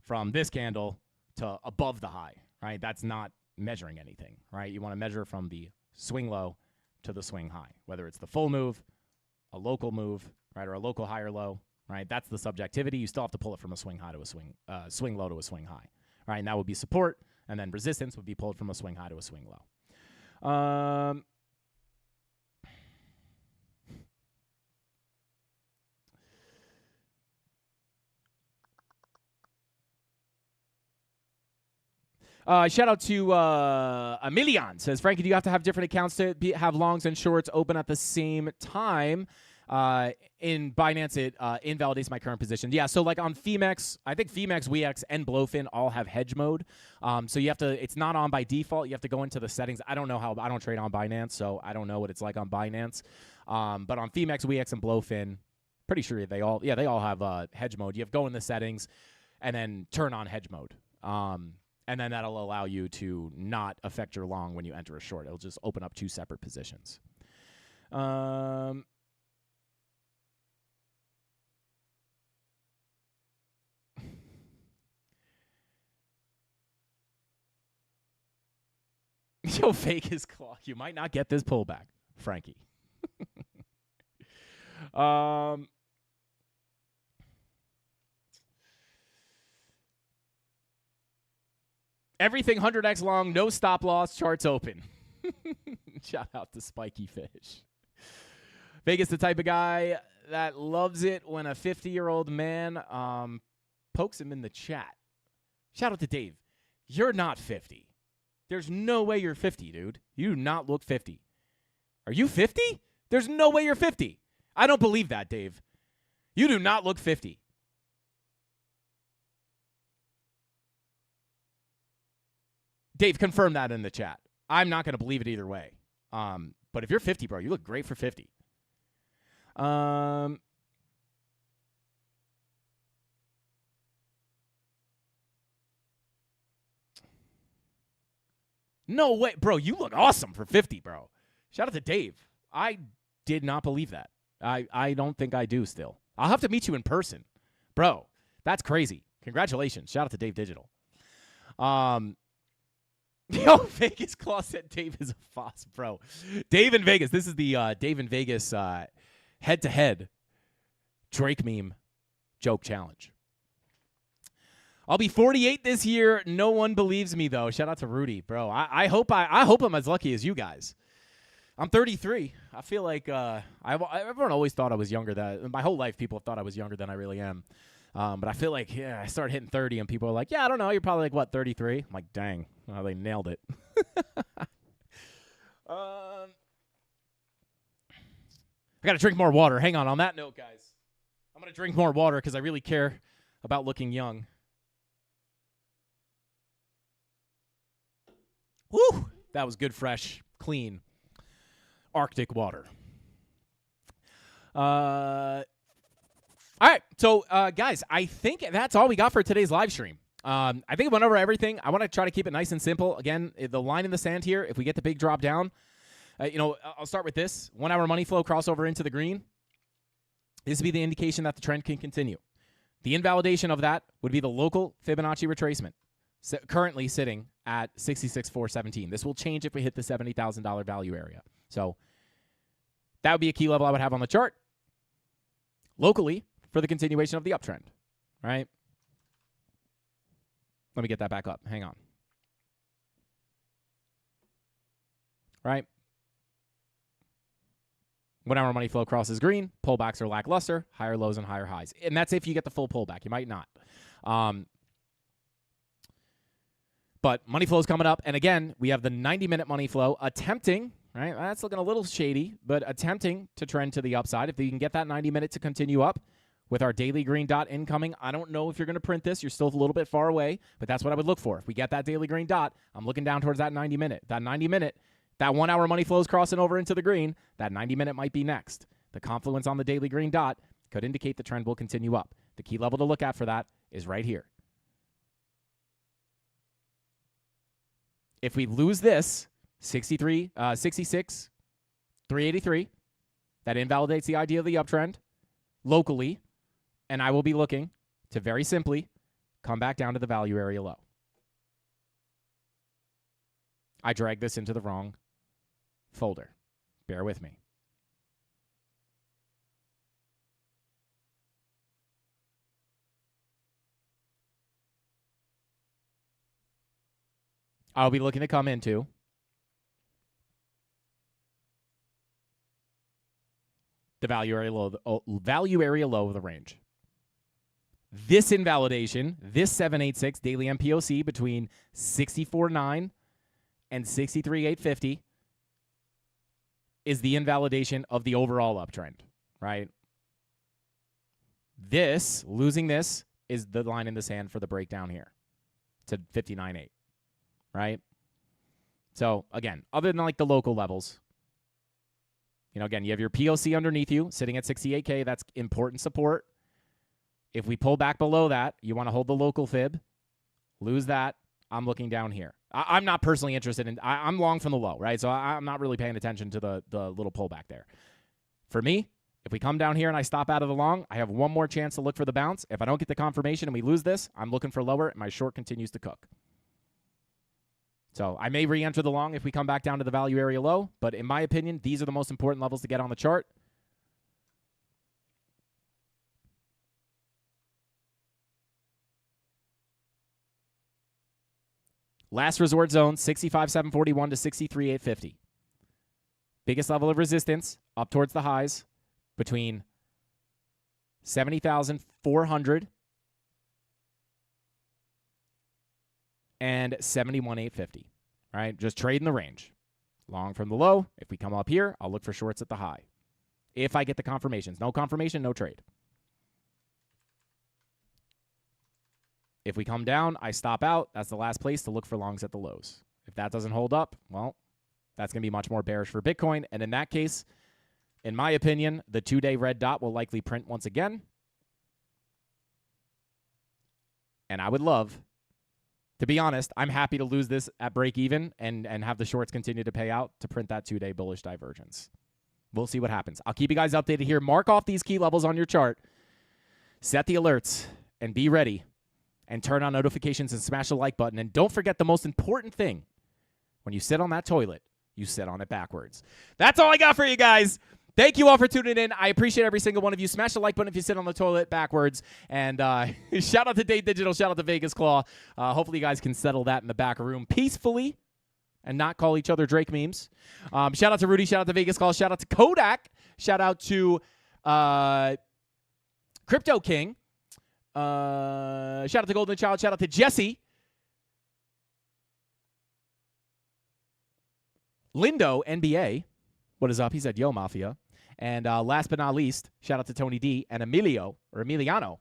from this candle to above the high, right? That's not measuring anything, right? You want to measure from the swing low to the swing high, whether it's the full move, a local move, right, or a local high or low, right? That's the subjectivity. You still have to pull it from a swing high to a swing low to a swing high, right? And that would be support. And then resistance would be pulled from a swing high to a swing low. Shout out to Emilion. Says, Frankie, do you have to have different accounts to have longs and shorts open at the same time? In Binance, it invalidates my current position. Yeah, so like on Femex, I think Femex, WeX, and Blowfin all have hedge mode. So you have to, it's not on by default. You have to go into the settings. I don't know how, I don't trade on Binance, so I don't know what it's like on Binance. But on Femex, WeX, and Blowfin, pretty sure they all have hedge mode. You have to go in the settings and then turn on hedge mode. And then that'll allow you to not affect your long when you enter a short. It'll just open up two separate positions. Yo, Vegas clock. You might not get this pullback, Frankie. Everything 100x long, no stop loss, charts open. Shout out to Spiky Fish. Vegas, the type of guy that loves it when a 50-year-old man pokes him in the chat. Shout out to Dave. You're not 50. There's no way you're 50, dude. You do not look 50. Are you 50? There's no way you're 50. I don't believe that, Dave. You do not look 50. Dave, confirm that in the chat. I'm not going to believe it either way. But if you're 50, bro, you look great for 50. No way. Bro, you look awesome for 50, bro. Shout out to Dave. I did not believe that. I don't think I do still. I'll have to meet you in person. Bro, that's crazy. Congratulations. Shout out to Dave Digital. Yo, Vegas Claw said Dave is a Foss, bro. Dave in Vegas. This is the Dave in Vegas head-to-head Drake meme joke challenge. I'll be 48 this year. No one believes me, though. Shout out to Rudy, bro. I hope I'm as lucky as you guys. I'm 33. I feel like everyone always thought I was younger. My whole life, people have thought I was younger than I really am. But I feel like, I started hitting 30, and people are like, yeah, I don't know. You're probably like, what, 33? I'm like, dang. Oh, they nailed it. I got to drink more water. Hang on that note, guys. I'm going to drink more water because I really care about looking young. Woo! That was good, fresh, clean, Arctic water. All right, so guys, I think that's all we got for today's live stream. I think I went over everything. I want to try to keep it nice and simple. Again, the line in the sand here, if we get the big drop down, I'll start with this. 1 hour money flow crossover into the green. This would be the indication that the trend can continue. The invalidation of that would be the local Fibonacci retracement, currently sitting at 66,417. This will change if we hit the $70,000 value area. So that would be a key level I would have on the chart. Locally, for the continuation of the uptrend, right? Let me get that back up. Hang on. Right? 1 hour money flow crosses green. Pullbacks are lackluster. Higher lows and higher highs. And that's if you get the full pullback. You might not. But money flow is coming up. And again, we have the 90-minute money flow attempting, right? That's looking a little shady, but attempting to trend to the upside. If you can get that 90-minute to continue up with our daily green dot incoming, I don't know if you're going to print this. You're still a little bit far away, but that's what I would look for. If we get that daily green dot, I'm looking down towards that 90-minute. That 90-minute, that 1 hour money flow is crossing over into the green. That 90-minute might be next. The confluence on the daily green dot could indicate the trend will continue up. The key level to look at for that is right here. If we lose this, 66, 383, that invalidates the idea of the uptrend locally, and I will be looking to very simply come back down to the value area low. I dragged this into the wrong folder. Bear with me. I'll be looking to come into the value area low of the range. This invalidation, this 786 daily MPOC between 64.9 and 63.850 is the invalidation of the overall uptrend, right? Losing this is the line in the sand for the breakdown here to 59.8, right? So, again, other than like the local levels, again, you have your POC underneath you sitting at 68K. That's important support. If we pull back below that, you want to hold the local fib, lose that. I'm looking down here. I'm not personally interested in, I'm long from the low, right? So I'm not really paying attention to the little pullback there. For me, if we come down here and I stop out of the long, I have one more chance to look for the bounce. If I don't get the confirmation and we lose this, I'm looking for lower and my short continues to cook. So I may re-enter the long if we come back down to the value area low, but in my opinion, these are the most important levels to get on the chart. Last resort zone, 65,741 to 63,850. Biggest level of resistance up towards the highs between 70,400 and 71,850. All right, just trade in the range. Long from the low. If we come up here, I'll look for shorts at the high. If I get the confirmations. No confirmation, no trade. If we come down, I stop out. That's the last place to look for longs at the lows. If that doesn't hold up, well, that's going to be much more bearish for Bitcoin. And in that case, in my opinion, the 2-day red dot will likely print once again. And I would love, to be honest, I'm happy to lose this at break even and have the shorts continue to pay out to print that 2-day bullish divergence. We'll see what happens. I'll keep you guys updated here. Mark off these key levels on your chart. Set the alerts and be ready. And turn on notifications and smash the like button. And don't forget the most important thing. When you sit on that toilet, you sit on it backwards. That's all I got for you guys. Thank you all for tuning in. I appreciate every single one of you. Smash the like button if you sit on the toilet backwards. And shout out to Date Digital. Shout out to Vegas Claw. Hopefully you guys can settle that in the back room peacefully and not call each other Drake memes. Shout out to Rudy. Shout out to Vegas Claw. Shout out to Kodak. Shout out to Crypto King. Shout out to Golden Child. Shout out to Jesse. Lindo, NBA. What is up? He said, yo, Mafia. And last but not least, shout out to Tony D and Emiliano.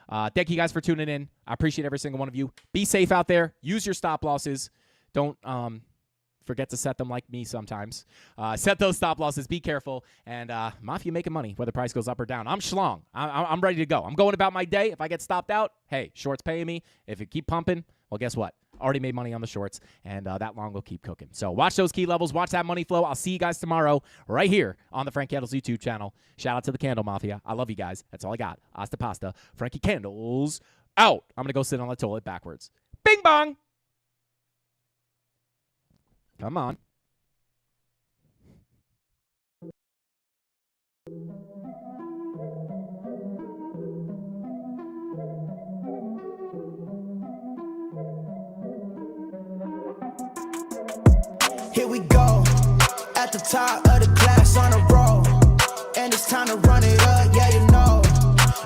Thank you guys for tuning in. I appreciate every single one of you. Be safe out there. Use your stop losses. Don't forget to set them like me sometimes. Set those stop losses. Be careful. And Mafia making money, whether price goes up or down. I'm schlong. I'm ready to go. I'm going about my day. If I get stopped out, hey, shorts paying me. If it keep pumping, well, guess what? Already made money on the shorts, and that long will keep cooking. So watch those key levels. Watch that money flow. I'll see you guys tomorrow right here on the Frank Candles YouTube channel. Shout out to the Candle Mafia. I love you guys. That's all I got. Hasta pasta. Frankie Candles out. I'm going to go sit on the toilet backwards. Bing bong. Come on. Here we go, at the top of the class on a roll, and it's time to run it up, yeah, you know.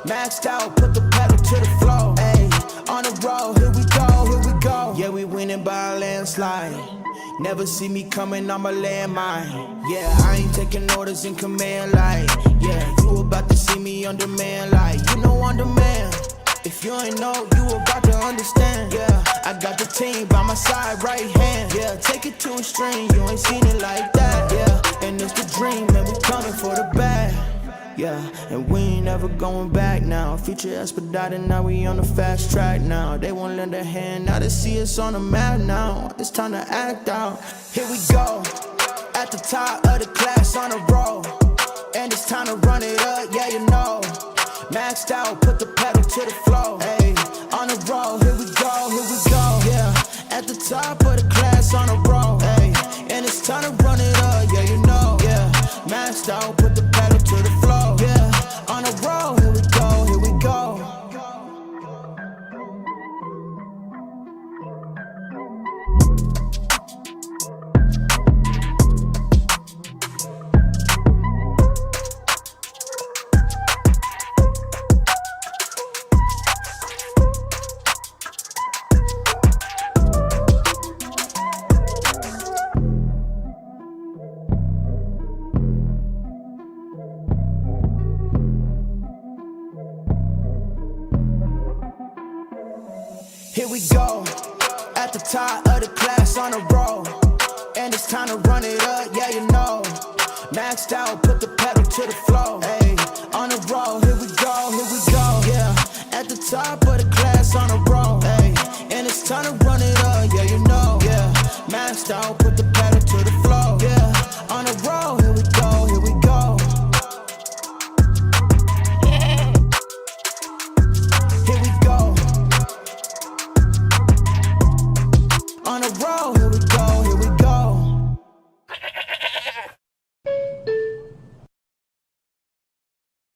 Maxed out, put the pedal to the floor, ayy, on the road, here we go. Yeah, we winning by a landslide. Never see me coming, I'm a landmine. Yeah, I ain't taking orders in command, like, yeah, you about to see me on demand, like, you know, on demand. If you ain't know, you about to understand. Yeah, I got the team by my side, right hand. Yeah, take it to a string, you ain't seen it like that. Yeah, and it's the dream, and we coming for the bag. Yeah, and we ain't ever going back now. Future expedited, now we on the fast track now. They won't lend a hand, now they see us on the map now. It's time to act out. Here we go, at the top of the class on a roll, and it's time to run it up, yeah, you know. Maxed out, put the pedal to the floor, ayy, on the road, here we go, yeah, at the top of the class on a roll, ayy, and it's time to run it up, yeah, you know, yeah, maxed out, put the pedal to the floor, yeah, on the road, here we go. Top of the class on the road, and it's time to run it up, yeah, you know. Maxed out, put the pedal to the floor.